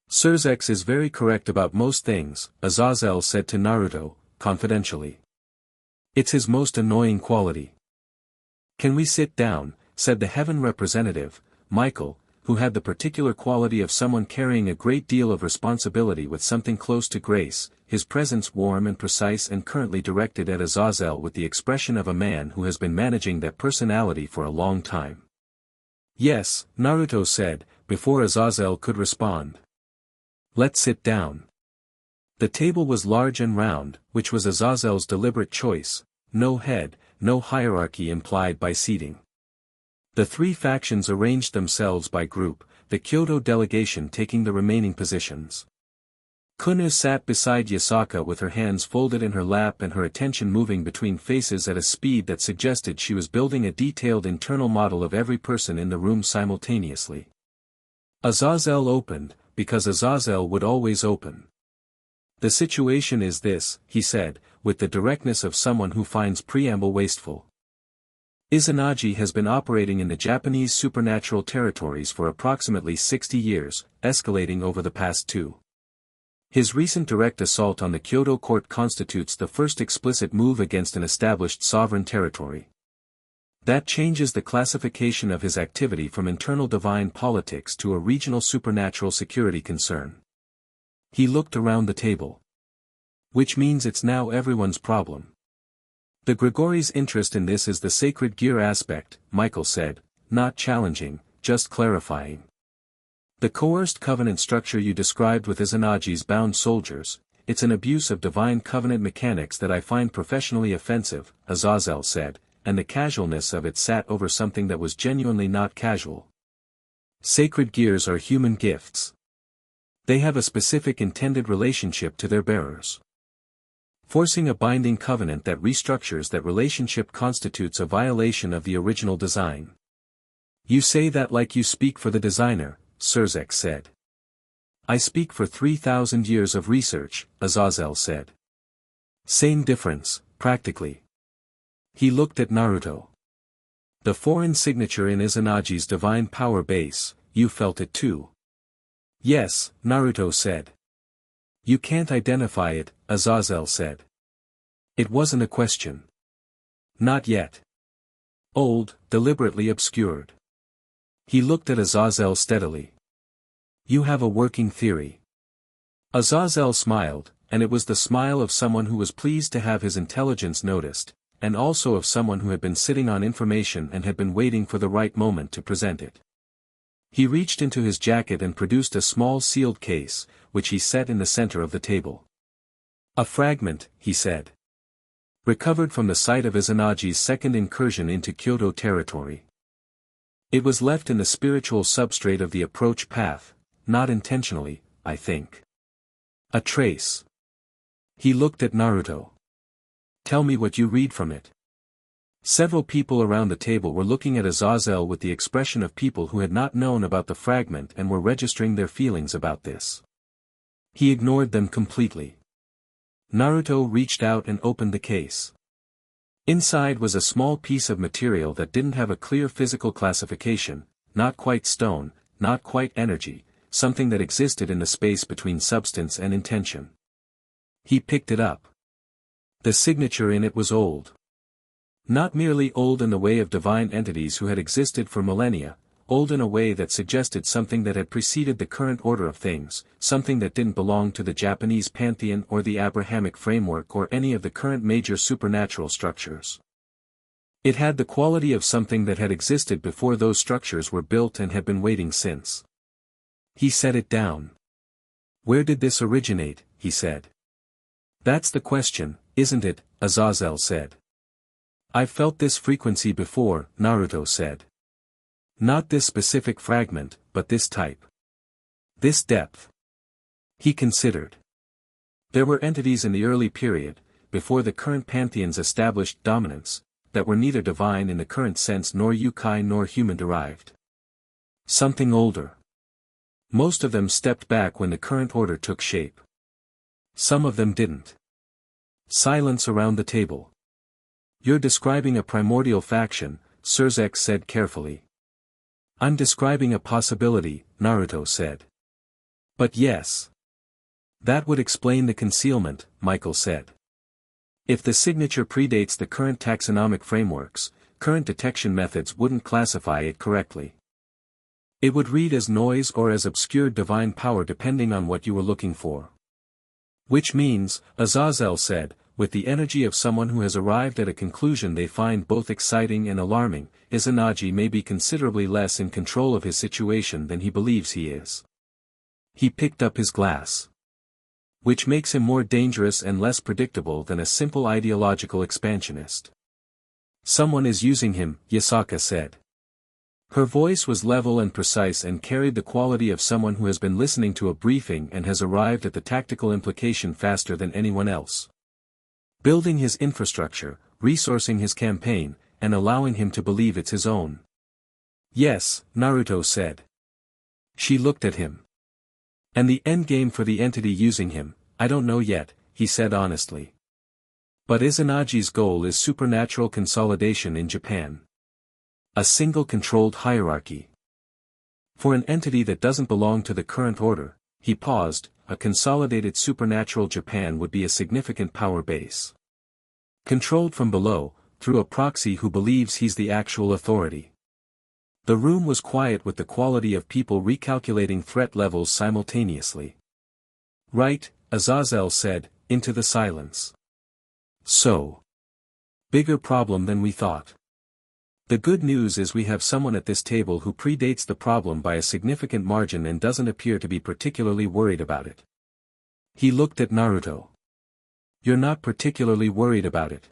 Surzek is very correct about most things, Azazel said to Naruto, confidentially. It's his most annoying quality. Can we sit down, said the heaven representative, Michael, who had the particular quality of someone carrying a great deal of responsibility with something close to grace, his presence warm and precise and currently directed at Azazel with the expression of a man who has been managing that personality for a long time. Yes, Naruto said, before Azazel could respond. Let's sit down. The table was large and round, which was Azazel's deliberate choice, no head, no hierarchy implied by seating. The three factions arranged themselves by group, the Kyoto delegation taking the remaining positions. Kunou sat beside Yasaka with her hands folded in her lap and her attention moving between faces at a speed that suggested she was building a detailed internal model of every person in the room simultaneously. Azazel opened, because Azazel would always open. The situation is this, he said, with the directness of someone who finds preamble wasteful. Izanagi has been operating in the Japanese supernatural territories for approximately 60 years, escalating over the past 2. His recent direct assault on the Kyoto court constitutes the first explicit move against an established sovereign territory. That changes the classification of his activity from internal divine politics to a regional supernatural security concern. He looked around the table. Which means it's now everyone's problem. The Grigori's interest in this is the sacred gear aspect, Michael said, not challenging, just clarifying. The coerced covenant structure you described with Izanagi's bound soldiers, it's an abuse of divine covenant mechanics that I find professionally offensive, Azazel said, and the casualness of it sat over something that was genuinely not casual. Sacred gears are human gifts. They have a specific intended relationship to their bearers. Forcing a binding covenant that restructures that relationship constitutes a violation of the original design. You say that like you speak for the designer, Surzek said. I speak for 3,000 years of research, Azazel said. Same difference, practically. He looked at Naruto. The foreign signature in Izanagi's divine power base, you felt it too. Yes, Naruto said. You can't identify it, Azazel said. It wasn't a question. Not yet. Old, deliberately obscured. He looked at Azazel steadily. You have a working theory. Azazel smiled, and it was the smile of someone who was pleased to have his intelligence noticed, and also of someone who had been sitting on information and had been waiting for the right moment to present it. He reached into his jacket and produced a small sealed case, which he set in the center of the table. A fragment, he said. Recovered from the site of Izanagi's second incursion into Kyoto territory. It was left in the spiritual substrate of the approach path, not intentionally, I think. A trace. He looked at Naruto. Tell me what you read from it. Several people around the table were looking at Azazel with the expression of people who had not known about the fragment and were registering their feelings about this. He ignored them completely. Naruto reached out and opened the case. Inside was a small piece of material that didn't have a clear physical classification, not quite stone, not quite energy, something that existed in the space between substance and intention. He picked it up. The signature in it was old. Not merely old in the way of divine entities who had existed for millennia, old in a way that suggested something that had preceded the current order of things, something that didn't belong to the Japanese pantheon or the Abrahamic framework or any of the current major supernatural structures. It had the quality of something that had existed before those structures were built and had been waiting since. He set it down. Where did this originate, he said. That's the question, isn't it, Azazel said. I've felt this frequency before, Naruto said. Not this specific fragment, but this type. This depth. He considered. There were entities in the early period, before the current pantheons established dominance, that were neither divine in the current sense nor Youkai nor human-derived. Something older. Most of them stepped back when the current order took shape. Some of them didn't. Silence around the table. You're describing a primordial faction, Surzek said carefully. I'm describing a possibility, Naruto said. But yes. That would explain the concealment, Michael said. If the signature predates the current taxonomic frameworks, current detection methods wouldn't classify it correctly. It would read as noise or as obscured divine power depending on what you were looking for. Which means, Azazel said, with the energy of someone who has arrived at a conclusion they find both exciting and alarming, Izanagi may be considerably less in control of his situation than he believes he is. He picked up his glass. Which makes him more dangerous and less predictable than a simple ideological expansionist. Someone is using him, Yasaka said. Her voice was level and precise and carried the quality of someone who has been listening to a briefing and has arrived at the tactical implication faster than anyone else. Building his infrastructure, resourcing his campaign, and allowing him to believe it's his own. Yes, Naruto said. She looked at him. And the endgame for the entity using him, I don't know yet, he said honestly. But Izanagi's goal is supernatural consolidation in Japan. A single controlled hierarchy. For an entity that doesn't belong to the current order, he paused, a consolidated supernatural Japan would be a significant power base. Controlled from below, through a proxy who believes he's the actual authority. The room was quiet with the quality of people recalculating threat levels simultaneously. Right, Azazel said, into the silence. So. Bigger problem than we thought. The good news is we have someone at this table who predates the problem by a significant margin and doesn't appear to be particularly worried about it. He looked at Naruto. You're not particularly worried about it.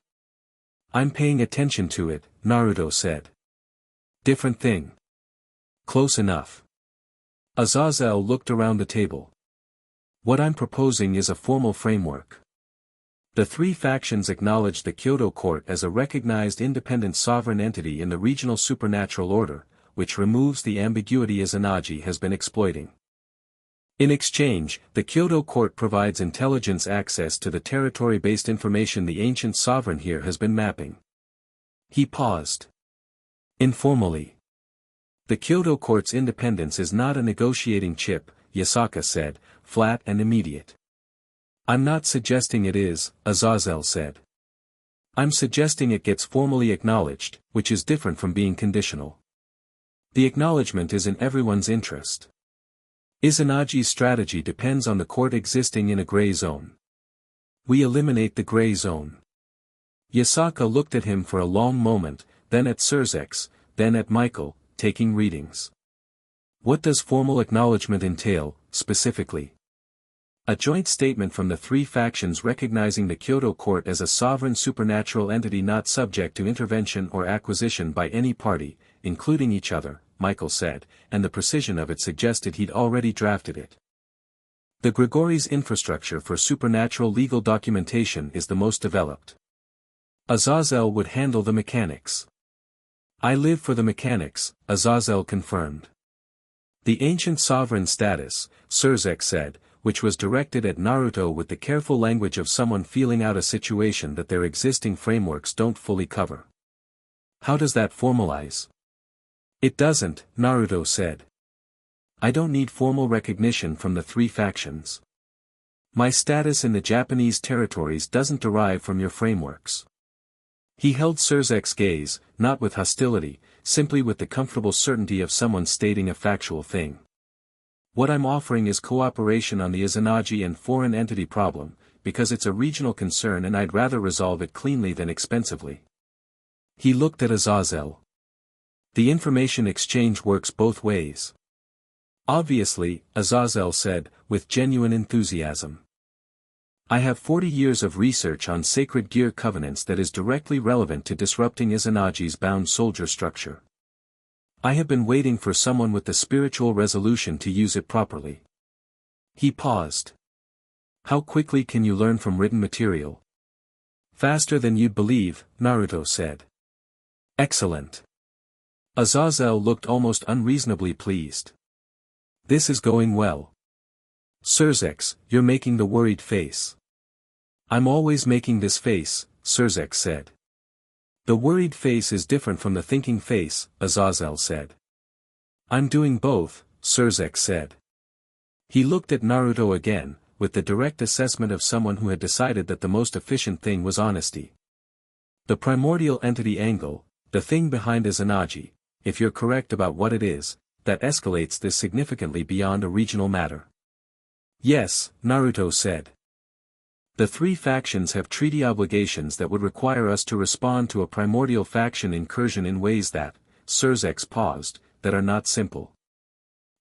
I'm paying attention to it, Naruto said. Different thing. Close enough. Azazel looked around the table. What I'm proposing is a formal framework. The three factions acknowledge the Kyoto court as a recognized independent sovereign entity in the regional supernatural order, which removes the ambiguity Izanagi has been exploiting. In exchange, the Kyoto court provides intelligence access to the territory-based information the ancient sovereign here has been mapping. He paused. Informally. The Kyoto court's independence is not a negotiating chip, Yasaka said, flat and immediate. I'm not suggesting it is, Azazel said. I'm suggesting it gets formally acknowledged, which is different from being conditional. The acknowledgement is in everyone's interest. Izanagi's strategy depends on the court existing in a gray zone. We eliminate the gray zone. Yasaka looked at him for a long moment, then at Surzek, then at Michael, taking readings. What does formal acknowledgement entail, specifically? A joint statement from the three factions recognizing the Kyoto court as a sovereign supernatural entity not subject to intervention or acquisition by any party, including each other, Michael said, and the precision of it suggested he'd already drafted it. The Grigori's infrastructure for supernatural legal documentation is the most developed. Azazel would handle the mechanics. I live for the mechanics, Azazel confirmed. The ancient sovereign status, Surzek said, which was directed at Naruto with the careful language of someone feeling out a situation that their existing frameworks don't fully cover. How does that formalize? It doesn't, Naruto said. I don't need formal recognition from the three factions. My status in the Japanese territories doesn't derive from your frameworks. He held Surzek's gaze, not with hostility, simply with the comfortable certainty of someone stating a factual thing. What I'm offering is cooperation on the Izanagi and foreign entity problem, because it's a regional concern and I'd rather resolve it cleanly than expensively. He looked at Azazel. The information exchange works both ways. Obviously, Azazel said, with genuine enthusiasm. I have 40 years of research on sacred gear covenants that is directly relevant to disrupting Izanagi's bound soldier structure. I have been waiting for someone with the spiritual resolution to use it properly. He paused. How quickly can you learn from written material? Faster than you'd believe, Naruto said. Excellent. Azazel looked almost unreasonably pleased. This is going well. Surzex, you're making the worried face. I'm always making this face, Surzex said. The worried face is different from the thinking face, Azazel said. I'm doing both, Surzex said. He looked at Naruto again, with the direct assessment of someone who had decided that the most efficient thing was honesty. The primordial entity angle, the thing behind Izanagi, if you're correct about what it is, that escalates this significantly beyond a regional matter. Yes, Naruto said. The three factions have treaty obligations that would require us to respond to a primordial faction incursion in ways that, Surzex paused, that are not simple.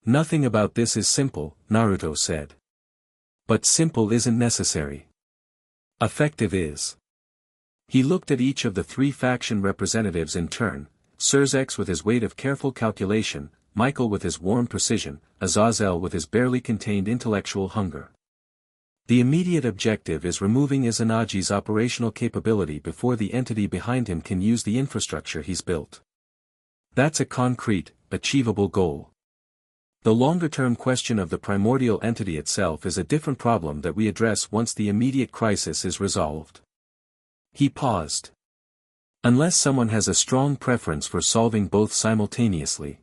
Nothing about this is simple, Naruto said. But simple isn't necessary. Effective is. He looked at each of the three faction representatives in turn, Surzex with his weight of careful calculation, Michael with his warm precision, Azazel with his barely contained intellectual hunger. The immediate objective is removing Izanagi's operational capability before the entity behind him can use the infrastructure he's built. That's a concrete, achievable goal. The longer-term question of the primordial entity itself is a different problem that we address once the immediate crisis is resolved. He paused. Unless someone has a strong preference for solving both simultaneously.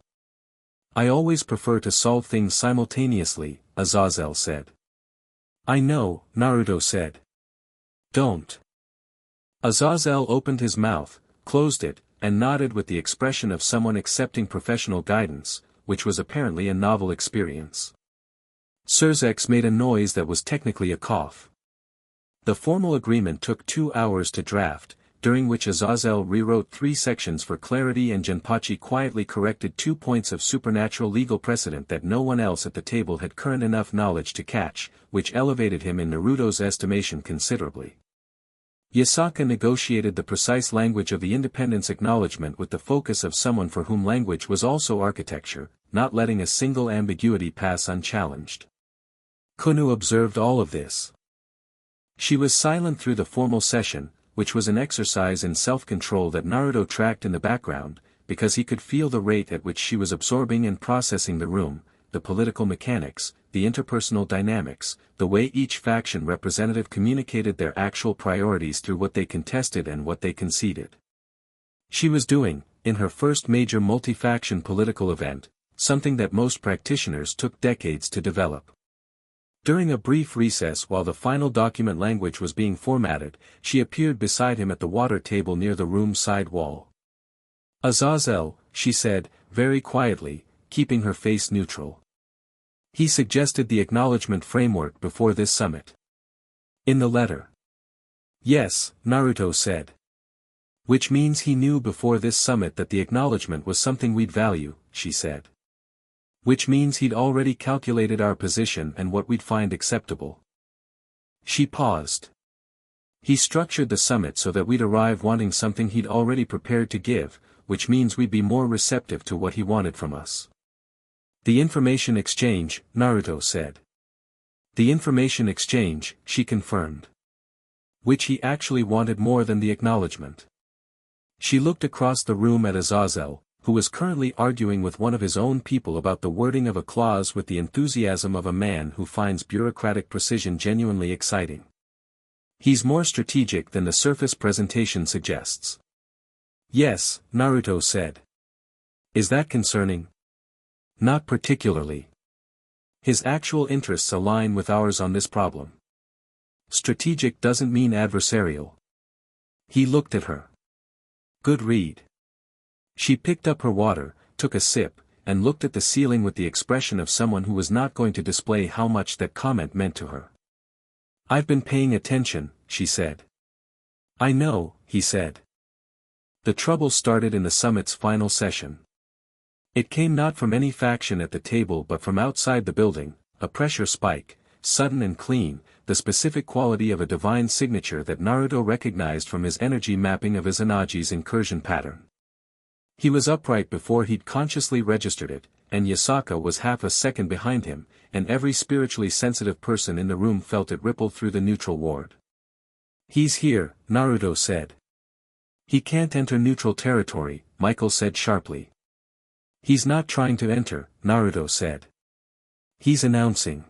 I always prefer to solve things simultaneously, Azazel said. I know, Naruto said. Don't. Azazel opened his mouth, closed it, and nodded with the expression of someone accepting professional guidance, which was apparently a novel experience. Surzex made a noise that was technically a cough. The formal agreement took 2 hours to draft, during which Azazel rewrote 3 sections for clarity and Jinpachi quietly corrected 2 points of supernatural legal precedent that no one else at the table had current enough knowledge to catch, which elevated him in Naruto's estimation considerably. Yasaka negotiated the precise language of the independence acknowledgement with the focus of someone for whom language was also architecture, not letting a single ambiguity pass unchallenged. Kunou observed all of this. She was silent through the formal session, which was an exercise in self-control that Naruto tracked in the background, because he could feel the rate at which she was absorbing and processing the room, the political mechanics, the interpersonal dynamics, the way each faction representative communicated their actual priorities through what they contested and what they conceded. She was doing, in her first major multi-faction political event, something that most practitioners took decades to develop. During a brief recess while the final document language was being formatted, she appeared beside him at the water table near the room's side wall. Azazel, she said, very quietly, keeping her face neutral. He suggested the acknowledgement framework before this summit. In the letter. Yes, Naruto said. Which means he knew before this summit that the acknowledgement was something we'd value, she said. Which means he'd already calculated our position and what we'd find acceptable. She paused. He structured the summit so that we'd arrive wanting something he'd already prepared to give, which means we'd be more receptive to what he wanted from us. The information exchange, Naruto said. The information exchange, she confirmed. Which he actually wanted more than the acknowledgement. She looked across the room at Azazel, who was currently arguing with one of his own people about the wording of a clause with the enthusiasm of a man who finds bureaucratic precision genuinely exciting. He's more strategic than the surface presentation suggests. Yes, Naruto said. Is that concerning? Not particularly. His actual interests align with ours on this problem. Strategic doesn't mean adversarial. He looked at her. Good read. She picked up her water, took a sip, and looked at the ceiling with the expression of someone who was not going to display how much that comment meant to her. I've been paying attention, she said. I know, he said. The trouble started in the summit's final session. It came not from any faction at the table but from outside the building, a pressure spike, sudden and clean, the specific quality of a divine signature that Naruto recognized from his energy mapping of Izanagi's incursion pattern. He was upright before he'd consciously registered it, and Yasaka was half a second behind him, and every spiritually sensitive person in the room felt it ripple through the neutral ward. "He's here," Naruto said. "He can't enter neutral territory," Michael said sharply. "He's not trying to enter," Naruto said. "He's announcing."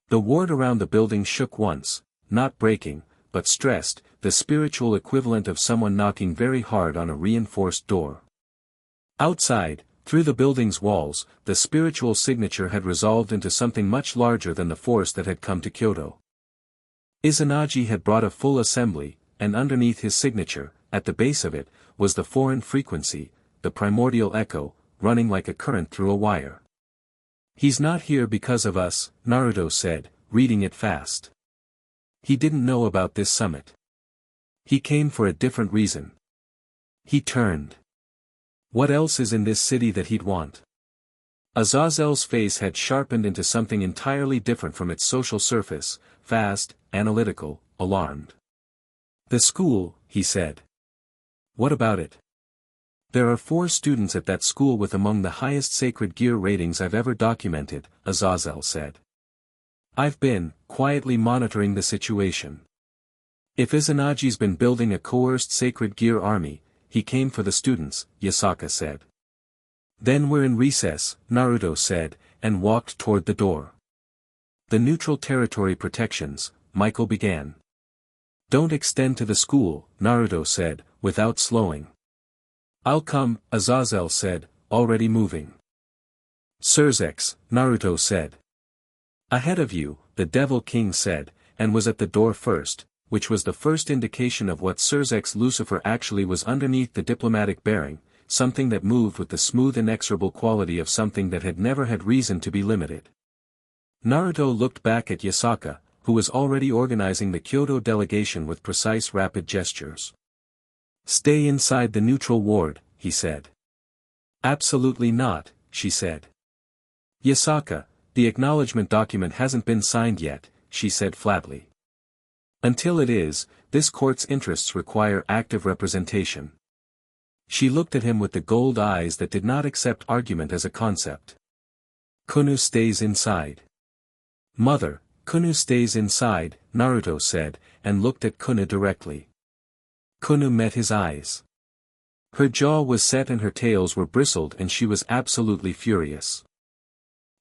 The ward around the building shook once, not breaking, but stressed, the spiritual equivalent of someone knocking very hard on a reinforced door. Outside, through the building's walls, the spiritual signature had resolved into something much larger than the force that had come to Kyoto. Izanagi had brought a full assembly, and underneath his signature, at the base of it, was the foreign frequency, the primordial echo, running like a current through a wire. "He's not here because of us," Naruto said, reading it fast. He didn't know about this summit. He came for a different reason. He turned. What else is in this city that he'd want? Azazel's face had sharpened into something entirely different from its social surface, fast, analytical, alarmed. "The school," he said. "What about it?" "There are 4 students at that school with among the highest sacred gear ratings I've ever documented," Azazel said. "I've been, quietly monitoring the situation. If Izanagi's been building a coerced sacred gear army, he came for the students," Yasaka said. "Then we're in recess," Naruto said, and walked toward the door. "The neutral territory protections," Michael began. "Don't extend to the school," Naruto said, without slowing. "I'll come," Azazel said, already moving. "Surzex," Naruto said. "Ahead of you," the Devil King said, and was at the door first, which was the first indication of what Surzex Lucifer actually was underneath the diplomatic bearing, something that moved with the smooth inexorable quality of something that had never had reason to be limited. Naruto looked back at Yasaka, who was already organizing the Kyoto delegation with precise rapid gestures. "Stay inside the neutral ward," he said. "Absolutely not," she said. "Yasaka, the acknowledgement document hasn't been signed yet," she said flatly. "Until it is, this court's interests require active representation." She looked at him with the gold eyes that did not accept argument as a concept. "Kunou stays inside." "Mother, Kunou stays inside," Naruto said, and looked at Kunou directly. Kunou met his eyes. Her jaw was set and her tails were bristled and she was absolutely furious.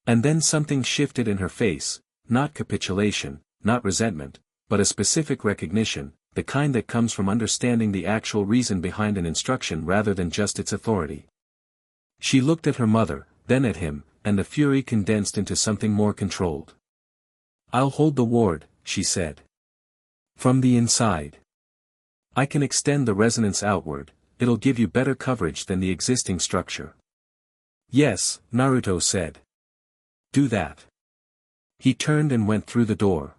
And then something shifted in her face, not capitulation, not resentment, but a specific recognition, the kind that comes from understanding the actual reason behind an instruction rather than just its authority. She looked at her mother, then at him, and the fury condensed into something more controlled. "I'll hold the ward," she said. "From the inside. I can extend the resonance outward, it'll give you better coverage than the existing structure." "Yes," Naruto said. "Do that." He turned and went through the door.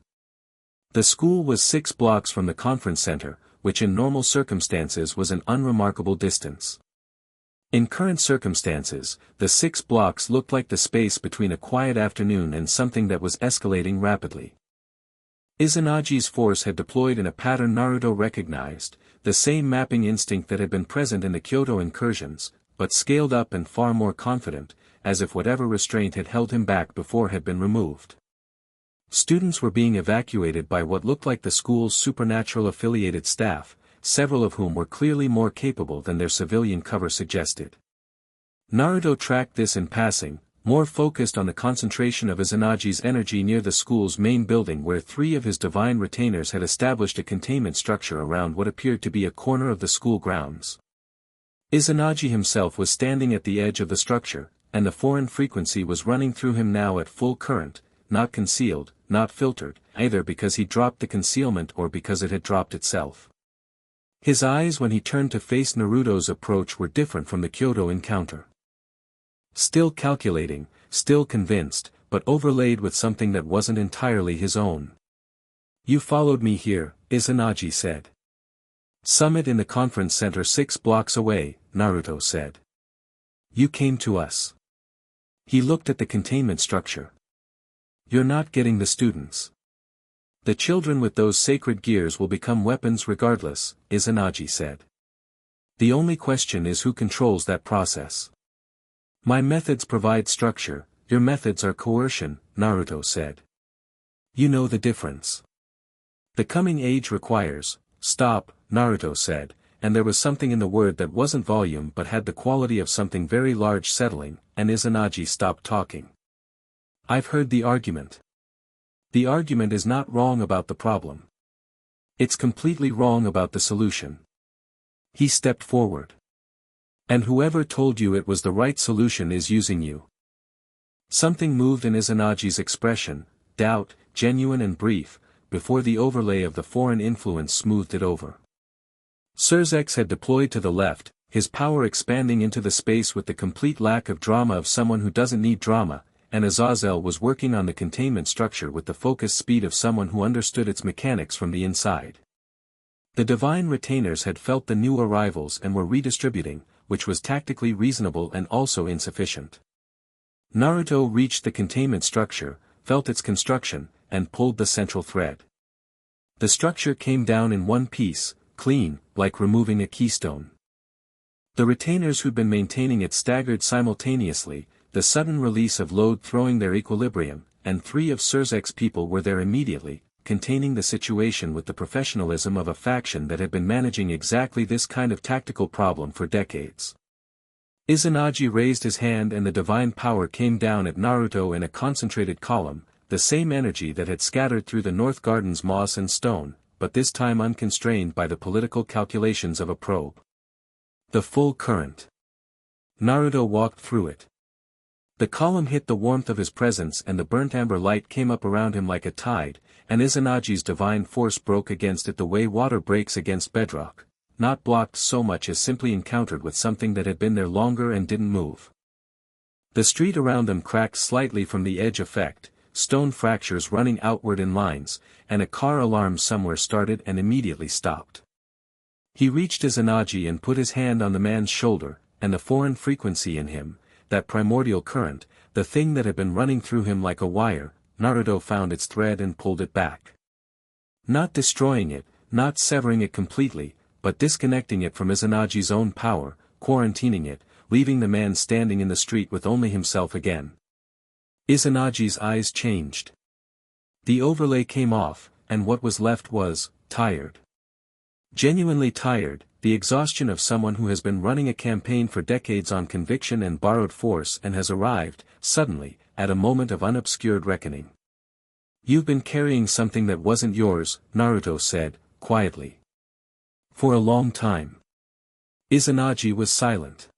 The school was 6 blocks from the conference center, which in normal circumstances was an unremarkable distance. In current circumstances, the 6 blocks looked like the space between a quiet afternoon and something that was escalating rapidly. Izanagi's force had deployed in a pattern Naruto recognized, the same mapping instinct that had been present in the Kyoto incursions, but scaled up and far more confident, as if whatever restraint had held him back before had been removed. Students were being evacuated by what looked like the school's supernatural affiliated staff, several of whom were clearly more capable than their civilian cover suggested. Naruto tracked this in passing, more focused on the concentration of Izanagi's energy near the school's main building where 3 of his divine retainers had established a containment structure around what appeared to be a corner of the school grounds. Izanagi himself was standing at the edge of the structure, and the foreign frequency was running through him now at full current, not concealed, not filtered, either because he dropped the concealment or because it had dropped itself. His eyes when he turned to face Naruto's approach were different from the Kyoto encounter. Still calculating, still convinced, but overlaid with something that wasn't entirely his own. "You followed me here," Izanagi said. "Summit in the conference center 6 blocks away," Naruto said. "You came to us." He looked at the containment structure. "You're not getting the students. The children with those sacred gears will become weapons regardless," Izanagi said. The only question is who controls that process. My methods provide structure, your methods are coercion, Naruto said. You know the difference. The coming age requires, stop, Naruto said, and there was something in the word that wasn't volume but had the quality of something very large settling, and Izanagi stopped talking. I've heard the argument. The argument is not wrong about the problem. It's completely wrong about the solution. He stepped forward. And whoever told you it was the right solution is using you. Something moved in Izanagi's expression, doubt, genuine and brief, before the overlay of the foreign influence smoothed it over. Surzex had deployed to the left, his power expanding into the space with the complete lack of drama of someone who doesn't need drama, and Azazel was working on the containment structure with the focused speed of someone who understood its mechanics from the inside. The divine retainers had felt the new arrivals and were redistributing, which was tactically reasonable and also insufficient. Naruto reached the containment structure, felt its construction, and pulled the central thread. The structure came down in one piece, clean, like removing a keystone. The retainers who'd been maintaining it staggered simultaneously, the sudden release of load throwing their equilibrium, and 3 of Surzek's people were there immediately, containing the situation with the professionalism of a faction that had been managing exactly this kind of tactical problem for decades. Izanagi raised his hand and the divine power came down at Naruto in a concentrated column, the same energy that had scattered through the North Garden's moss and stone, but this time unconstrained by the political calculations of a probe. The full current. Naruto walked through it. The column hit the warmth of his presence and the burnt amber light came up around him like a tide, and Izanagi's divine force broke against it the way water breaks against bedrock, not blocked so much as simply encountered with something that had been there longer and didn't move. The street around them cracked slightly from the edge effect, stone fractures running outward in lines, and a car alarm somewhere started and immediately stopped. He reached Izanagi and put his hand on the man's shoulder, and the foreign frequency in him, that primordial current, the thing that had been running through him like a wire, Naruto found its thread and pulled it back. Not destroying it, not severing it completely, but disconnecting it from Izanagi's own power, quarantining it, leaving the man standing in the street with only himself again. Izanagi's eyes changed. The overlay came off, and what was left was, tired. Genuinely tired, the exhaustion of someone who has been running a campaign for decades on conviction and borrowed force and has arrived, suddenly, at a moment of unobscured reckoning. You've been carrying something that wasn't yours, Naruto said, quietly. For a long time. Izanagi was silent.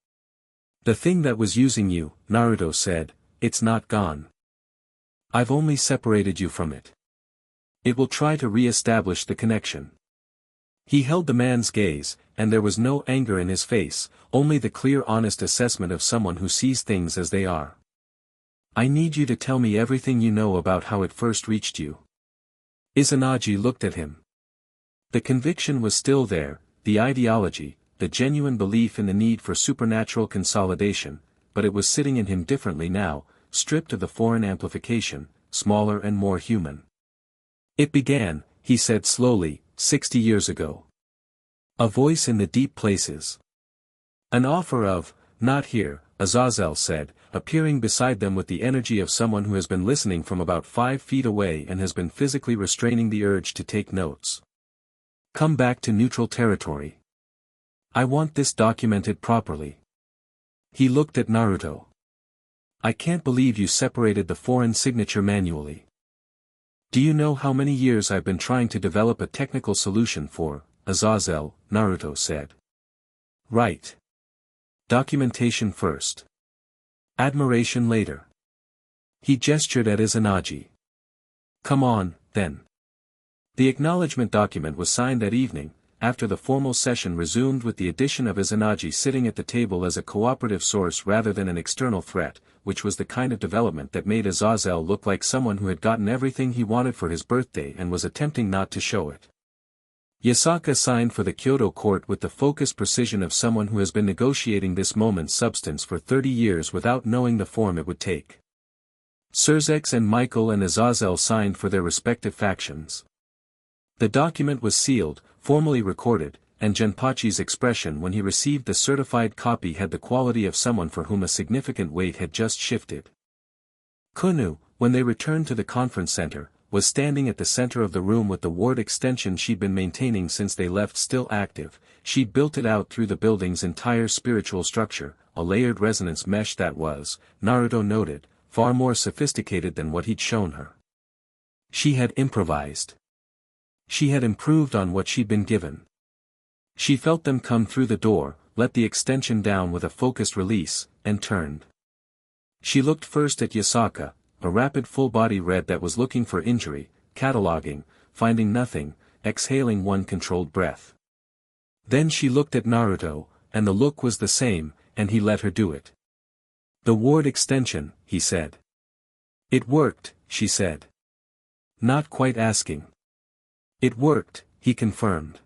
The thing that was using you, Naruto said, it's not gone. I've only separated you from it. It will try to re-establish the connection. He held the man's gaze, and there was no anger in his face, only the clear honest assessment of someone who sees things as they are. I need you to tell me everything you know about how it first reached you. Izanagi looked at him. The conviction was still there, the ideology, the genuine belief in the need for supernatural consolidation, but it was sitting in him differently now, stripped of the foreign amplification, smaller and more human. It began, he said slowly, 60 years ago. A voice in the deep places. An offer of, not here, Azazel said, appearing beside them with the energy of someone who has been listening from about 5 feet away and has been physically restraining the urge to take notes. Come back to neutral territory. I want this documented properly. He looked at Naruto. I can't believe you separated the foreign signature manually. Do you know how many years I've been trying to develop a technical solution for, Azazel, Naruto said. Right. Documentation first. Admiration later. He gestured at Izanagi. Come on, then. The acknowledgement document was signed that evening, after the formal session resumed with the addition of Izanagi sitting at the table as a cooperative source rather than an external threat, which was the kind of development that made Azazel look like someone who had gotten everything he wanted for his birthday and was attempting not to show it. Yasaka signed for the Kyoto court with the focused precision of someone who has been negotiating this moment's substance for 30 years without knowing the form it would take. Surzex and Michael and Azazel signed for their respective factions. The document was sealed, formally recorded, and Junpachi's expression when he received the certified copy had the quality of someone for whom a significant weight had just shifted. Kunou, when they returned to the conference center, was standing at the center of the room with the ward extension she'd been maintaining since they left still active. She'd built it out through the building's entire spiritual structure, a layered resonance mesh that was, Naruto noted, far more sophisticated than what he'd shown her. She had improvised. She had improved on what she'd been given. She felt them come through the door, let the extension down with a focused release, and turned. She looked first at Yasaka, a rapid full-body red that was looking for injury, cataloging, finding nothing, exhaling one controlled breath. Then she looked at Naruto, and the look was the same, and he let her do it. "The ward extension," he said. "It worked," she said. Not quite asking. "It worked," he confirmed.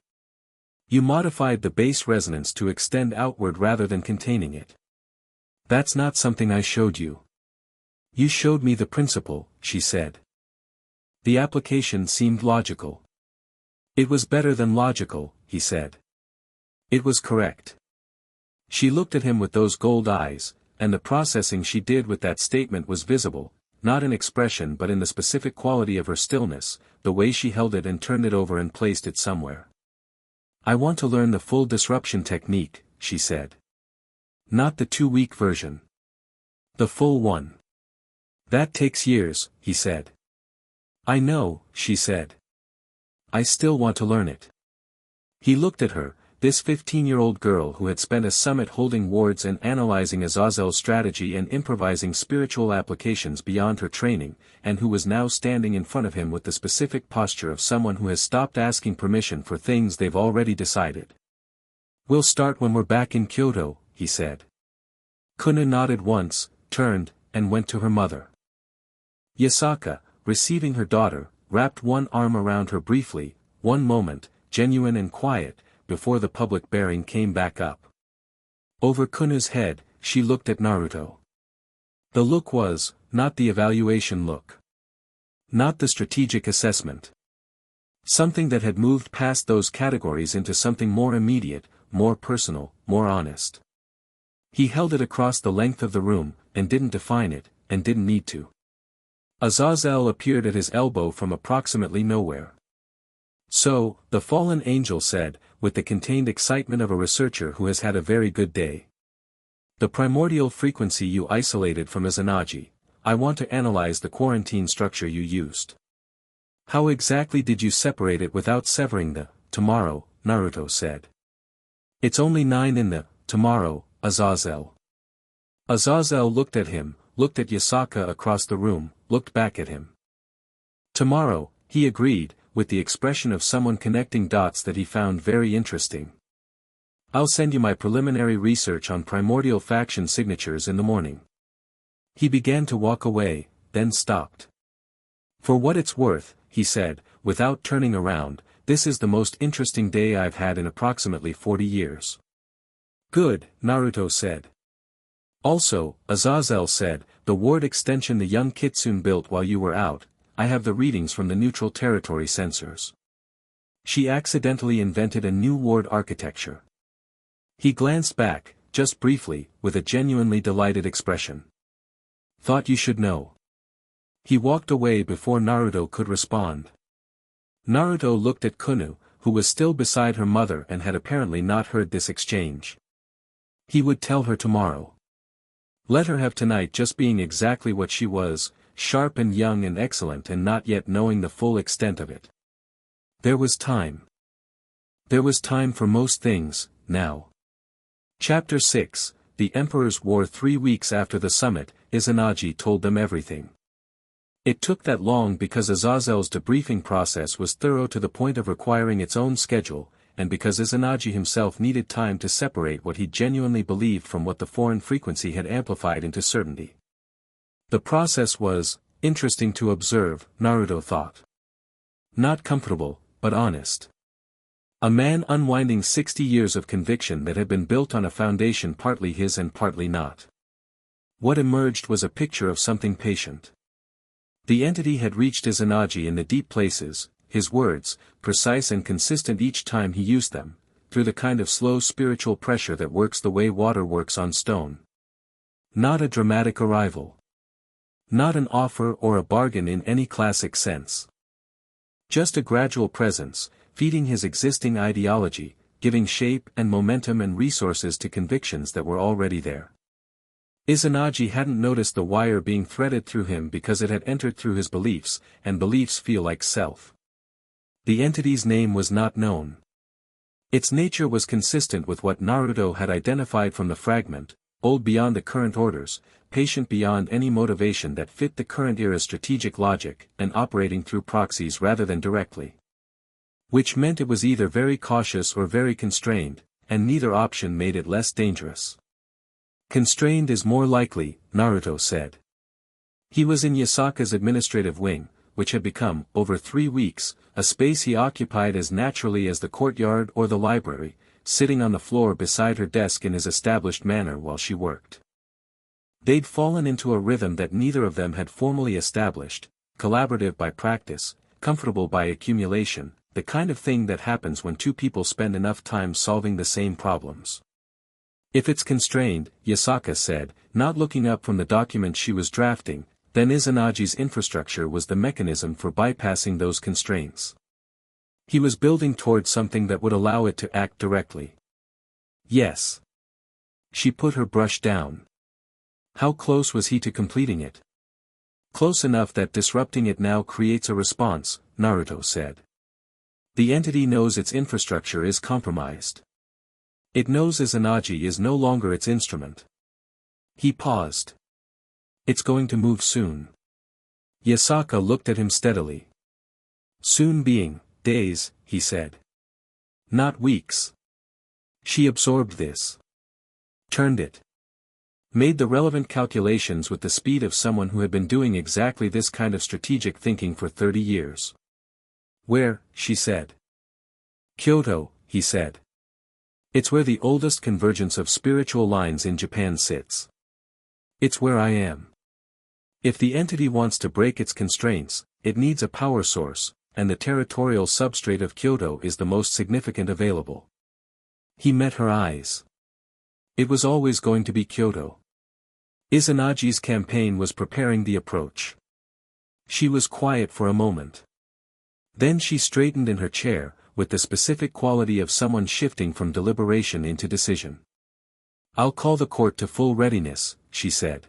"You modified the base resonance to extend outward rather than containing it." "That's not something I showed you." "You showed me the principle," she said. The application seemed logical. "It was better than logical," he said. "It was correct." She looked at him with those gold eyes, and the processing she did with that statement was visible, not in expression but in the specific quality of her stillness, the way she held it and turned it over and placed it somewhere. "I want to learn the full disruption technique," she said. "Not the 2-week version. The full one." "That takes years," he said. "I know," she said. "I still want to learn it." He looked at her, this 15-year-old girl who had spent a summit holding wards and analyzing Azazel's strategy and improvising spiritual applications beyond her training, and who was now standing in front of him with the specific posture of someone who has stopped asking permission for things they've already decided. "We'll start when we're back in Kyoto," he said. Kunou nodded once, turned, and went to her mother. Yasaka, receiving her daughter, wrapped one arm around her briefly, one moment, genuine and quiet, before the public bearing came back up. Over Kunou's head, she looked at Naruto. The look was, not the evaluation look. Not the strategic assessment. Something that had moved past those categories into something more immediate, more personal, more honest. He held it across the length of the room, and didn't define it, and didn't need to. Azazel appeared at his elbow from approximately nowhere. "So," the fallen angel said, with the contained excitement of a researcher who has had a very good day. "The primordial frequency you isolated from Izanagi, I want to analyze the quarantine structure you used." "How exactly did you separate it without severing the tomorrow?" Naruto said. "It's only 9 in the tomorrow, Azazel." Azazel looked at him, looked at Yasaka across the room, looked back at him. "Tomorrow," he agreed, with the expression of someone connecting dots that he found very interesting. "I'll send you my preliminary research on primordial faction signatures in the morning." He began to walk away, then stopped. "For what it's worth," he said, without turning around, "this is the most interesting day I've had in approximately 40 years. "Good," Naruto said. "Also," Azazel said, "the ward extension the young Kitsune built while you were out, I have the readings from the neutral territory sensors. She accidentally invented a new ward architecture." He glanced back, just briefly, with a genuinely delighted expression. "Thought you should know." He walked away before Naruto could respond. Naruto looked at Kunou, who was still beside her mother and had apparently not heard this exchange. He would tell her tomorrow. Let her have tonight just being exactly what she was, sharp and young and excellent and not yet knowing the full extent of it. There was time. There was time for most things, now. Chapter 6, The Emperor's War. 3 weeks after the summit, Izanagi told them everything. It took that long because Azazel's debriefing process was thorough to the point of requiring its own schedule, and because Izanagi himself needed time to separate what he genuinely believed from what the foreign frequency had amplified into certainty. The process was interesting to observe, Naruto thought. Not comfortable, but honest. A man unwinding 60 years of conviction that had been built on a foundation partly his and partly not. What emerged was a picture of something patient. The entity had reached Izanagi in the deep places, his words, precise and consistent each time he used them, through the kind of slow spiritual pressure that works the way water works on stone. Not a dramatic arrival. Not an offer or a bargain in any classic sense. Just a gradual presence, feeding his existing ideology, giving shape and momentum and resources to convictions that were already there. Izanagi hadn't noticed the wire being threaded through him because it had entered through his beliefs, and beliefs feel like self. The entity's name was not known. Its nature was consistent with what Naruto had identified from the fragment, old beyond the current orders, patient beyond any motivation that fit the current era's strategic logic, and operating through proxies rather than directly. Which meant it was either very cautious or very constrained, and neither option made it less dangerous. Constrained is more likely, Naruto said. He was in Yasaka's administrative wing, which had become, over 3 weeks, a space he occupied as naturally as the courtyard or the library, sitting on the floor beside her desk in his established manner while she worked. They'd fallen into a rhythm that neither of them had formally established, collaborative by practice, comfortable by accumulation, the kind of thing that happens when two people spend enough time solving the same problems. If it's constrained, Yasaka said, not looking up from the document she was drafting, then Izanagi's infrastructure was the mechanism for bypassing those constraints. He was building toward something that would allow it to act directly. Yes. She put her brush down. How close was he to completing it? Close enough that disrupting it now creates a response, Naruto said. The entity knows its infrastructure is compromised. It knows Izanagi is no longer its instrument. He paused. It's going to move soon. Yasaka looked at him steadily. Soon being, days, he said. Not weeks. She absorbed this. Turned it. Made the relevant calculations with the speed of someone who had been doing exactly this kind of strategic thinking for 30 years. Where, she said. Kyoto, he said. It's where the oldest convergence of spiritual lines in Japan sits. It's where I am. If the entity wants to break its constraints, it needs a power source, and the territorial substrate of Kyoto is the most significant available. He met her eyes. It was always going to be Kyoto. Izanagi's campaign was preparing the approach. She was quiet for a moment. Then she straightened in her chair, with the specific quality of someone shifting from deliberation into decision. I'll call the court to full readiness, she said.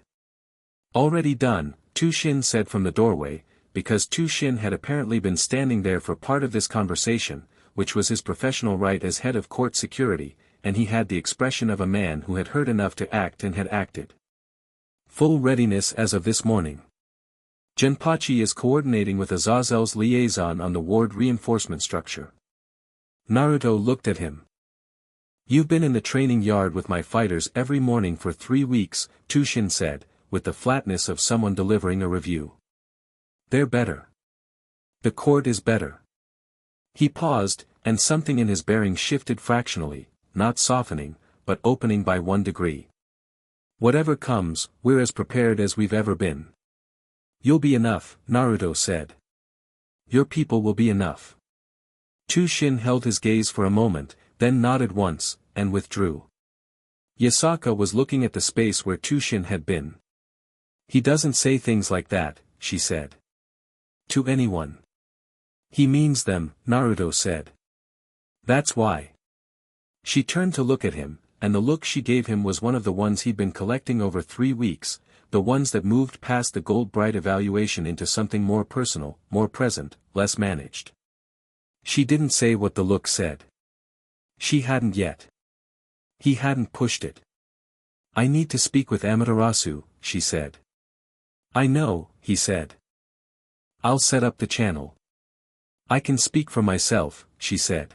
Already done, Tushin said from the doorway, because Tushin had apparently been standing there for part of this conversation, which was his professional right as head of court security, and he had the expression of a man who had heard enough to act and had acted. Full readiness as of this morning. Genpachi is coordinating with Azazel's liaison on the ward reinforcement structure. Naruto looked at him. You've been in the training yard with my fighters every morning for 3 weeks, Tushin said, with the flatness of someone delivering a review. They're better. The court is better. He paused, and something in his bearing shifted fractionally, not softening, but opening by 1 degree. Whatever comes, we're as prepared as we've ever been. You'll be enough, Naruto said. Your people will be enough. Tushin held his gaze for a moment, then nodded once, and withdrew. Yasaka was looking at the space where Tushin had been. He doesn't say things like that, she said. To anyone. He means them, Naruto said. That's why. She turned to look at him, and the look she gave him was one of the ones he'd been collecting over 3 weeks, the ones that moved past the gold-bright evaluation into something more personal, more present, less managed. She didn't say what the look said. She hadn't yet. He hadn't pushed it. I need to speak with Amaterasu, she said. I know, he said. I'll set up the channel. I can speak for myself, she said.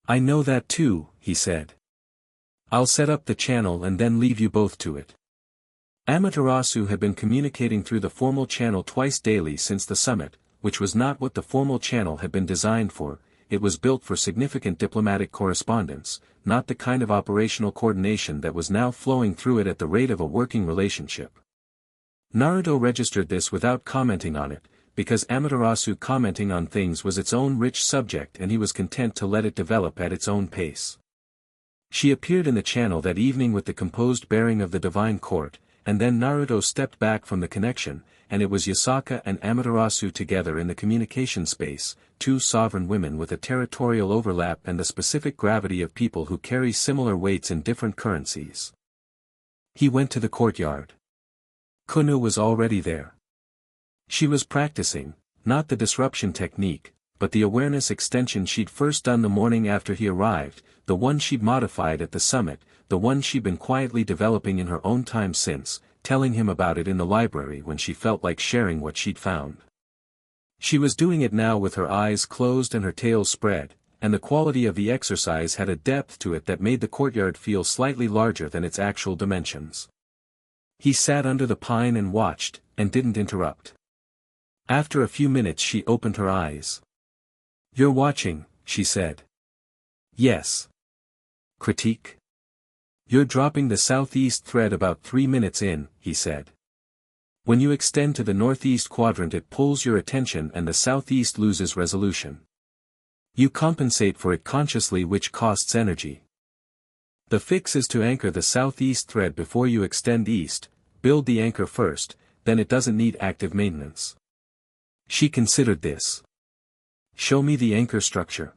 I know that too, he said. I'll set up the channel and then leave you both to it. Amaterasu had been communicating through the formal channel twice daily since the summit, which was not what the formal channel had been designed for. It was built for significant diplomatic correspondence, not the kind of operational coordination that was now flowing through it at the rate of a working relationship. Naruto registered this without commenting on it, because Amaterasu commenting on things was its own rich subject and he was content to let it develop at its own pace. She appeared in the channel that evening with the composed bearing of the divine court, and then Naruto stepped back from the connection, and it was Yasaka and Amaterasu together in the communication space, two sovereign women with a territorial overlap and the specific gravity of people who carry similar weights in different currencies. He went to the courtyard. Kunou was already there. She was practicing, not the disruption technique, but the awareness extension she'd first done the morning after he arrived, the one she'd modified at the summit, the one she'd been quietly developing in her own time since, telling him about it in the library when she felt like sharing what she'd found. She was doing it now with her eyes closed and her tail spread, and the quality of the exercise had a depth to it that made the courtyard feel slightly larger than its actual dimensions. He sat under the pine and watched, and didn't interrupt. After a few minutes she opened her eyes. "You're watching," she said. "Yes." "Critique?" "You're dropping the southeast thread about 3 minutes in," he said. "When you extend to the northeast quadrant it pulls your attention and the southeast loses resolution. You compensate for it consciously, which costs energy. The fix is to anchor the southeast thread before you extend east, build the anchor first, then it doesn't need active maintenance." She considered this. "Show me the anchor structure."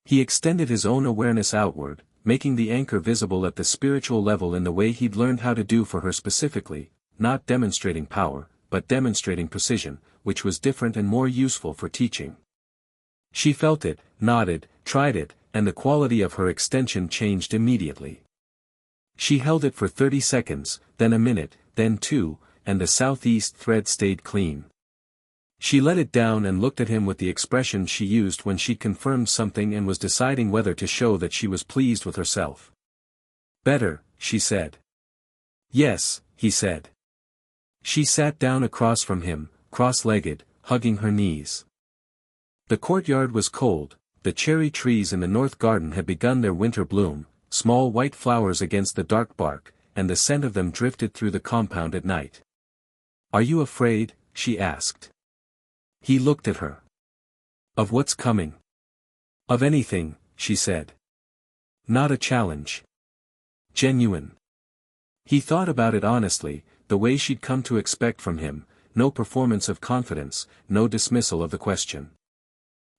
He extended his own awareness outward, making the anchor visible at the spiritual level in the way he'd learned how to do for her specifically, not demonstrating power, but demonstrating precision, which was different and more useful for teaching. She felt it, nodded, tried it, and the quality of her extension changed immediately. She held it for 30 seconds, then a minute, then 2, and the southeast thread stayed clean. She let it down and looked at him with the expression she used when she'd confirmed something and was deciding whether to show that she was pleased with herself. "Better," she said. "Yes," he said. She sat down across from him, cross-legged, hugging her knees. The courtyard was cold, the cherry trees in the north garden had begun their winter bloom, small white flowers against the dark bark, and the scent of them drifted through the compound at night. "Are you afraid?" she asked. He looked at her. "Of what's coming?" "Of anything," she said. "Not a challenge. Genuine." He thought about it honestly, the way she'd come to expect from him, no performance of confidence, no dismissal of the question.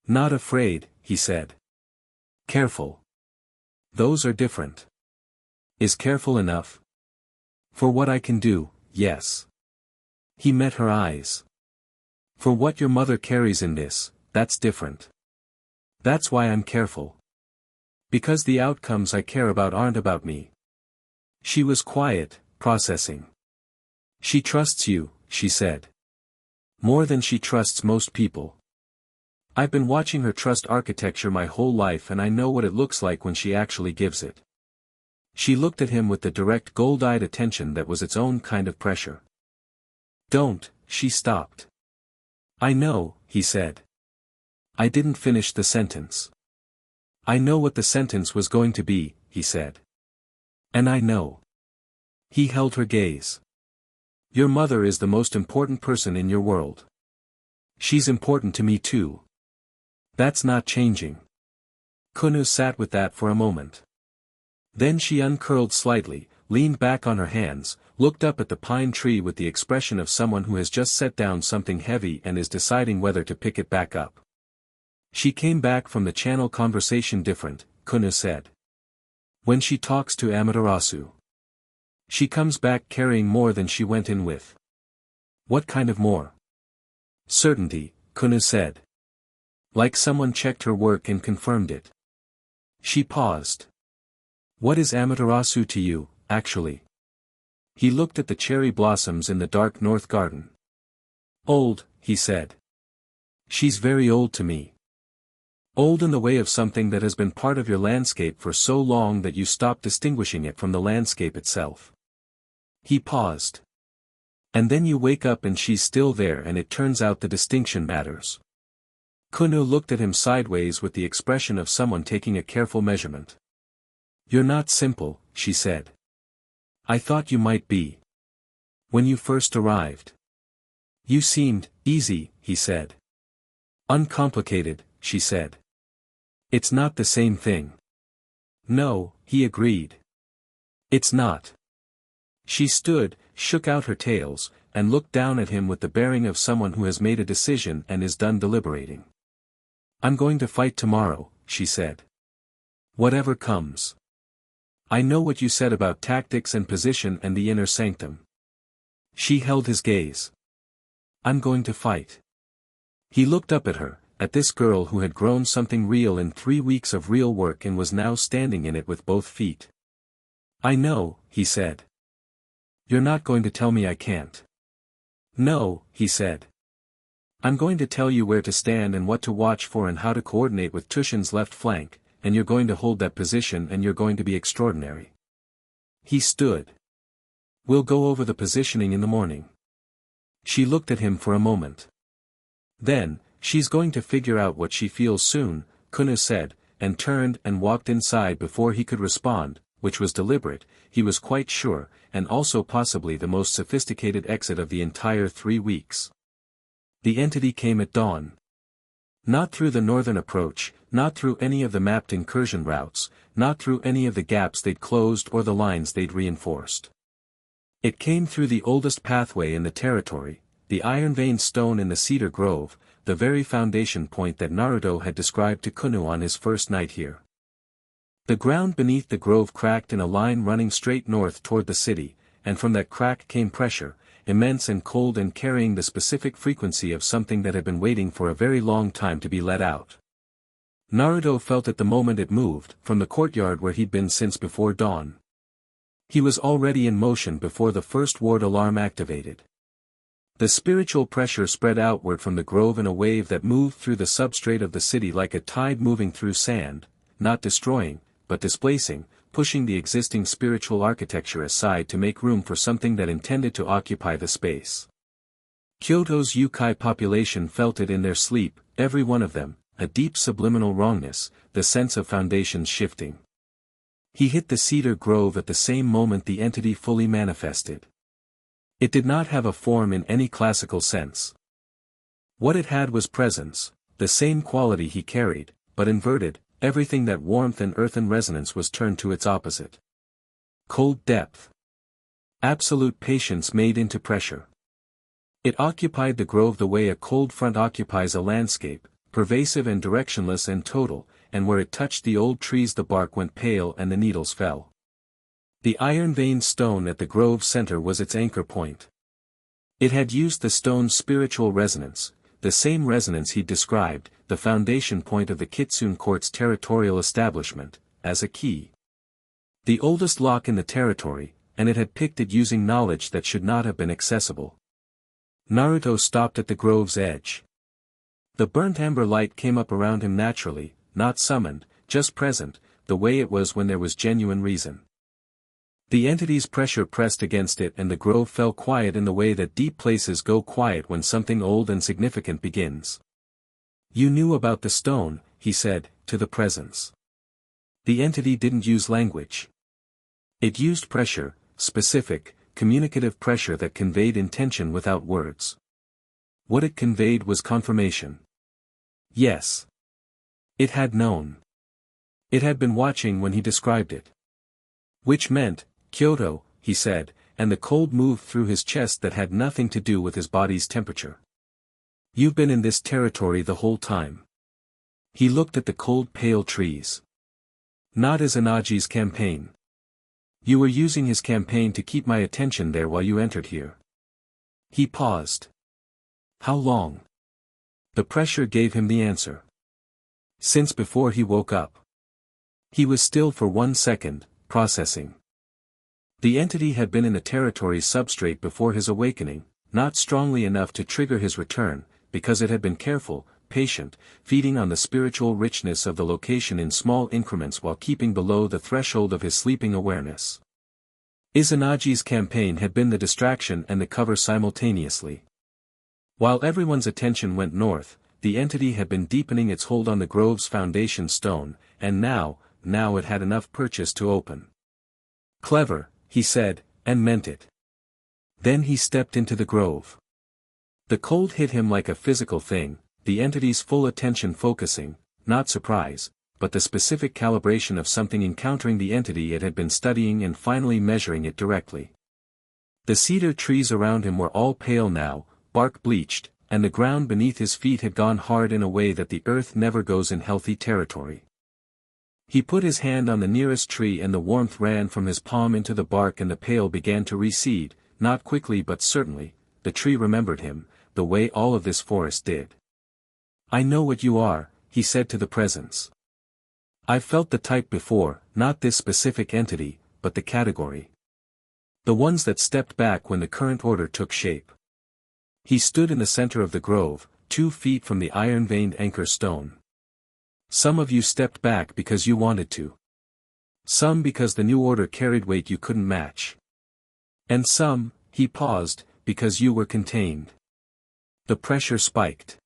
"Not afraid," he said. "Careful. Those are different." "Is careful enough?" "For what I can do, yes." He met her eyes. "For what your mother carries in this, that's different. That's why I'm careful. Because the outcomes I care about aren't about me." She was quiet, processing. "She trusts you," she said. "More than she trusts most people. I've been watching her trust architecture my whole life and I know what it looks like when she actually gives it." She looked at him with the direct gold-eyed attention that was its own kind of pressure. "Don't," she stopped. "I know," he said. "I didn't finish the sentence." "I know what the sentence was going to be," he said. "And I know." He held her gaze. "Your mother is the most important person in your world. She's important to me too. That's not changing." Kunou sat with that for a moment. Then she uncurled slightly, leaned back on her hands, looked up at the pine tree with the expression of someone who has just set down something heavy and is deciding whether to pick it back up. "She came back from the channel conversation different," Kunou said. "When she talks to Amaterasu. She comes back carrying more than she went in with." "What kind of more?" "Certainty," Kunou said. Like someone checked her work and confirmed it. She paused. "What is Amaterasu to you, actually?" He looked at the cherry blossoms in the dark north garden. "Old," he said. "She's very old to me. Old in the way of something that has been part of your landscape for so long that you stop distinguishing it from the landscape itself." He paused. "And then you wake up and she's still there and it turns out the distinction matters." Kunou looked at him sideways with the expression of someone taking a careful measurement. "You're not simple," she said. "I thought you might be. When you first arrived. You seemed easy," he said. Uncomplicated, she said. It's not the same thing. No, he agreed. It's not. She stood, shook out her tails, and looked down at him with the bearing of someone who has made a decision and is done deliberating. I'm going to fight tomorrow, she said. Whatever comes. I know what you said about tactics and position and the inner sanctum. She held his gaze. I'm going to fight. He looked up at her, at this girl who had grown something real in 3 weeks of real work and was now standing in it with both feet. I know, he said. You're not going to tell me I can't. No, he said. I'm going to tell you where to stand and what to watch for and how to coordinate with Tushin's left flank, and you're going to hold that position and you're going to be extraordinary. He stood. We'll go over the positioning in the morning. She looked at him for a moment. Then, she's going to figure out what she feels soon, Kunou said, and turned and walked inside before he could respond, which was deliberate, he was quite sure, and also possibly the most sophisticated exit of the entire 3 weeks. The entity came at dawn. Not through the northern approach, not through any of the mapped incursion routes, not through any of the gaps they'd closed or the lines they'd reinforced. It came through the oldest pathway in the territory, the iron vein stone in the cedar grove, the very foundation point that Naruto had described to Kunou on his first night here. The ground beneath the grove cracked in a line running straight north toward the city, and from that crack came pressure, immense and cold and carrying the specific frequency of something that had been waiting for a very long time to be let out. Naruto felt at the moment it moved, from the courtyard where he'd been since before dawn. He was already in motion before the first ward alarm activated. The spiritual pressure spread outward from the grove in a wave that moved through the substrate of the city like a tide moving through sand, not destroying, but displacing, pushing the existing spiritual architecture aside to make room for something that intended to occupy the space. Kyoto's Youkai population felt it in their sleep, every one of them, a deep subliminal wrongness, the sense of foundations shifting. He hit the cedar grove at the same moment the entity fully manifested. It did not have a form in any classical sense. What it had was presence, the same quality he carried, but inverted. Everything that warmth and earthen resonance was turned to its opposite. Cold depth. Absolute patience made into pressure. It occupied the grove the way a cold front occupies a landscape, pervasive and directionless and total, and where it touched the old trees the bark went pale and the needles fell. The iron veined stone at the grove's center was its anchor point. It had used the stone's spiritual resonance, the same resonance he'd described, the foundation point of the Kitsune court's territorial establishment, as a key. The oldest lock in the territory, and it had picked it using knowledge that should not have been accessible. Naruto stopped at the grove's edge. The burnt amber light came up around him naturally, not summoned, just present, the way it was when there was genuine reason. The entity's pressure pressed against it and the grove fell quiet in the way that deep places go quiet when something old and significant begins. You knew about the stone, he said, to the presence. The entity didn't use language. It used pressure, specific, communicative pressure that conveyed intention without words. What it conveyed was confirmation. Yes. It had known. It had been watching when he described it. Which meant, Kyoto, he said, and the cold moved through his chest that had nothing to do with his body's temperature. You've been in this territory the whole time. He looked at the cold pale trees. Not as Anaji's campaign. You were using his campaign to keep my attention there while you entered here. He paused. How long? The pressure gave him the answer. Since before he woke up. He was still for 1 second, processing. The entity had been in the territory's substrate before his awakening, not strongly enough to trigger his return, because it had been careful, patient, feeding on the spiritual richness of the location in small increments while keeping below the threshold of his sleeping awareness. Izanagi's campaign had been the distraction and the cover simultaneously. While everyone's attention went north, the entity had been deepening its hold on the grove's foundation stone, and now it had enough purchase to open. Clever, he said, and meant it. Then he stepped into the grove. The cold hit him like a physical thing, the entity's full attention focusing, not surprise, but the specific calibration of something encountering the entity it had been studying and finally measuring it directly. The cedar trees around him were all pale now, bark bleached, and the ground beneath his feet had gone hard in a way that the earth never goes in healthy territory. He put his hand on the nearest tree and the warmth ran from his palm into the bark and the pale began to recede, not quickly but certainly. The tree remembered him, the way all of this forest did. "I know what you are," he said to the presence. "I've felt the type before, not this specific entity, but the category. The ones that stepped back when the current order took shape." He stood in the center of the grove, 2 feet from the iron-veined anchor stone. "Some of you stepped back because you wanted to. Some because the new order carried weight you couldn't match. And some," he paused, "because you were contained." The pressure spiked.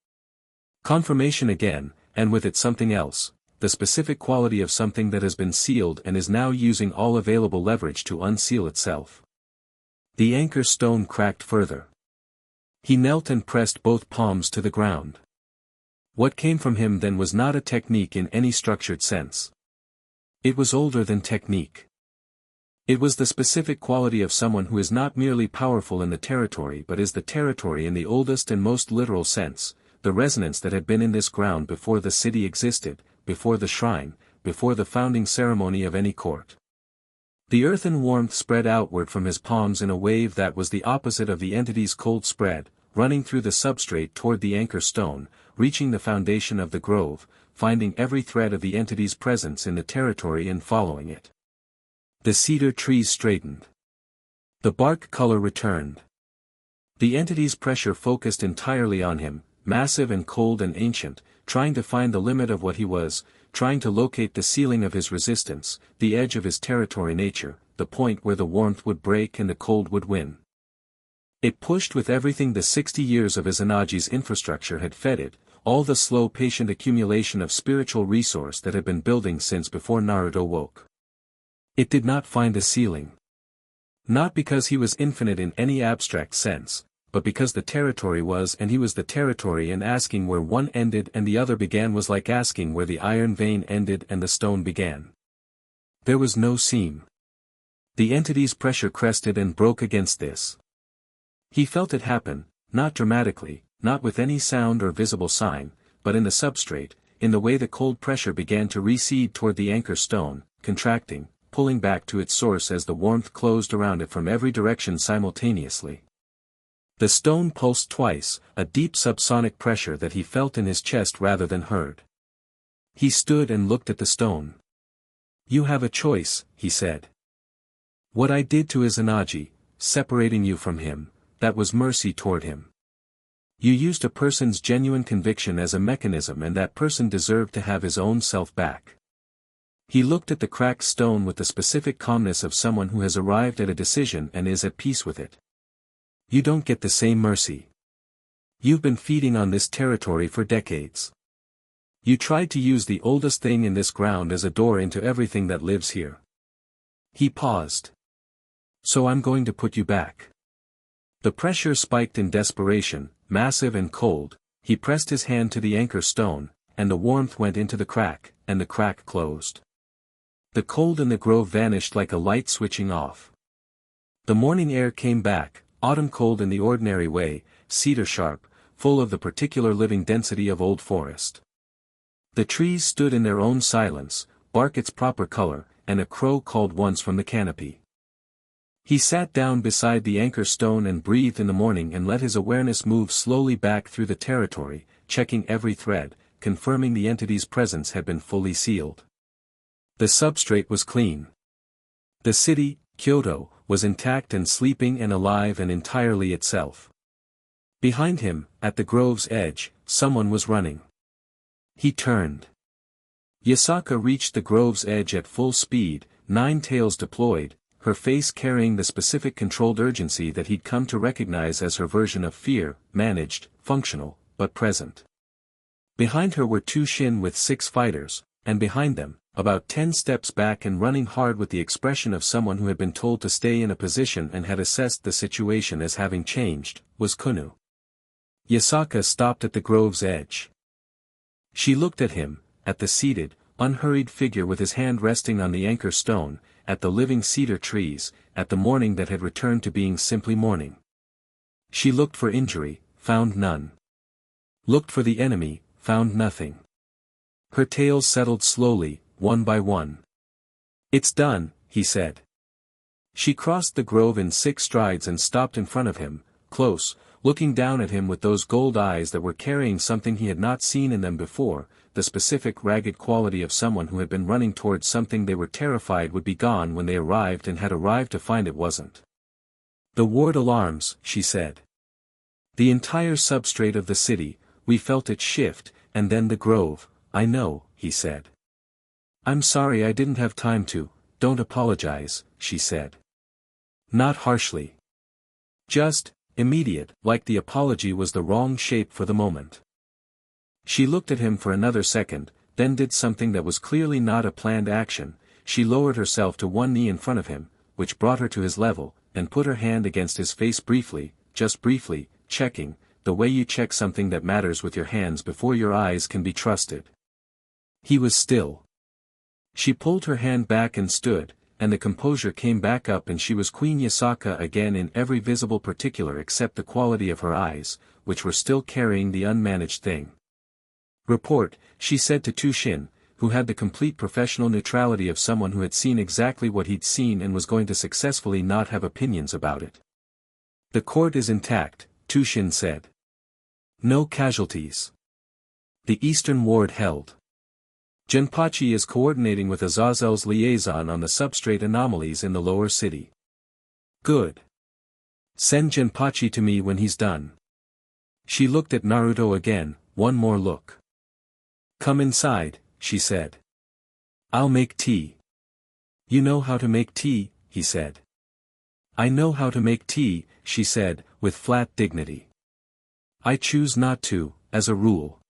Confirmation again, and with it something else, the specific quality of something that has been sealed and is now using all available leverage to unseal itself. The anchor stone cracked further. He knelt and pressed both palms to the ground. What came from him then was not a technique in any structured sense. It was older than technique. It was the specific quality of someone who is not merely powerful in the territory but is the territory in the oldest and most literal sense, the resonance that had been in this ground before the city existed, before the shrine, before the founding ceremony of any court. The earthen warmth spread outward from his palms in a wave that was the opposite of the entity's cold spread, running through the substrate toward the anchor stone, reaching the foundation of the grove, finding every thread of the entity's presence in the territory and following it. The cedar trees straightened. The bark color returned. The entity's pressure focused entirely on him, massive and cold and ancient, trying to find the limit of what he was, trying to locate the ceiling of his resistance, the edge of his territory nature, the point where the warmth would break and the cold would win. It pushed with everything the 60 years of Izanagi's infrastructure had fed it, all the slow patient accumulation of spiritual resource that had been building since before Naruto woke. It did not find a ceiling. Not because he was infinite in any abstract sense, but because the territory was and he was the territory, and asking where one ended and the other began was like asking where the iron vein ended and the stone began. There was no seam. The entity's pressure crested and broke against this. He felt it happen, not dramatically, not with any sound or visible sign, but in the substrate, in the way the cold pressure began to recede toward the anchor stone, contracting, pulling back to its source as the warmth closed around it from every direction simultaneously. The stone pulsed twice, a deep subsonic pressure that he felt in his chest rather than heard. He stood and looked at the stone. "You have a choice," he said. "What I did to Izanagi, separating you from him, that was mercy toward him. You used a person's genuine conviction as a mechanism and that person deserved to have his own self back." He looked at the cracked stone with the specific calmness of someone who has arrived at a decision and is at peace with it. "You don't get the same mercy. You've been feeding on this territory for decades. You tried to use the oldest thing in this ground as a door into everything that lives here." He paused. "So I'm going to put you back." The pressure spiked in desperation, massive and cold. He pressed his hand to the anchor stone, and the warmth went into the crack, and the crack closed. The cold in the grove vanished like a light switching off. The morning air came back, autumn cold in the ordinary way, cedar sharp, full of the particular living density of old forest. The trees stood in their own silence, bark its proper color, and a crow called once from the canopy. He sat down beside the anchor stone and breathed in the morning and let his awareness move slowly back through the territory, checking every thread, confirming the entity's presence had been fully sealed. The substrate was clean. The city, Kyoto, was intact and sleeping and alive and entirely itself. Behind him, at the grove's edge, someone was running. He turned. Yasaka reached the grove's edge at full speed, 9 tails deployed, her face carrying the specific controlled urgency that he'd come to recognize as her version of fear, managed, functional, but present. Behind her were 2 shin with 6 fighters, and behind them, about 10 steps back and running hard with the expression of someone who had been told to stay in a position and had assessed the situation as having changed, was Kunou. Yasaka stopped at the grove's edge. She looked at him, at the seated, unhurried figure with his hand resting on the anchor stone, at the living cedar trees, at the morning that had returned to being simply morning. She looked for injury, found none. Looked for the enemy, found nothing. Her tails settled slowly, one by one. "It's done," he said. She crossed the grove in 6 strides and stopped in front of him, close, looking down at him with those gold eyes that were carrying something he had not seen in them before, the specific ragged quality of someone who had been running towards something they were terrified would be gone when they arrived and had arrived to find it wasn't. "The ward alarms," she said. "The entire substrate of the city, we felt it shift, and then the grove." "I know," he said. "I'm sorry I didn't have time to, don't apologize," she said. Not harshly. Just, immediate, like the apology was the wrong shape for the moment. She looked at him for another second, then did something that was clearly not a planned action. She lowered herself to one knee in front of him, which brought her to his level, and put her hand against his face briefly, just briefly, checking, the way you check something that matters with your hands before your eyes can be trusted. He was still. She pulled her hand back and stood, and the composure came back up and she was Queen Yasaka again in every visible particular except the quality of her eyes, which were still carrying the unmanaged thing. "Report," she said to Tushin, who had the complete professional neutrality of someone who had seen exactly what he'd seen and was going to successfully not have opinions about it. "The court is intact," Tushin said. "No casualties. The Eastern Ward held. Genpachi is coordinating with Azazel's liaison on the substrate anomalies in the lower city." "Good. Send Genpachi to me when he's done." She looked at Naruto again, one more look. "Come inside," she said. "I'll make tea." "You know how to make tea," he said. "I know how to make tea," she said, with flat dignity. "I choose not to, as a rule."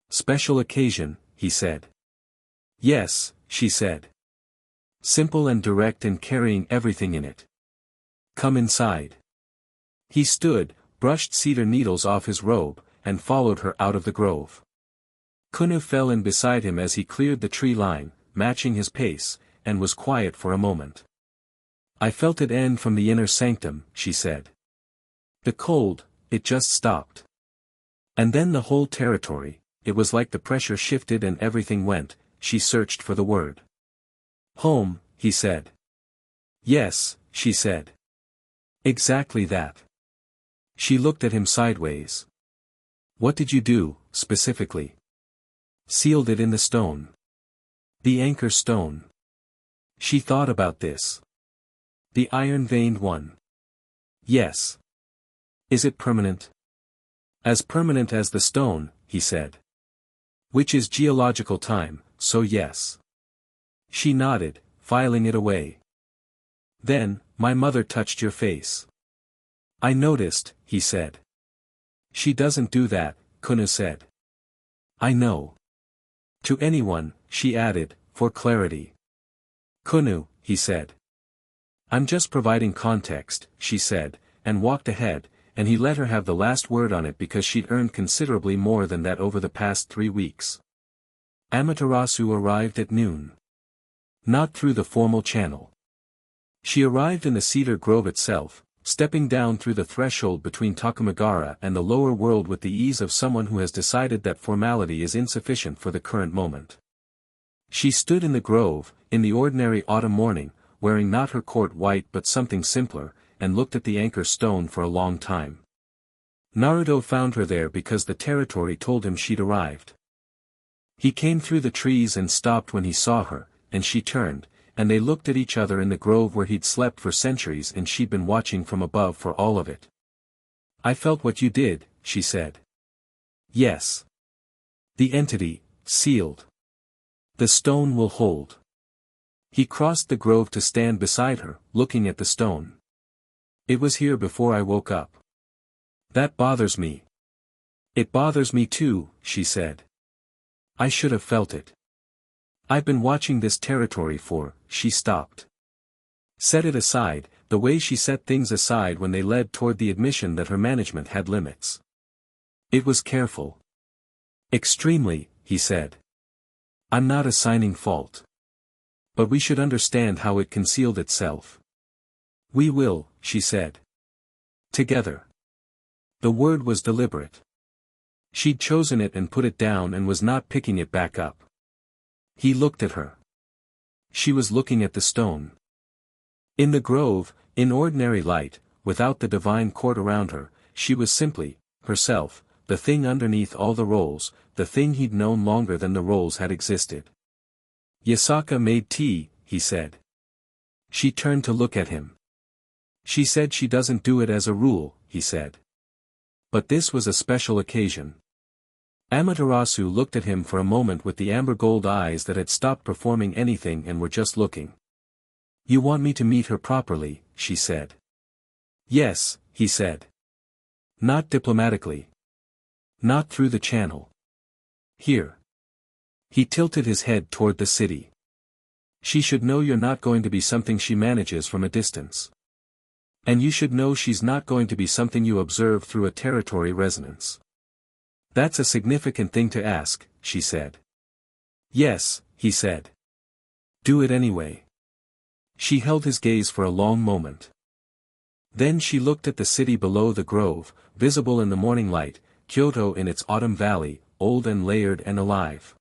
"Special occasion," he said. "Yes," she said. "Simple and direct and carrying everything in it. Come inside." He stood, brushed cedar needles off his robe, and followed her out of the grove. Kunou fell in beside him as he cleared the tree line, matching his pace, and was quiet for a moment. "I felt it end from the inner sanctum," she said. "The cold, it just stopped. And then the whole territory, it was like the pressure shifted and everything went." She searched for the word. "Home," he said. "Yes," she said. "Exactly that." She looked at him sideways. "What did you do, specifically?" "Sealed it in the stone. The anchor stone." She thought about this. "The iron-veined one." "Yes." "Is it permanent?" "As permanent as the stone," he said. "Which is geological time, so yes." She nodded, filing it away. "Then, my mother touched your face." "I noticed," he said. "She doesn't do that," Kunou said. "I know." "To anyone," she added, for clarity. "Kunou," he said. "I'm just providing context," she said, and walked ahead, and he let her have the last word on it because she'd earned considerably more than that over the past 3 weeks. Amaterasu arrived at noon. Not through the formal channel. She arrived in the cedar grove itself, stepping down through the threshold between Takamagara and the lower world with the ease of someone who has decided that formality is insufficient for the current moment. She stood in the grove, in the ordinary autumn morning, wearing not her court white but something simpler, and looked at the anchor stone for a long time. Naruto found her there because the territory told him she'd arrived. He came through the trees and stopped when he saw her, and she turned, and they looked at each other in the grove where he'd slept for centuries and she'd been watching from above for all of it. "I felt what you did," she said. "Yes. The entity, sealed. The stone will hold." He crossed the grove to stand beside her, looking at the stone. "It was here before I woke up. That bothers me." "It bothers me too," she said. "I should have felt it. I've been watching this territory for," she stopped. Set it aside, the way she set things aside when they led toward the admission that her management had limits. It was careful. Extremely, he said. I'm not assigning fault. But we should understand how it concealed itself. We will, she said. Together. The word was deliberate. She'd chosen it and put it down and was not picking it back up. He looked at her. She was looking at the stone. In the grove, in ordinary light, without the divine court around her, she was simply, herself, the thing underneath all the roles, the thing he'd known longer than the roles had existed. Yasaka made tea, he said. She turned to look at him. She said she doesn't do it as a rule, he said. But this was a special occasion. Amaterasu looked at him for a moment with the amber gold eyes that had stopped performing anything and were just looking. You want me to meet her properly, she said. Yes, he said. Not diplomatically. Not through the channel. Here. He tilted his head toward the city. She should know you're not going to be something she manages from a distance. And you should know she's not going to be something you observe through a territory resonance. That's a significant thing to ask, she said. Yes, he said. Do it anyway. She held his gaze for a long moment. Then she looked at the city below the grove, visible in the morning light, Kyoto in its autumn valley, old and layered and alive.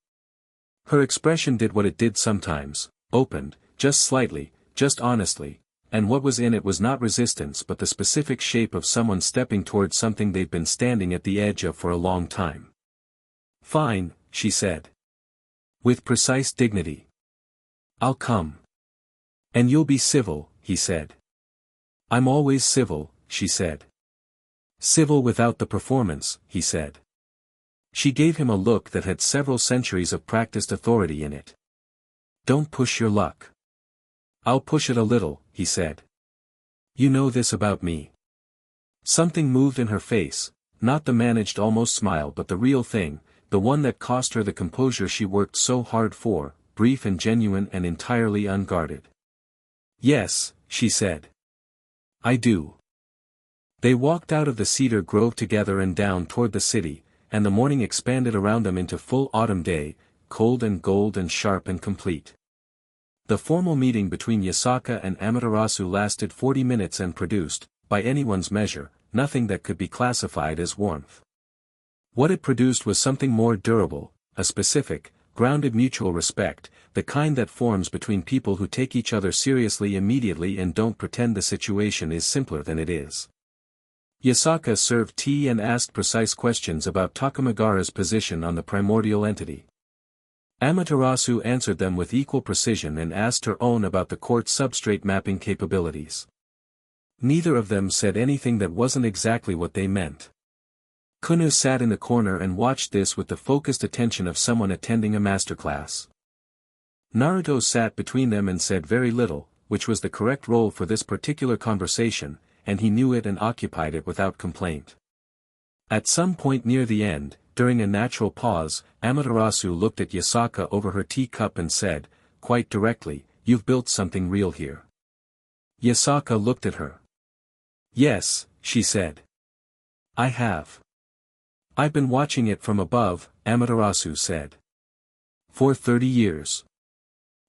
Her expression did what it did sometimes, opened, just slightly, just honestly, and what was in it was not resistance but the specific shape of someone stepping towards something they've been standing at the edge of for a long time. Fine, she said. With precise dignity. I'll come. And you'll be civil, he said. I'm always civil, she said. Civil without the performance, he said. She gave him a look that had several centuries of practiced authority in it. Don't push your luck. I'll push it a little, he said. You know this about me. Something moved in her face, not the managed almost smile but the real thing, the one that cost her the composure she worked so hard for, brief and genuine and entirely unguarded. Yes, she said. I do. They walked out of the cedar grove together and down toward the city, and the morning expanded around them into full autumn day, cold and gold and sharp and complete. The formal meeting between Yasaka and Amaterasu lasted 40 minutes and produced, by anyone's measure, nothing that could be classified as warmth. What it produced was something more durable, a specific, grounded mutual respect, the kind that forms between people who take each other seriously immediately and don't pretend the situation is simpler than it is. Yasaka served tea and asked precise questions about Takamagara's position on the primordial entity. Amaterasu answered them with equal precision and asked her own about the court's substrate mapping capabilities. Neither of them said anything that wasn't exactly what they meant. Kunou sat in the corner and watched this with the focused attention of someone attending a masterclass. Naruto sat between them and said very little, which was the correct role for this particular conversation, and he knew it and occupied it without complaint. At some point near the end, during a natural pause, Amaterasu looked at Yasaka over her teacup and said, quite directly, "You've built something real here." Yasaka looked at her. "Yes," she said. "I have. I've been watching it from above," Amaterasu said. "For 30 years.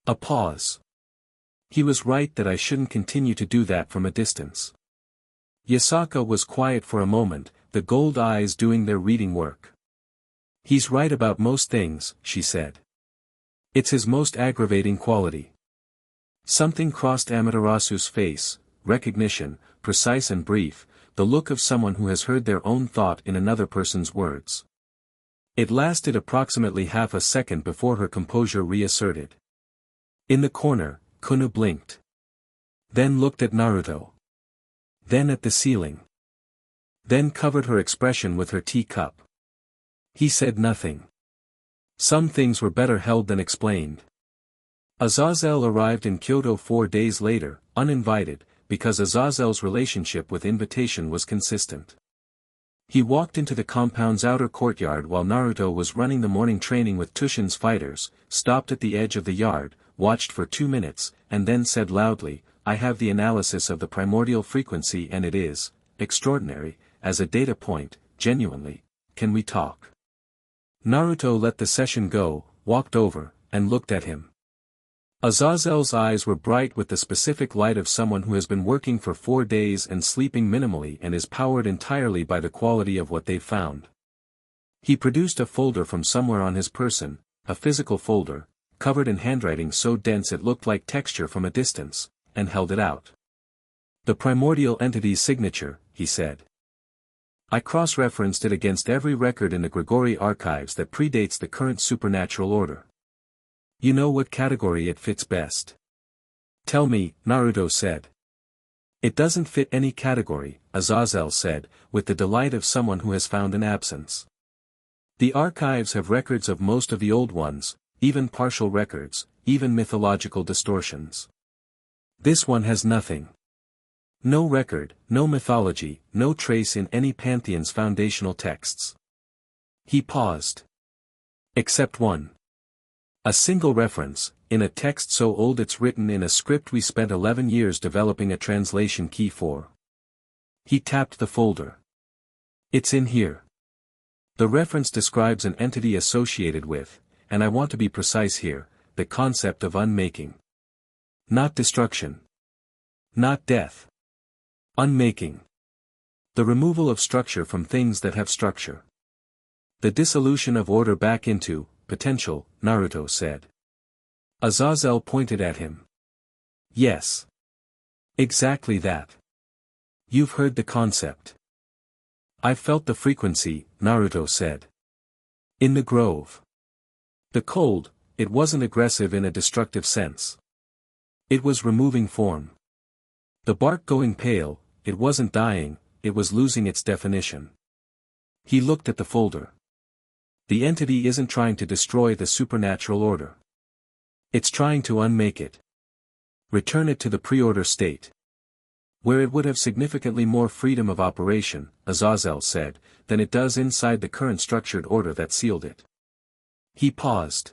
A pause. He was right that I shouldn't continue to do that from a distance. Yasaka was quiet for a moment, the gold eyes doing their reading work. He's right about most things, she said. It's his most aggravating quality. Something crossed Amaterasu's face, recognition, precise and brief, the look of someone who has heard their own thought in another person's words. It lasted approximately half a second before her composure reasserted. In the corner, Kunou blinked. Then looked at Naruto. Then at the ceiling. Then covered her expression with her teacup. He said nothing. Some things were better held than explained. Azazel arrived in Kyoto 4 days later, uninvited, because Azazel's relationship with invitation was consistent. He walked into the compound's outer courtyard while Naruto was running the morning training with Tushin's fighters, stopped at the edge of the yard, watched for 2 minutes, and then said loudly, "I have the analysis of the primordial frequency and it is, extraordinary, as a data point, genuinely, can we talk? Naruto let the session go, walked over, and looked at him. Azazel's eyes were bright with the specific light of someone who has been working for 4 days and sleeping minimally and is powered entirely by the quality of what they've found. He produced a folder from somewhere on his person, a physical folder, covered in handwriting so dense it looked like texture from a distance, and held it out. The primordial entity's signature, he said. I cross-referenced it against every record in the Grigori archives that predates the current supernatural order. You know what category it fits best? Tell me, Naruto said. It doesn't fit any category, Azazel said, with the delight of someone who has found an absence. The archives have records of most of the old ones, even partial records, even mythological distortions. This one has nothing. No record, no mythology, no trace in any pantheon's foundational texts. He paused. Except one. A single reference, in a text so old it's written in a script we spent 11 years developing a translation key for. He tapped the folder. It's in here. The reference describes an entity associated with, and I want to be precise here, the concept of unmaking. Not destruction. Not death. Unmaking. The removal of structure from things that have structure. The dissolution of order back into potential, Naruto said. Azazel pointed at him. Yes. Exactly that. You've heard the concept. I've felt the frequency, Naruto said. In the grove. The cold, it wasn't aggressive in a destructive sense. It was removing form. The bark going pale, it wasn't dying, it was losing its definition. He looked at the folder. The entity isn't trying to destroy the supernatural order. It's trying to unmake it. Return it to the pre-order state. Where it would have significantly more freedom of operation, Azazel said, than it does inside the current structured order that sealed it. He paused.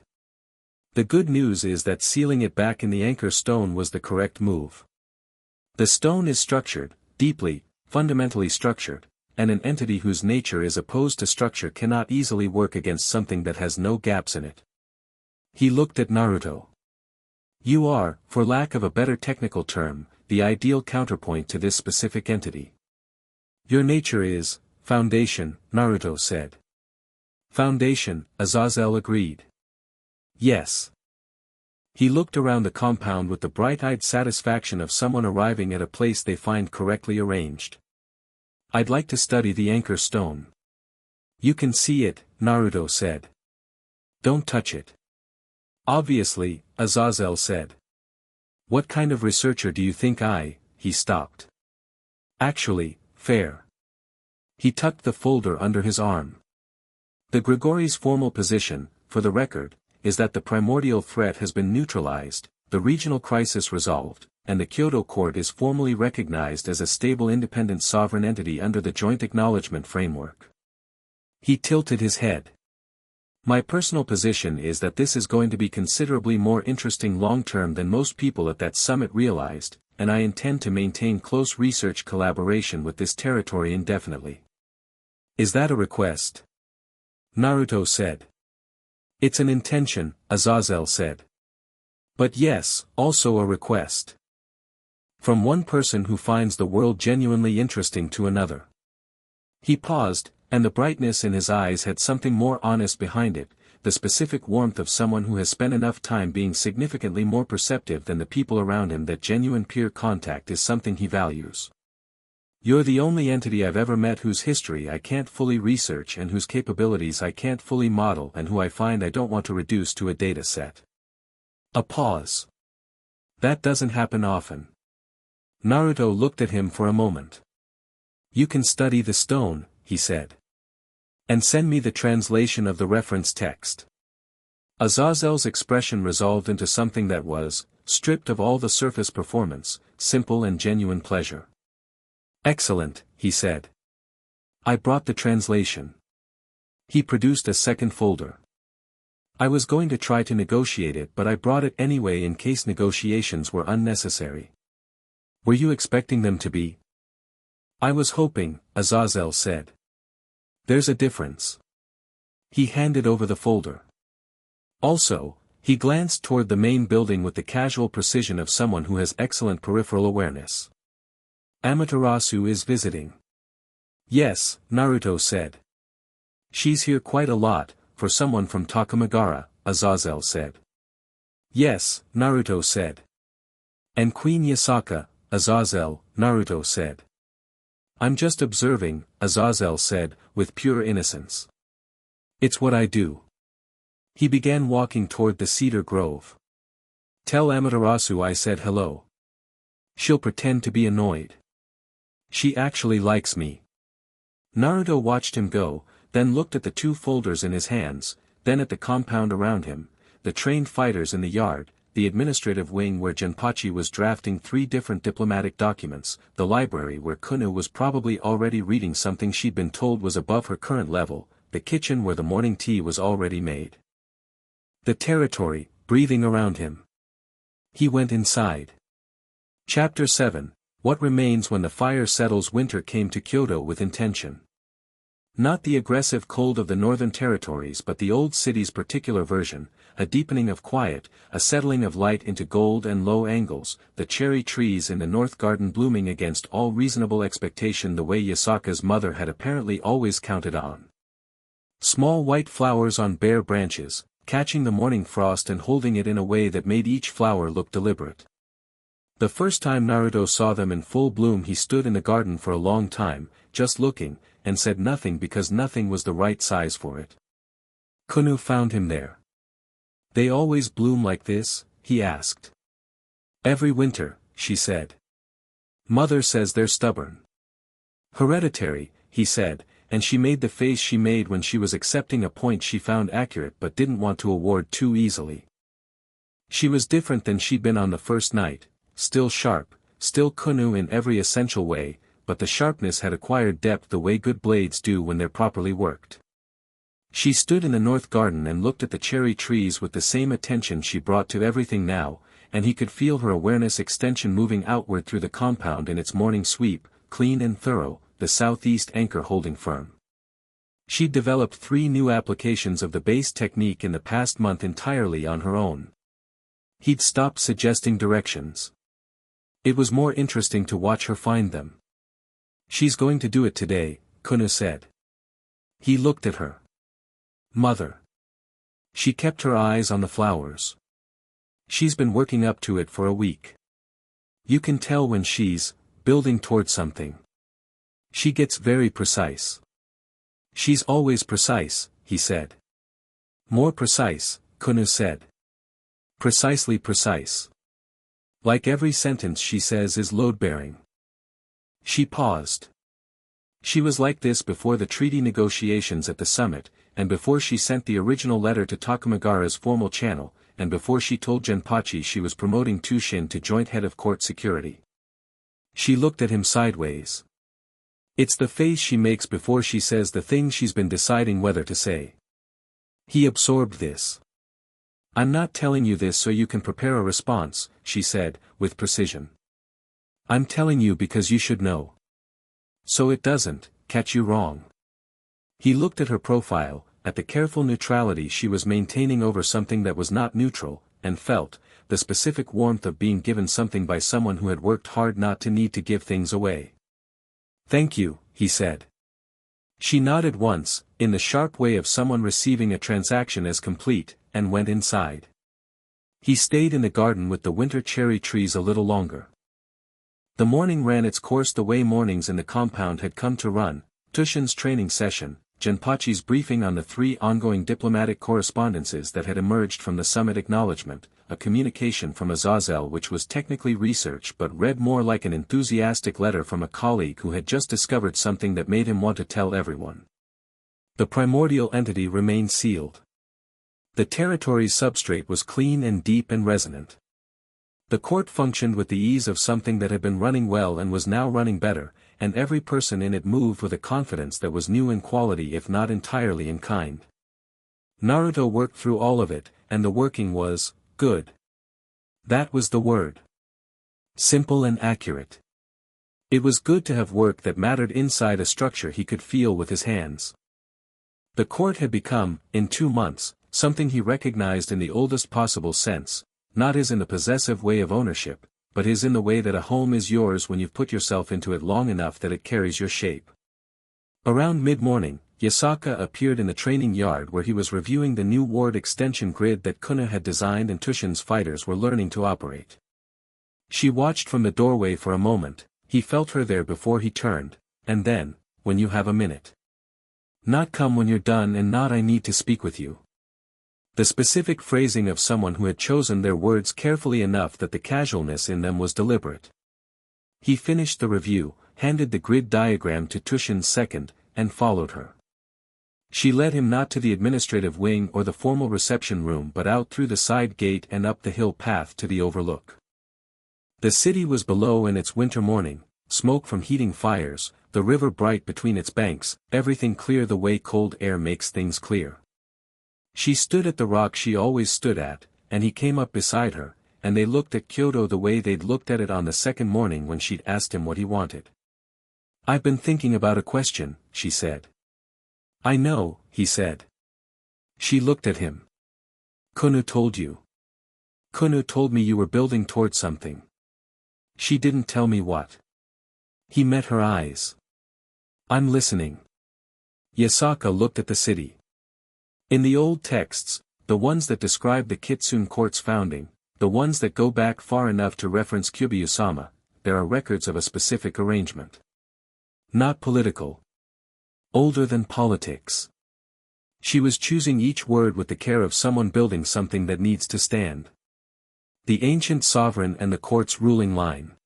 The good news is that sealing it back in the anchor stone was the correct move. The stone is structured, deeply, fundamentally structured, and an entity whose nature is opposed to structure cannot easily work against something that has no gaps in it. He looked at Naruto. You are, for lack of a better technical term, the ideal counterpoint to this specific entity. Your nature is, foundation, Naruto said. Foundation, Azazel agreed. Yes. He looked around the compound with the bright-eyed satisfaction of someone arriving at a place they find correctly arranged. I'd like to study the anchor stone. You can see it, Naruto said. Don't touch it. Obviously, Azazel said. What kind of researcher do you think he stopped. Actually, fair. He tucked the folder under his arm. The Grigori's formal position, for the record, is that the primordial threat has been neutralized, the regional crisis resolved, and the Kyoto court is formally recognized as a stable independent sovereign entity under the joint acknowledgement framework. He tilted his head. My personal position is that this is going to be considerably more interesting long-term than most people at that summit realized, and I intend to maintain close research collaboration with this territory indefinitely. Is that a request? Naruto said. It's an intention, Azazel said. But yes, also a request. From one person who finds the world genuinely interesting to another. He paused, and the brightness in his eyes had something more honest behind it, the specific warmth of someone who has spent enough time being significantly more perceptive than the people around him that genuine peer contact is something he values. You're the only entity I've ever met whose history I can't fully research and whose capabilities I can't fully model and who I find I don't want to reduce to a data set. A pause. That doesn't happen often. Naruto looked at him for a moment. You can study the stone, he said. And send me the translation of the reference text. Azazel's expression resolved into something that was, stripped of all the surface performance, simple and genuine pleasure. Excellent, he said. I brought the translation. He produced a second folder. I was going to try to negotiate it but I brought it anyway in case negotiations were unnecessary. Were you expecting them to be? I was hoping, Azazel said. There's a difference. He handed over the folder. Also, he glanced toward the main building with the casual precision of someone who has excellent peripheral awareness. Amaterasu is visiting. Yes, Naruto said. She's here quite a lot, for someone from Takamagara, Azazel said. Yes, Naruto said. And Queen Yasaka, Azazel, Naruto said. I'm just observing, Azazel said, with pure innocence. It's what I do. He began walking toward the cedar grove. Tell Amaterasu I said hello. She'll pretend to be annoyed. She actually likes me. Naruto watched him go, then looked at the two folders in his hands, then at the compound around him, the trained fighters in the yard, the administrative wing where Jinpachi was drafting 3 different diplomatic documents, the library where Kunou was probably already reading something she'd been told was above her current level, the kitchen where the morning tea was already made. The territory, breathing around him. He went inside. Chapter 7, What Remains When the Fire Settles. Winter came to Kyoto with intention. Not the aggressive cold of the northern territories but the old city's particular version, a deepening of quiet, a settling of light into gold and low angles, the cherry trees in the north garden blooming against all reasonable expectation the way Yasaka's mother had apparently always counted on. Small white flowers on bare branches, catching the morning frost and holding it in a way that made each flower look deliberate. The first time Naruto saw them in full bloom he stood in the garden for a long time, just looking, and said nothing because nothing was the right size for it. Kunou found him there. They always bloom like this? He asked. Every winter, she said. Mother says they're stubborn. Hereditary, he said, and she made the face she made when she was accepting a point she found accurate but didn't want to award too easily. She was different than she'd been on the first night, still sharp, still Kunou in every essential way, but the sharpness had acquired depth the way good blades do when they're properly worked. She stood in the north garden and looked at the cherry trees with the same attention she brought to everything now, and he could feel her awareness extension moving outward through the compound in its morning sweep, clean and thorough, the southeast anchor holding firm. She'd developed 3 new applications of the base technique in the past month entirely on her own. He'd stopped suggesting directions. It was more interesting to watch her find them. She's going to do it today, Kunou said. He looked at her. Mother. She kept her eyes on the flowers. She's been working up to it for a week. You can tell when she's building towards something. She gets very precise. She's always precise, he said. More precise, Kunou said. Precisely precise. Like every sentence she says is load-bearing. She paused. She was like this before the treaty negotiations at the summit, and before she sent the original letter to Takamagara's formal channel, and before she told Jinpachi she was promoting Tushin to joint head of court security. She looked at him sideways. It's the face she makes before she says the thing she's been deciding whether to say. He absorbed this. I'm not telling you this so you can prepare a response, she said, with precision. I'm telling you because you should know. So it doesn't catch you wrong. He looked at her profile, at the careful neutrality she was maintaining over something that was not neutral, and felt the specific warmth of being given something by someone who had worked hard not to need to give things away. Thank you, he said. She nodded once, in the sharp way of someone receiving a transaction as complete, and went inside. He stayed in the garden with the winter cherry trees a little longer. The morning ran its course the way mornings in the compound had come to run, Tushin's training session, Jinpachi's briefing on the 3 ongoing diplomatic correspondences that had emerged from the summit acknowledgement, a communication from Azazel which was technically research but read more like an enthusiastic letter from a colleague who had just discovered something that made him want to tell everyone. The primordial entity remained sealed. The territory's substrate was clean and deep and resonant. The court functioned with the ease of something that had been running well and was now running better, and every person in it moved with a confidence that was new in quality if not entirely in kind. Naruto worked through all of it, and the working was good. That was the word. Simple and accurate. It was good to have work that mattered inside a structure he could feel with his hands. The court had become, in 2 months, something he recognized in the oldest possible sense, not as in the possessive way of ownership, but as in the way that a home is yours when you've put yourself into it long enough that it carries your shape. Around mid-morning, Yasaka appeared in the training yard where he was reviewing the new ward extension grid that Kunou had designed and Tushin's fighters were learning to operate. She watched from the doorway for a moment, he felt her there before he turned, and then, when you have a minute. Not come when you're done and not I need to speak with you. The specific phrasing of someone who had chosen their words carefully enough that the casualness in them was deliberate. He finished the review, handed the grid diagram to Tushin's second, and followed her. She led him not to the administrative wing or the formal reception room but out through the side gate and up the hill path to the overlook. The city was below in its winter morning, smoke from heating fires, the river bright between its banks, everything clear the way cold air makes things clear. She stood at the rock she always stood at, and he came up beside her, and they looked at Kyoto the way they'd looked at it on the second morning when she'd asked him what he wanted. "I've been thinking about a question," she said. "I know," he said. She looked at him. "Kunou told you." "Kunou told me you were building toward something." "She didn't tell me what." He met her eyes. "I'm listening." Yasaka looked at the city. In the old texts, the ones that describe the Kitsune court's founding, the ones that go back far enough to reference Kyuubi-Ousama, there are records of a specific arrangement. Not political. Older than politics. She was choosing each word with the care of someone building something that needs to stand. The ancient sovereign and the court's ruling line.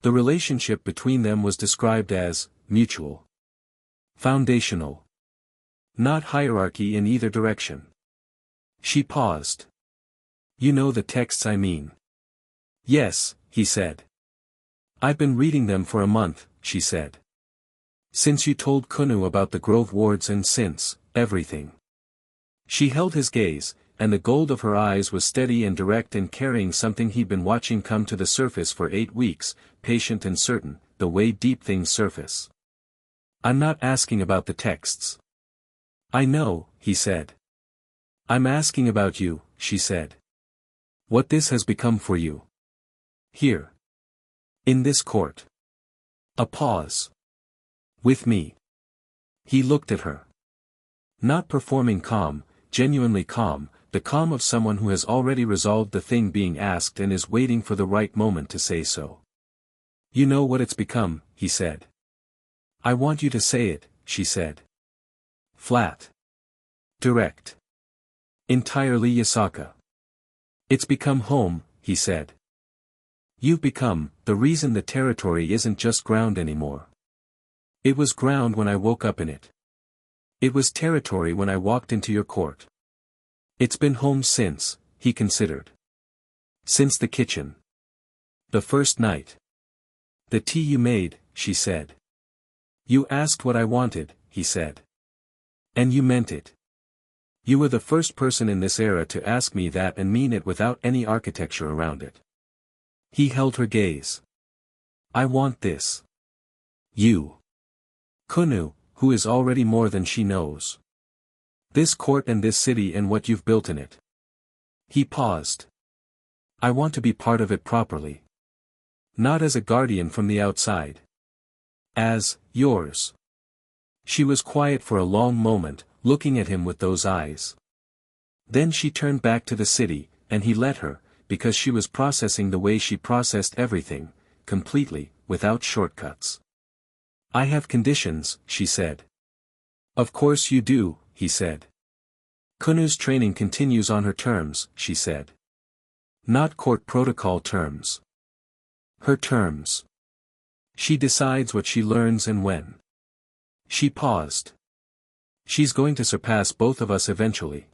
The relationship between them was described as mutual. Foundational. Not hierarchy in either direction. She paused. "You know the texts I mean." "Yes," he said. "I've been reading them for a month," she said. "Since you told Kunou about the Grove wards and since, everything." She held his gaze, and the gold of her eyes was steady and direct in carrying something he'd been watching come to the surface for 8 weeks, patient and certain, the way deep things surface. "I'm not asking about the texts." "I know," he said. "I'm asking about you," she said. "What this has become for you. Here. In this court." A pause. "With me." He looked at her. Not performing calm, genuinely calm, the calm of someone who has already resolved the thing being asked and is waiting for the right moment to say so. "You know what it's become," he said. "I want you to say it," she said. Flat. Direct. Entirely Yasaka. "It's become home," he said. "You've become, the reason the territory isn't just ground anymore. It was ground when I woke up in it. It was territory when I walked into your court. It's been home since," he considered. "Since the kitchen. The first night. The tea you made," she said. "You asked what I wanted," he said. "And you meant it. You were the first person in this era to ask me that and mean it without any architecture around it." He held her gaze. "I want this. You. Kunou, who is already more than she knows. This court and this city and what you've built in it." He paused. "I want to be part of it properly. Not as a guardian from the outside. As, yours." She was quiet for a long moment, looking at him with those eyes. Then she turned back to the city, and he let her, because she was processing the way she processed everything, completely, without shortcuts. "I have conditions," she said. "Of course you do," he said. "Kunou's training continues on her terms," she said. "Not court protocol terms. Her terms. She decides what she learns and when." She paused. "She's going to surpass both of us eventually.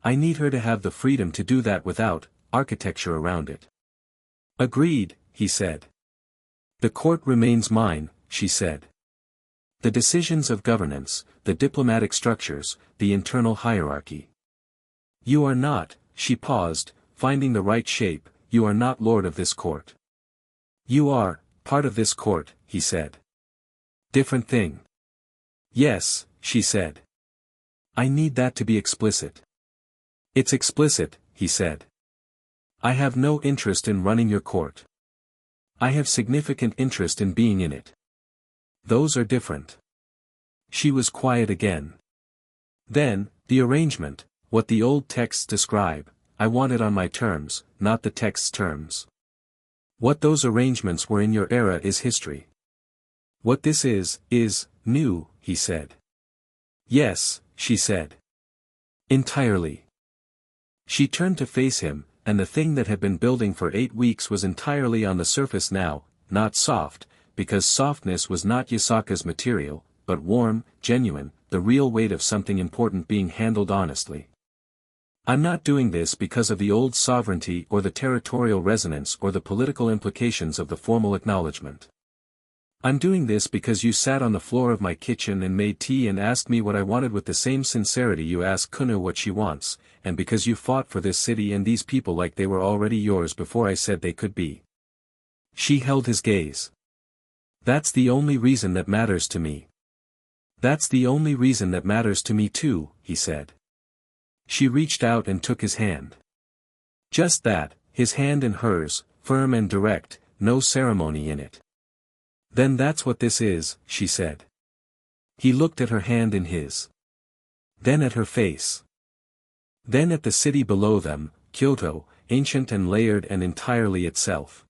I need her to have the freedom to do that without architecture around it." "Agreed," he said. "The court remains mine," she said. "The decisions of governance, the diplomatic structures, the internal hierarchy. You are not," she paused, finding the right shape, "you are not lord of this court. You are, part of this court," he said. "Different thing." "Yes," she said. I need that to be explicit. It's explicit, he said. I have no interest in running your court. I have significant interest in being in it. Those are different. She was quiet again. Then, the arrangement, what the old texts describe, I want it on my terms, not the text's terms. What those arrangements were in your era is history. What this is new, he said. Yes, she said. Entirely. She turned to face him, and the thing that had been building for 8 weeks was entirely on the surface now, not soft, because softness was not Yasaka's material, but warm, genuine, the real weight of something important being handled honestly. I'm not doing this because of the old sovereignty or the territorial resonance or the political implications of the formal acknowledgement. I'm doing this because you sat on the floor of my kitchen and made tea and asked me what I wanted with the same sincerity you ask Kunou what she wants, and because you fought for this city and these people like they were already yours before I said they could be. She held his gaze. That's the only reason that matters to me. That's the only reason that matters to me too, he said. She reached out and took his hand. Just that, his hand in hers, firm and direct, no ceremony in it. Then that's what this is, she said. He looked at her hand in his. Then at her face. Then at the city below them, Kyoto, ancient and layered and entirely itself.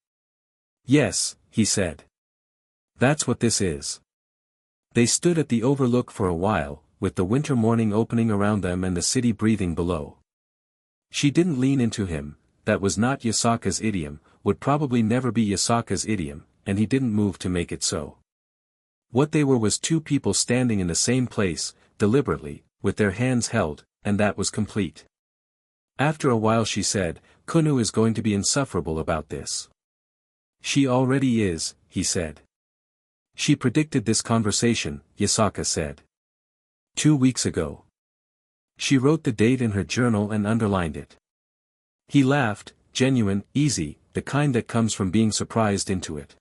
Yes, he said. That's what this is. They stood at the overlook for a while, with the winter morning opening around them and the city breathing below. She didn't lean into him, that was not Yasaka's idiom, would probably never be Yasaka's idiom, and he didn't move to make it so. What they were was two people standing in the same place, deliberately, with their hands held, and that was complete. After a while she said, Kunou is going to be insufferable about this. She already is, he said. She predicted this conversation, Yasaka said. 2 weeks ago. She wrote the date in her journal and underlined it. He laughed, genuine, easy, the kind that comes from being surprised into it.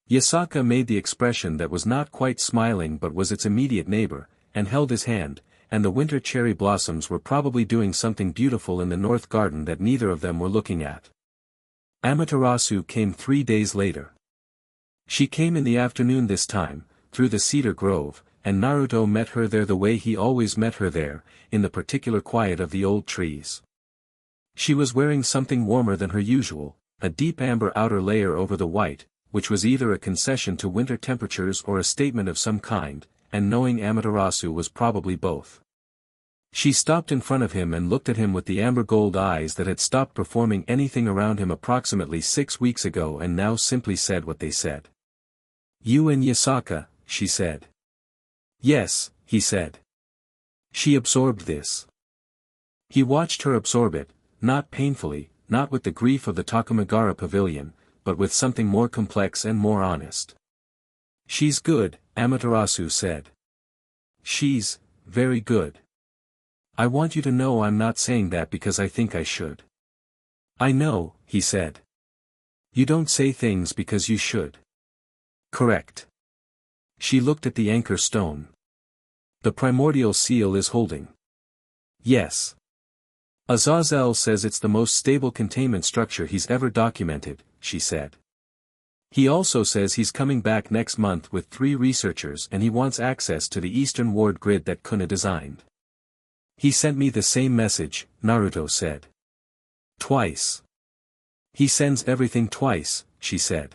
Yasaka made the expression that was not quite smiling but was its immediate neighbor, and held his hand, and the winter cherry blossoms were probably doing something beautiful in the north garden that neither of them were looking at. Amaterasu came 3 days later. She came in the afternoon this time, through the cedar grove, and Naruto met her there the way he always met her there, in the particular quiet of the old trees. She was wearing something warmer than her usual, a deep amber outer layer over the white, which was either a concession to winter temperatures or a statement of some kind, and knowing Amaterasu was probably both. She stopped in front of him and looked at him with the amber gold eyes that had stopped performing anything around him approximately 6 weeks ago and now simply said what they said. You and Yasaka, she said. Yes, he said. She absorbed this. He watched her absorb it, not painfully, not with the grief of the Takamagara pavilion, but with something more complex and more honest. She's good, Amaterasu said. She's very good. I want you to know I'm not saying that because I think I should. I know, he said. You don't say things because you should. Correct. She looked at the anchor stone. The primordial seal is holding. Yes. Azazel says it's the most stable containment structure he's ever documented, she said. He also says he's coming back next month with 3 researchers and he wants access to the Eastern Ward grid that Kunou designed. He sent me the same message, Naruto said. Twice. He sends everything twice, she said.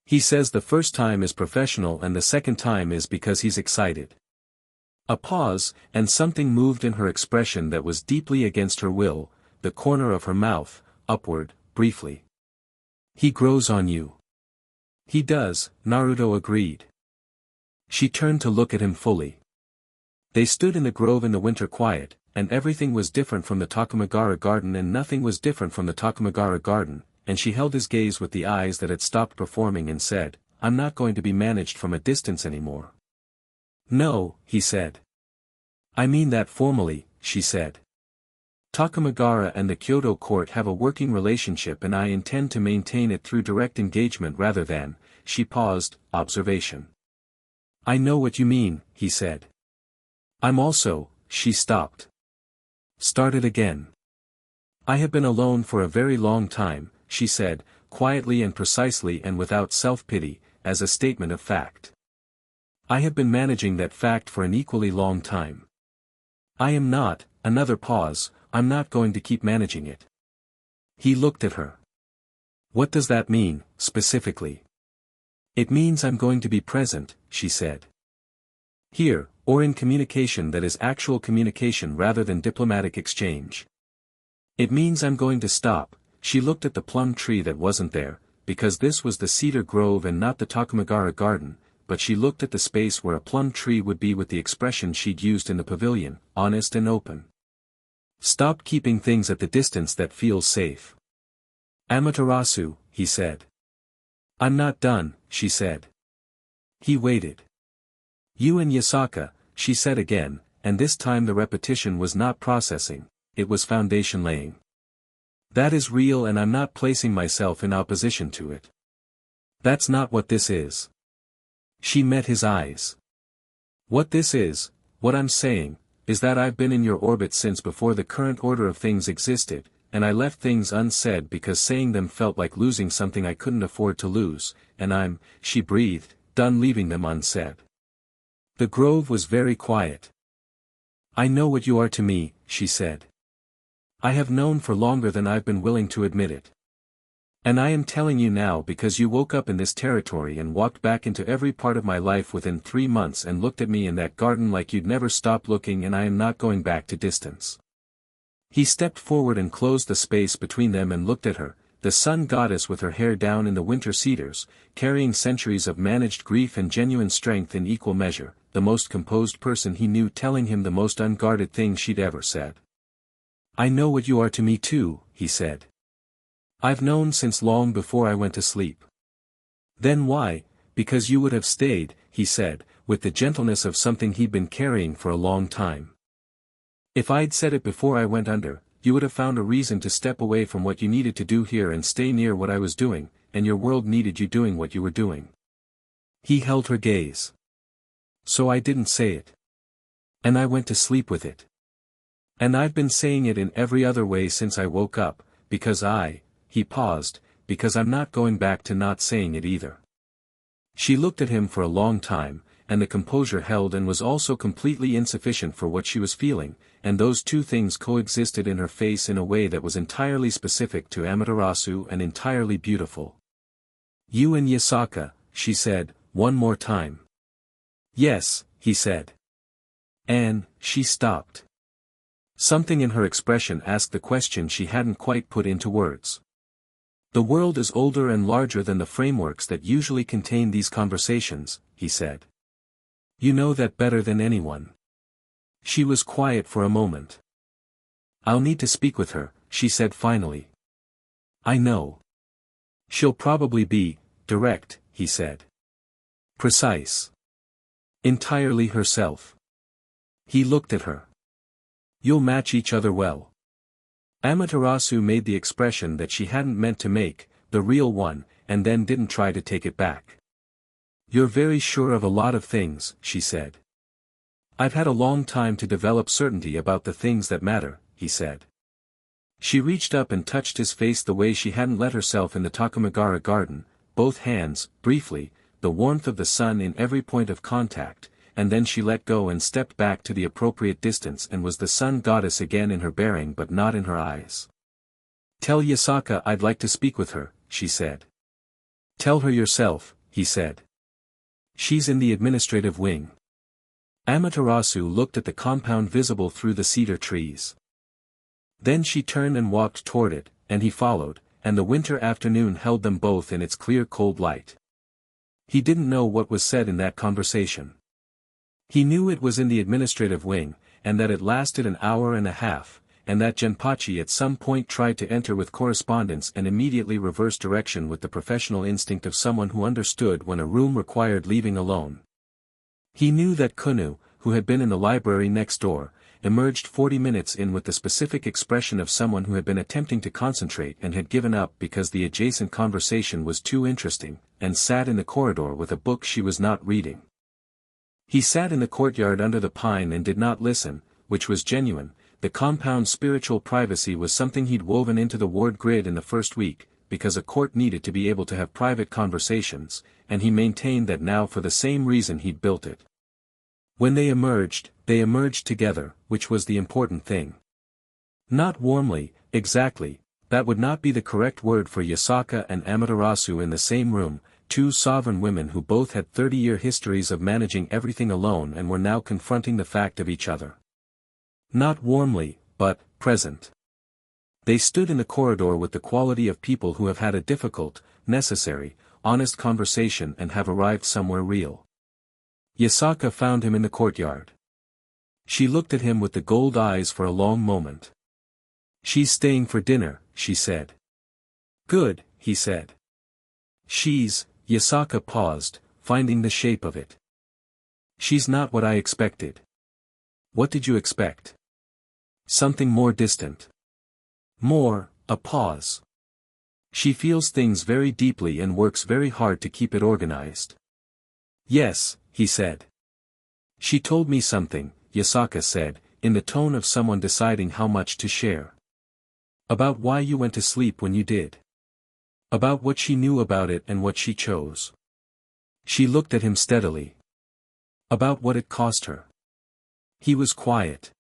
He says the first time is professional and the second time is because he's excited. A pause, and something moved in her expression that was deeply against her will, the corner of her mouth, upward, briefly. He grows on you. He does, Naruto agreed. She turned to look at him fully. They stood in the grove in the winter quiet, and everything was different from the Takamagara garden and nothing was different from the Takamagara garden, and she held his gaze with the eyes that had stopped performing and said, I'm not going to be managed from a distance anymore. No, he said. I mean that formally, she said. Takamagara and the Kyoto court have a working relationship and I intend to maintain it through direct engagement rather than, she paused, observation. I know what you mean, he said. I'm also, she stopped. Started again. I have been alone for a very long time, she said, quietly and precisely and without self-pity, as a statement of fact. I have been managing that fact for an equally long time. I am not, another pause, I'm not going to keep managing it. He looked at her. What does that mean, specifically? It means I'm going to be present, she said. Here, or in communication that is actual communication rather than diplomatic exchange. It means I'm going to stop. She looked at the plum tree that wasn't there, because this was the cedar grove and not the Takamagara garden, but she looked at the space where a plum tree would be with the expression she'd used in the pavilion, honest and open. Stop keeping things at the distance that feels safe. Amaterasu, he said. I'm not done, she said. He waited. You and Yasaka, she said again, and this time the repetition was not processing, it was foundation laying. That is real and I'm not placing myself in opposition to it. That's not what this is. She met his eyes. What this is, what I'm saying, is that I've been in your orbit since before the current order of things existed, and I left things unsaid because saying them felt like losing something I couldn't afford to lose, and I'm, she breathed, done leaving them unsaid. The grove was very quiet. I know what you are to me, she said. I have known for longer than I've been willing to admit it. And I am telling you now because you woke up in this territory and walked back into every part of my life within 3 months and looked at me in that garden like you'd never stop looking, and I am not going back to distance. He stepped forward and closed the space between them and looked at her, the sun goddess with her hair down in the winter cedars, carrying centuries of managed grief and genuine strength in equal measure, the most composed person he knew telling him the most unguarded thing she'd ever said. I know what you are to me too, he said. I've known since long before I went to sleep. Then why? Because you would have stayed, he said, with the gentleness of something he'd been carrying for a long time. If I'd said it before I went under, you would have found a reason to step away from what you needed to do here and stay near what I was doing, and your world needed you doing what you were doing. He held her gaze. So I didn't say it. And I went to sleep with it. And I've been saying it in every other way since I woke up, because he paused, because I'm not going back to not saying it either. She looked at him for a long time, and the composure held and was also completely insufficient for what she was feeling, and those two things coexisted in her face in a way that was entirely specific to Amaterasu and entirely beautiful. You and Yasaka, she said, one more time. Yes, he said. And, she stopped. Something in her expression asked the question she hadn't quite put into words. The world is older and larger than the frameworks that usually contain these conversations, he said. You know that better than anyone. She was quiet for a moment. I'll need to speak with her, she said finally. I know. She'll probably be direct, he said. Precise. Entirely herself. He looked at her. You'll match each other well. Amaterasu made the expression that she hadn't meant to make, the real one, and then didn't try to take it back. You're very sure of a lot of things, she said. I've had a long time to develop certainty about the things that matter, he said. She reached up and touched his face the way she hadn't let herself in the Takamagara garden, both hands, briefly, the warmth of the sun in every point of contact, and then she let go and stepped back to the appropriate distance and was the sun goddess again in her bearing but not in her eyes. Tell Yasaka I'd like to speak with her, she said. Tell her yourself, he said. She's in the administrative wing. Amaterasu looked at the compound visible through the cedar trees. Then she turned and walked toward it, and he followed, and the winter afternoon held them both in its clear cold light. He didn't know what was said in that conversation. He knew it was in the administrative wing, and that it lasted an hour and a half, and that Genpachi at some point tried to enter with correspondence and immediately reverse direction with the professional instinct of someone who understood when a room required leaving alone. He knew that Kunou, who had been in the library next door, emerged 40 minutes in with the specific expression of someone who had been attempting to concentrate and had given up because the adjacent conversation was too interesting, and sat in the corridor with a book she was not reading. He sat in the courtyard under the pine and did not listen, which was genuine. The compound spiritual privacy was something he'd woven into the ward grid in the first week, because a court needed to be able to have private conversations, and he maintained that now for the same reason he'd built it. When they emerged together, which was the important thing. Not warmly, exactly, that would not be the correct word for Yasaka and Amaterasu in the same room, two sovereign women who both had 30-year histories of managing everything alone and were now confronting the fact of each other. Not warmly, but present. They stood in the corridor with the quality of people who have had a difficult, necessary, honest conversation and have arrived somewhere real. Yasaka found him in the courtyard. She looked at him with the gold eyes for a long moment. "She's staying for dinner," she said. "Good," he said. Yasaka paused, finding the shape of it. "She's not what I expected." "What did you expect?" "Something more distant." A pause. "She feels things very deeply and works very hard to keep it organized." "Yes," he said. "She told me something," Yasaka said, in the tone of someone deciding how much to share. "About why you went to sleep when you did. About what she knew about it and what she chose." She looked at him steadily. "About what it cost her." He was quiet.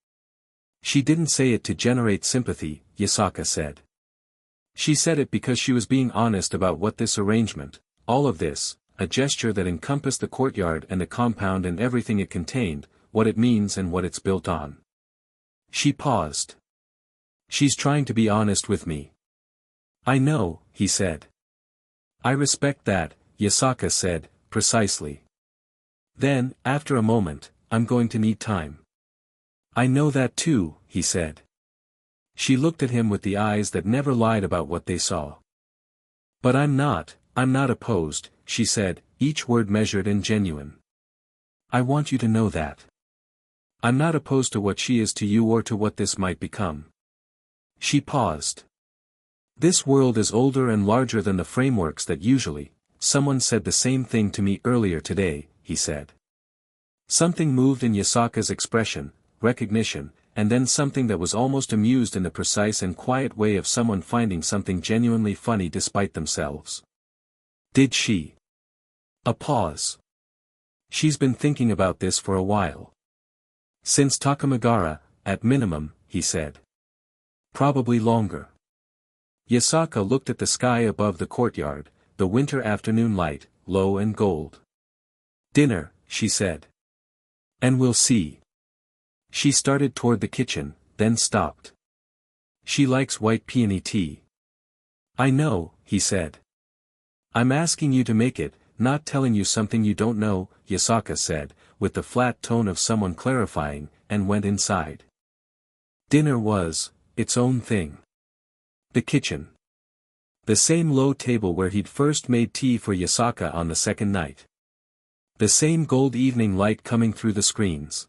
"She didn't say it to generate sympathy," Yasaka said. "She said it because she was being honest about what this arrangement, all of this, a gesture that encompassed the courtyard and the compound and everything it contained, what it means and what it's built on." She paused. "She's trying to be honest with me." "I know," he said. "I respect that," Yasaka said, precisely. Then, after a moment, "I'm going to need time." "I know that too," he said. She looked at him with the eyes that never lied about what they saw. "But I'm not opposed," she said, each word measured and genuine. "I want you to know that. I'm not opposed to what she is to you or to what this might become." She paused. "This world is older and larger than the frameworks that usually." "Someone said the same thing to me earlier today," he said. Something moved in Yasaka's expression, recognition, and then something that was almost amused in the precise and quiet way of someone finding something genuinely funny despite themselves. "Did she?" A pause. "She's been thinking about this for a while. Since Takamagara, at minimum," he said. "Probably longer." Yasaka looked at the sky above the courtyard, the winter afternoon light, low and gold. "Dinner," she said. "And we'll see." She started toward the kitchen, then stopped. "She likes white peony tea." "I know," he said. "I'm asking you to make it, not telling you something you don't know," Yasaka said, with the flat tone of someone clarifying, and went inside. Dinner was its own thing. The kitchen. The same low table where he'd first made tea for Yasaka on the second night. The same gold evening light coming through the screens.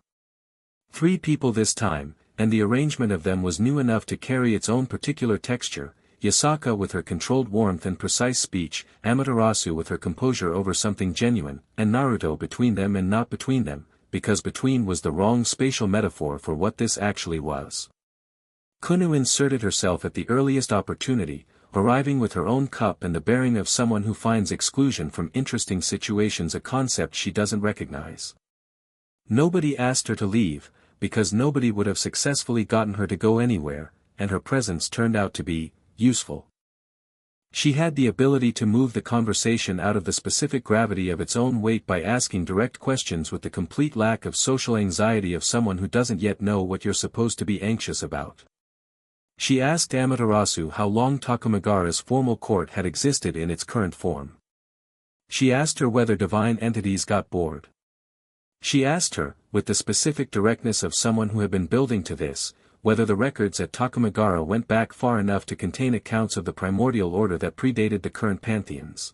3 people this time, and the arrangement of them was new enough to carry its own particular texture, Yasaka with her controlled warmth and precise speech, Amaterasu with her composure over something genuine, and Naruto between them and not between them, because between was the wrong spatial metaphor for what this actually was. Kunou inserted herself at the earliest opportunity, arriving with her own cup and the bearing of someone who finds exclusion from interesting situations a concept she doesn't recognize. Nobody asked her to leave, because nobody would have successfully gotten her to go anywhere, and her presence turned out to be useful. She had the ability to move the conversation out of the specific gravity of its own weight by asking direct questions with the complete lack of social anxiety of someone who doesn't yet know what you're supposed to be anxious about. She asked Amaterasu how long Takamagara's formal court had existed in its current form. She asked her whether divine entities got bored. She asked her, with the specific directness of someone who had been building to this, whether the records at Takamagara went back far enough to contain accounts of the primordial order that predated the current pantheons.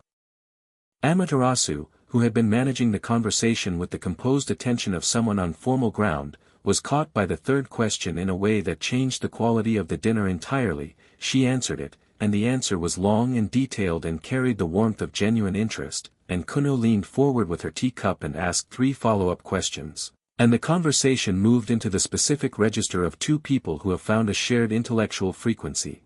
Amaterasu, who had been managing the conversation with the composed attention of someone on formal ground, was caught by the third question in a way that changed the quality of the dinner entirely. She answered it, and the answer was long and detailed and carried the warmth of genuine interest, and Kunou leaned forward with her teacup and asked 3 follow-up questions. And the conversation moved into the specific register of two people who have found a shared intellectual frequency.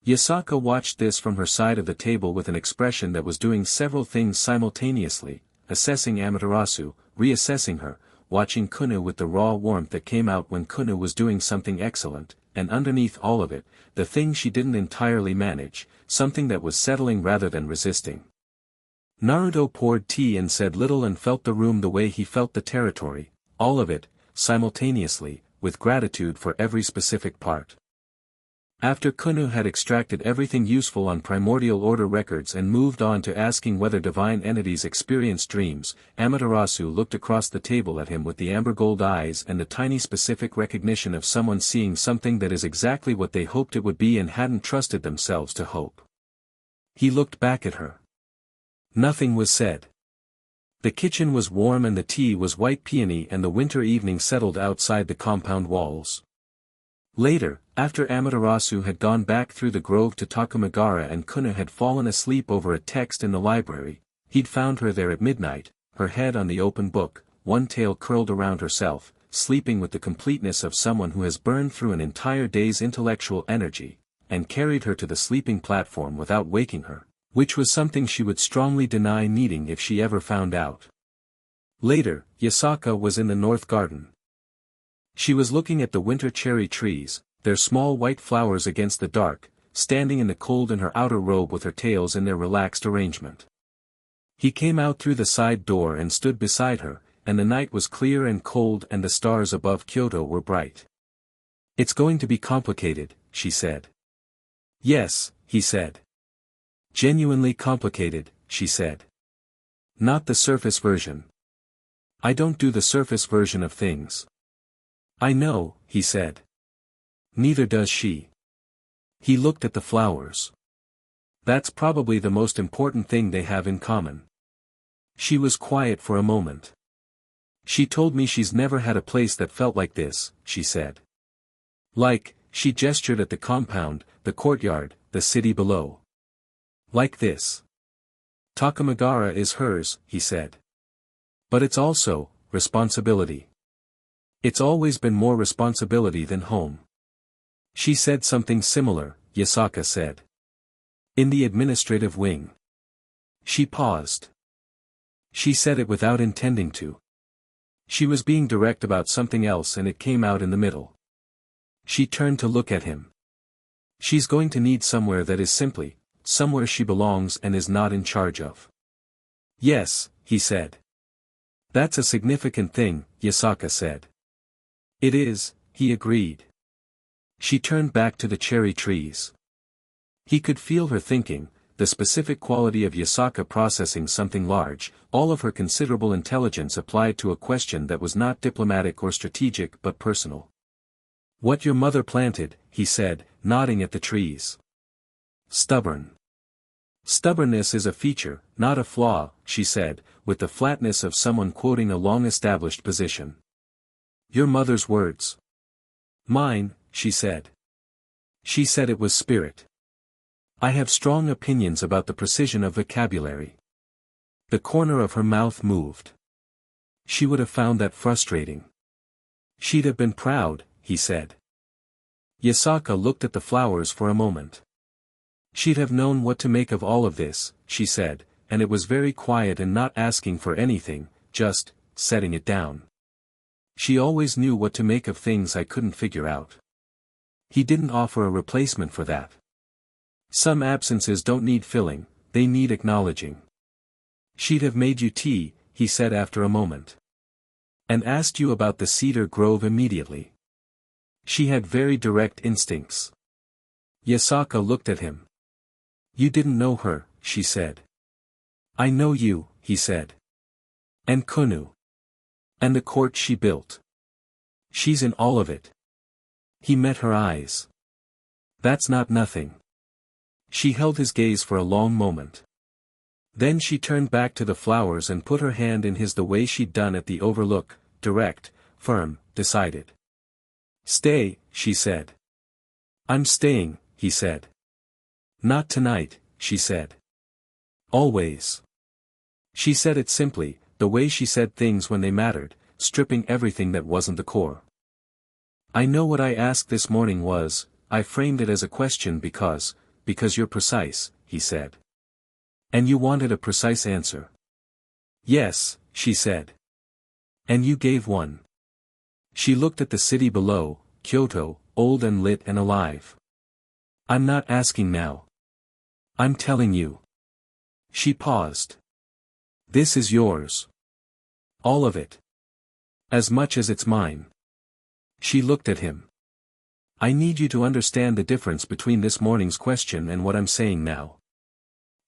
Yasaka watched this from her side of the table with an expression that was doing several things simultaneously, assessing Amaterasu, reassessing her, watching Kunou with the raw warmth that came out when Kunou was doing something excellent, and underneath all of it, the thing she didn't entirely manage, something that was settling rather than resisting. Naruto poured tea and said little and felt the room the way he felt the territory, all of it, simultaneously, with gratitude for every specific part. After Kunou had extracted everything useful on primordial order records and moved on to asking whether divine entities experience dreams, Amaterasu looked across the table at him with the amber gold eyes and the tiny specific recognition of someone seeing something that is exactly what they hoped it would be and hadn't trusted themselves to hope. He looked back at her. Nothing was said. The kitchen was warm and the tea was white peony and the winter evening settled outside the compound walls. Later, after Amaterasu had gone back through the grove to Takamagara and Kunou had fallen asleep over a text in the library, he'd found her there at midnight, her head on the open book, one tail curled around herself, sleeping with the completeness of someone who has burned through an entire day's intellectual energy, and carried her to the sleeping platform without waking her, which was something she would strongly deny needing if she ever found out. Later, Yasaka was in the north garden. She was looking at the winter cherry trees, their small white flowers against the dark, standing in the cold in her outer robe with her tails in their relaxed arrangement. He came out through the side door and stood beside her, and the night was clear and cold and the stars above Kyoto were bright. "It's going to be complicated," she said. "Yes," he said. "Genuinely complicated," she said. "Not the surface version. I don't do the surface version of things." "I know," he said. "Neither does she." He looked at the flowers. "That's probably the most important thing they have in common." She was quiet for a moment. "She told me she's never had a place that felt like this," she said. "Like," she gestured at the compound, the courtyard, the city below. "Like this. Takamagara is hers," he said. "But it's also responsibility. It's always been more responsibility than home." "She said something similar," Yasaka said. "In the administrative wing." She paused. She said it without intending to. She was being direct about something else and it came out in the middle. She turned to look at him. "She's going to need somewhere that is simply, somewhere she belongs and is not in charge of." "Yes," he said. "That's a significant thing," Yasaka said. "It is," he agreed. She turned back to the cherry trees. He could feel her thinking, the specific quality of Yasaka processing something large, all of her considerable intelligence applied to a question that was not diplomatic or strategic but personal. "What your mother planted," he said, nodding at the trees. "Stubborn. Stubbornness is a feature, not a flaw," she said, with the flatness of someone quoting a long-established position. "Your mother's words." "Mine," she said. She said it was spirit. "I have strong opinions about the precision of vocabulary." The corner of her mouth moved. She would have found that frustrating. "She'd have been proud," he said. Yasaka looked at the flowers for a moment. "She'd have known what to make of all of this," she said, and it was very quiet and not asking for anything, just setting it down. "She always knew what to make of things I couldn't figure out." He didn't offer a replacement for that. "Some absences don't need filling, they need acknowledging." "She'd have made you tea," he said after a moment. "And asked you about the cedar grove immediately." She had very direct instincts. Yasaka looked at him. "You didn't know her," she said. "I know you," he said. "And Kunou. And the court she built. She's in all of it." He met her eyes. "That's not nothing." She held his gaze for a long moment. Then she turned back to the flowers and put her hand in his the way she'd done at the overlook, direct, firm, decided. "Stay," she said. "I'm staying," he said. "Not tonight," she said. "Always." She said it simply, the way she said things when they mattered, stripping everything that wasn't the core. I know what I asked this morning was, I framed it as a question because you're precise, he said. And you wanted a precise answer. Yes, she said. And you gave one. She looked at the city below, Kyoto, old and lit and alive. I'm not asking now. I'm telling you. She paused. This is yours. All of it. As much as it's mine. She looked at him. I need you to understand the difference between this morning's question and what I'm saying now.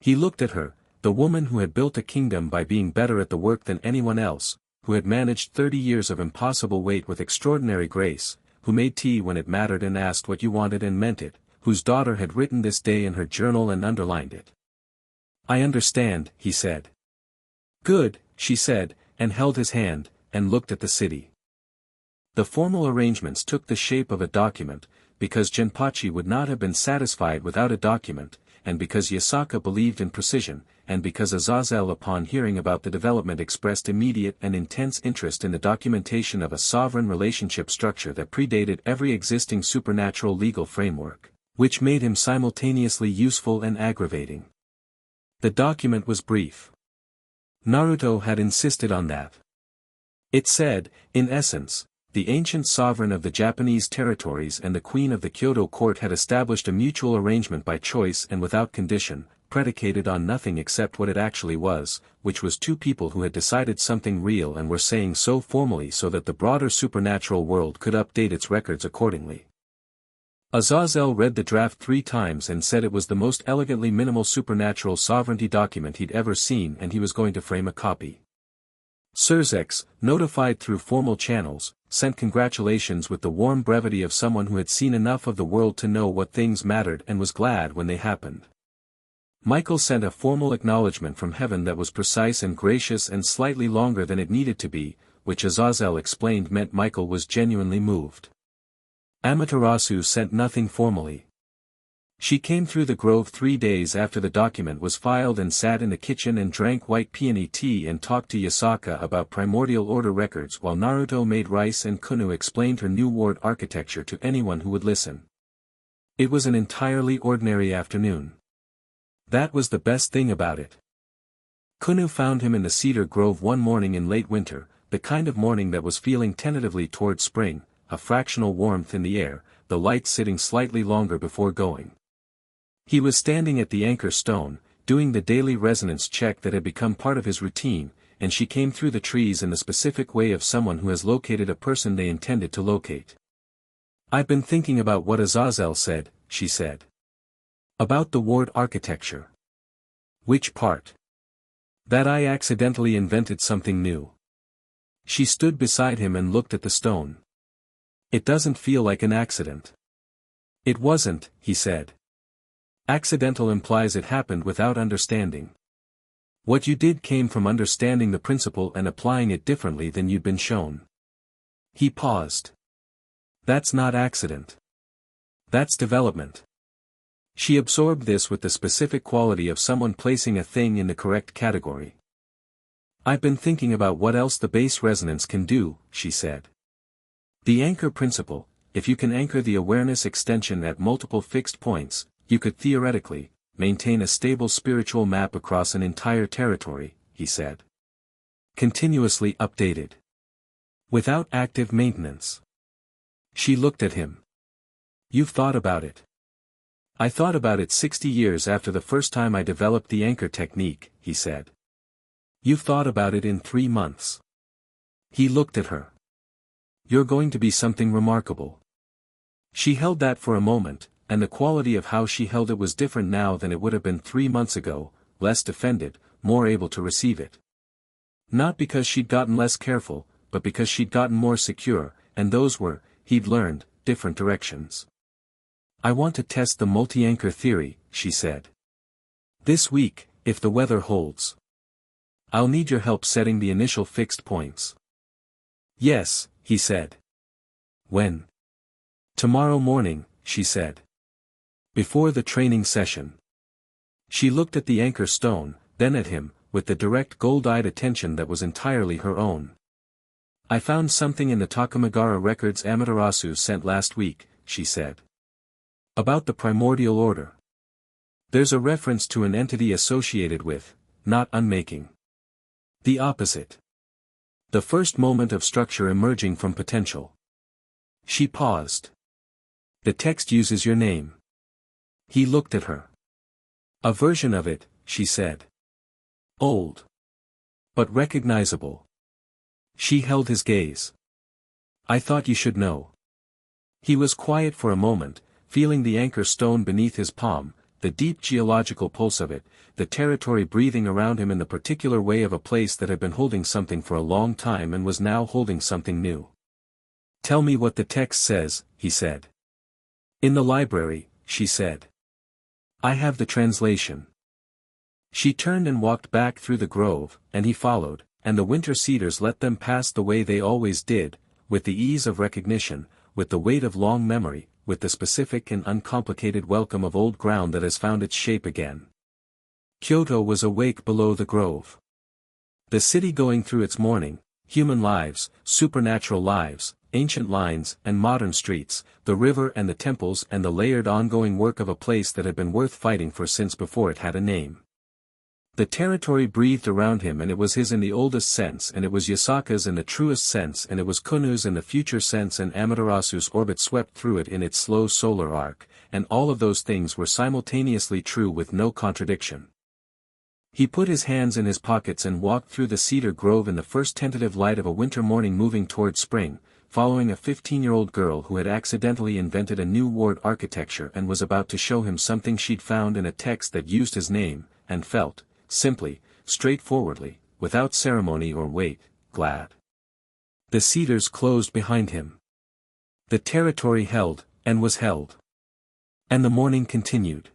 He looked at her, the woman who had built a kingdom by being better at the work than anyone else, who had managed 30 years of impossible weight with extraordinary grace, who made tea when it mattered and asked what you wanted and meant it, whose daughter had written this day in her journal and underlined it. I understand, he said. Good, she said, and held his hand, and looked at the city. The formal arrangements took the shape of a document, because Genpachi would not have been satisfied without a document, and because Yasaka believed in precision, and because Azazel upon hearing about the development expressed immediate and intense interest in the documentation of a sovereign relationship structure that predated every existing supernatural legal framework, which made him simultaneously useful and aggravating. The document was brief. Naruto had insisted on that. It said, in essence, the ancient sovereign of the Japanese territories and the queen of the Kyoto court had established a mutual arrangement by choice and without condition, predicated on nothing except what it actually was, which was two people who had decided something real and were saying so formally so that the broader supernatural world could update its records accordingly. Azazel read the draft 3 times and said it was the most elegantly minimal supernatural sovereignty document he'd ever seen and he was going to frame a copy. Surzex, notified through formal channels, sent congratulations with the warm brevity of someone who had seen enough of the world to know what things mattered and was glad when they happened. Michael sent a formal acknowledgement from heaven that was precise and gracious and slightly longer than it needed to be, which Azazel explained meant Michael was genuinely moved. Amaterasu sent nothing formally. She came through the grove 3 days after the document was filed and sat in the kitchen and drank white peony tea and talked to Yasaka about primordial order records while Naruto made rice and Kunou explained her new ward architecture to anyone who would listen. It was an entirely ordinary afternoon. That was the best thing about it. Kunou found him in the cedar grove one morning in late winter, the kind of morning that was feeling tentatively toward spring, a fractional warmth in the air, the light sitting slightly longer before going. He was standing at the anchor stone, doing the daily resonance check that had become part of his routine, and she came through the trees in the specific way of someone who has located a person they intended to locate. I've been thinking about what Azazel said, she said. About the ward architecture. Which part? That I accidentally invented something new. She stood beside him and looked at the stone. It doesn't feel like an accident. It wasn't, he said. Accidental implies it happened without understanding. What you did came from understanding the principle and applying it differently than you'd been shown. He paused. That's not accident. That's development. She absorbed this with the specific quality of someone placing a thing in the correct category. I've been thinking about what else the base resonance can do, she said. The anchor principle, if you can anchor the awareness extension at multiple fixed points, you could theoretically maintain a stable spiritual map across an entire territory, he said. Continuously updated. Without active maintenance. She looked at him. You've thought about it. I thought about it 60 years after the first time I developed the anchor technique, he said. You've thought about it in 3 months. He looked at her. You're going to be something remarkable. She held that for a moment, and the quality of how she held it was different now than it would have been 3 months ago, less defended, more able to receive it. Not because she'd gotten less careful, but because she'd gotten more secure, and those were, he'd learned, different directions. I want to test the multi-anchor theory, she said. This week, if the weather holds. I'll need your help setting the initial fixed points. Yes, he said. When? Tomorrow morning, she said. Before the training session. She looked at the anchor stone, then at him, with the direct gold-eyed attention that was entirely her own. I found something in the Takamagara records Amaterasu sent last week, she said. About the primordial order. There's a reference to an entity associated with, not unmaking. The opposite. The first moment of structure emerging from potential. She paused. The text uses your name. He looked at her. A version of it, she said. Old. But recognizable. She held his gaze. I thought you should know. He was quiet for a moment, feeling the anchor stone beneath his palm, the deep geological pulse of it, the territory breathing around him in the particular way of a place that had been holding something for a long time and was now holding something new. Tell me what the text says, he said. In the library, she said. I have the translation. She turned and walked back through the grove, and he followed, and the winter cedars let them pass the way they always did, with the ease of recognition, with the weight of long memory, with the specific and uncomplicated welcome of old ground that has found its shape again. Kyoto was awake below the grove. The city going through its mourning, human lives, supernatural lives, ancient lines and modern streets, the river and the temples and the layered ongoing work of a place that had been worth fighting for since before it had a name. The territory breathed around him, and it was his in the oldest sense, and it was Yasaka's in the truest sense, and it was Kunou's in the future sense, and Amaterasu's orbit swept through it in its slow solar arc, and all of those things were simultaneously true with no contradiction. He put his hands in his pockets and walked through the cedar grove in the first tentative light of a winter morning, moving toward spring, following a 15-year-old girl who had accidentally invented a new ward architecture and was about to show him something she'd found in a text that used his name, and felt, simply, straightforwardly, without ceremony or weight, glad. The cedars closed behind him. The territory held, and was held. And the morning continued.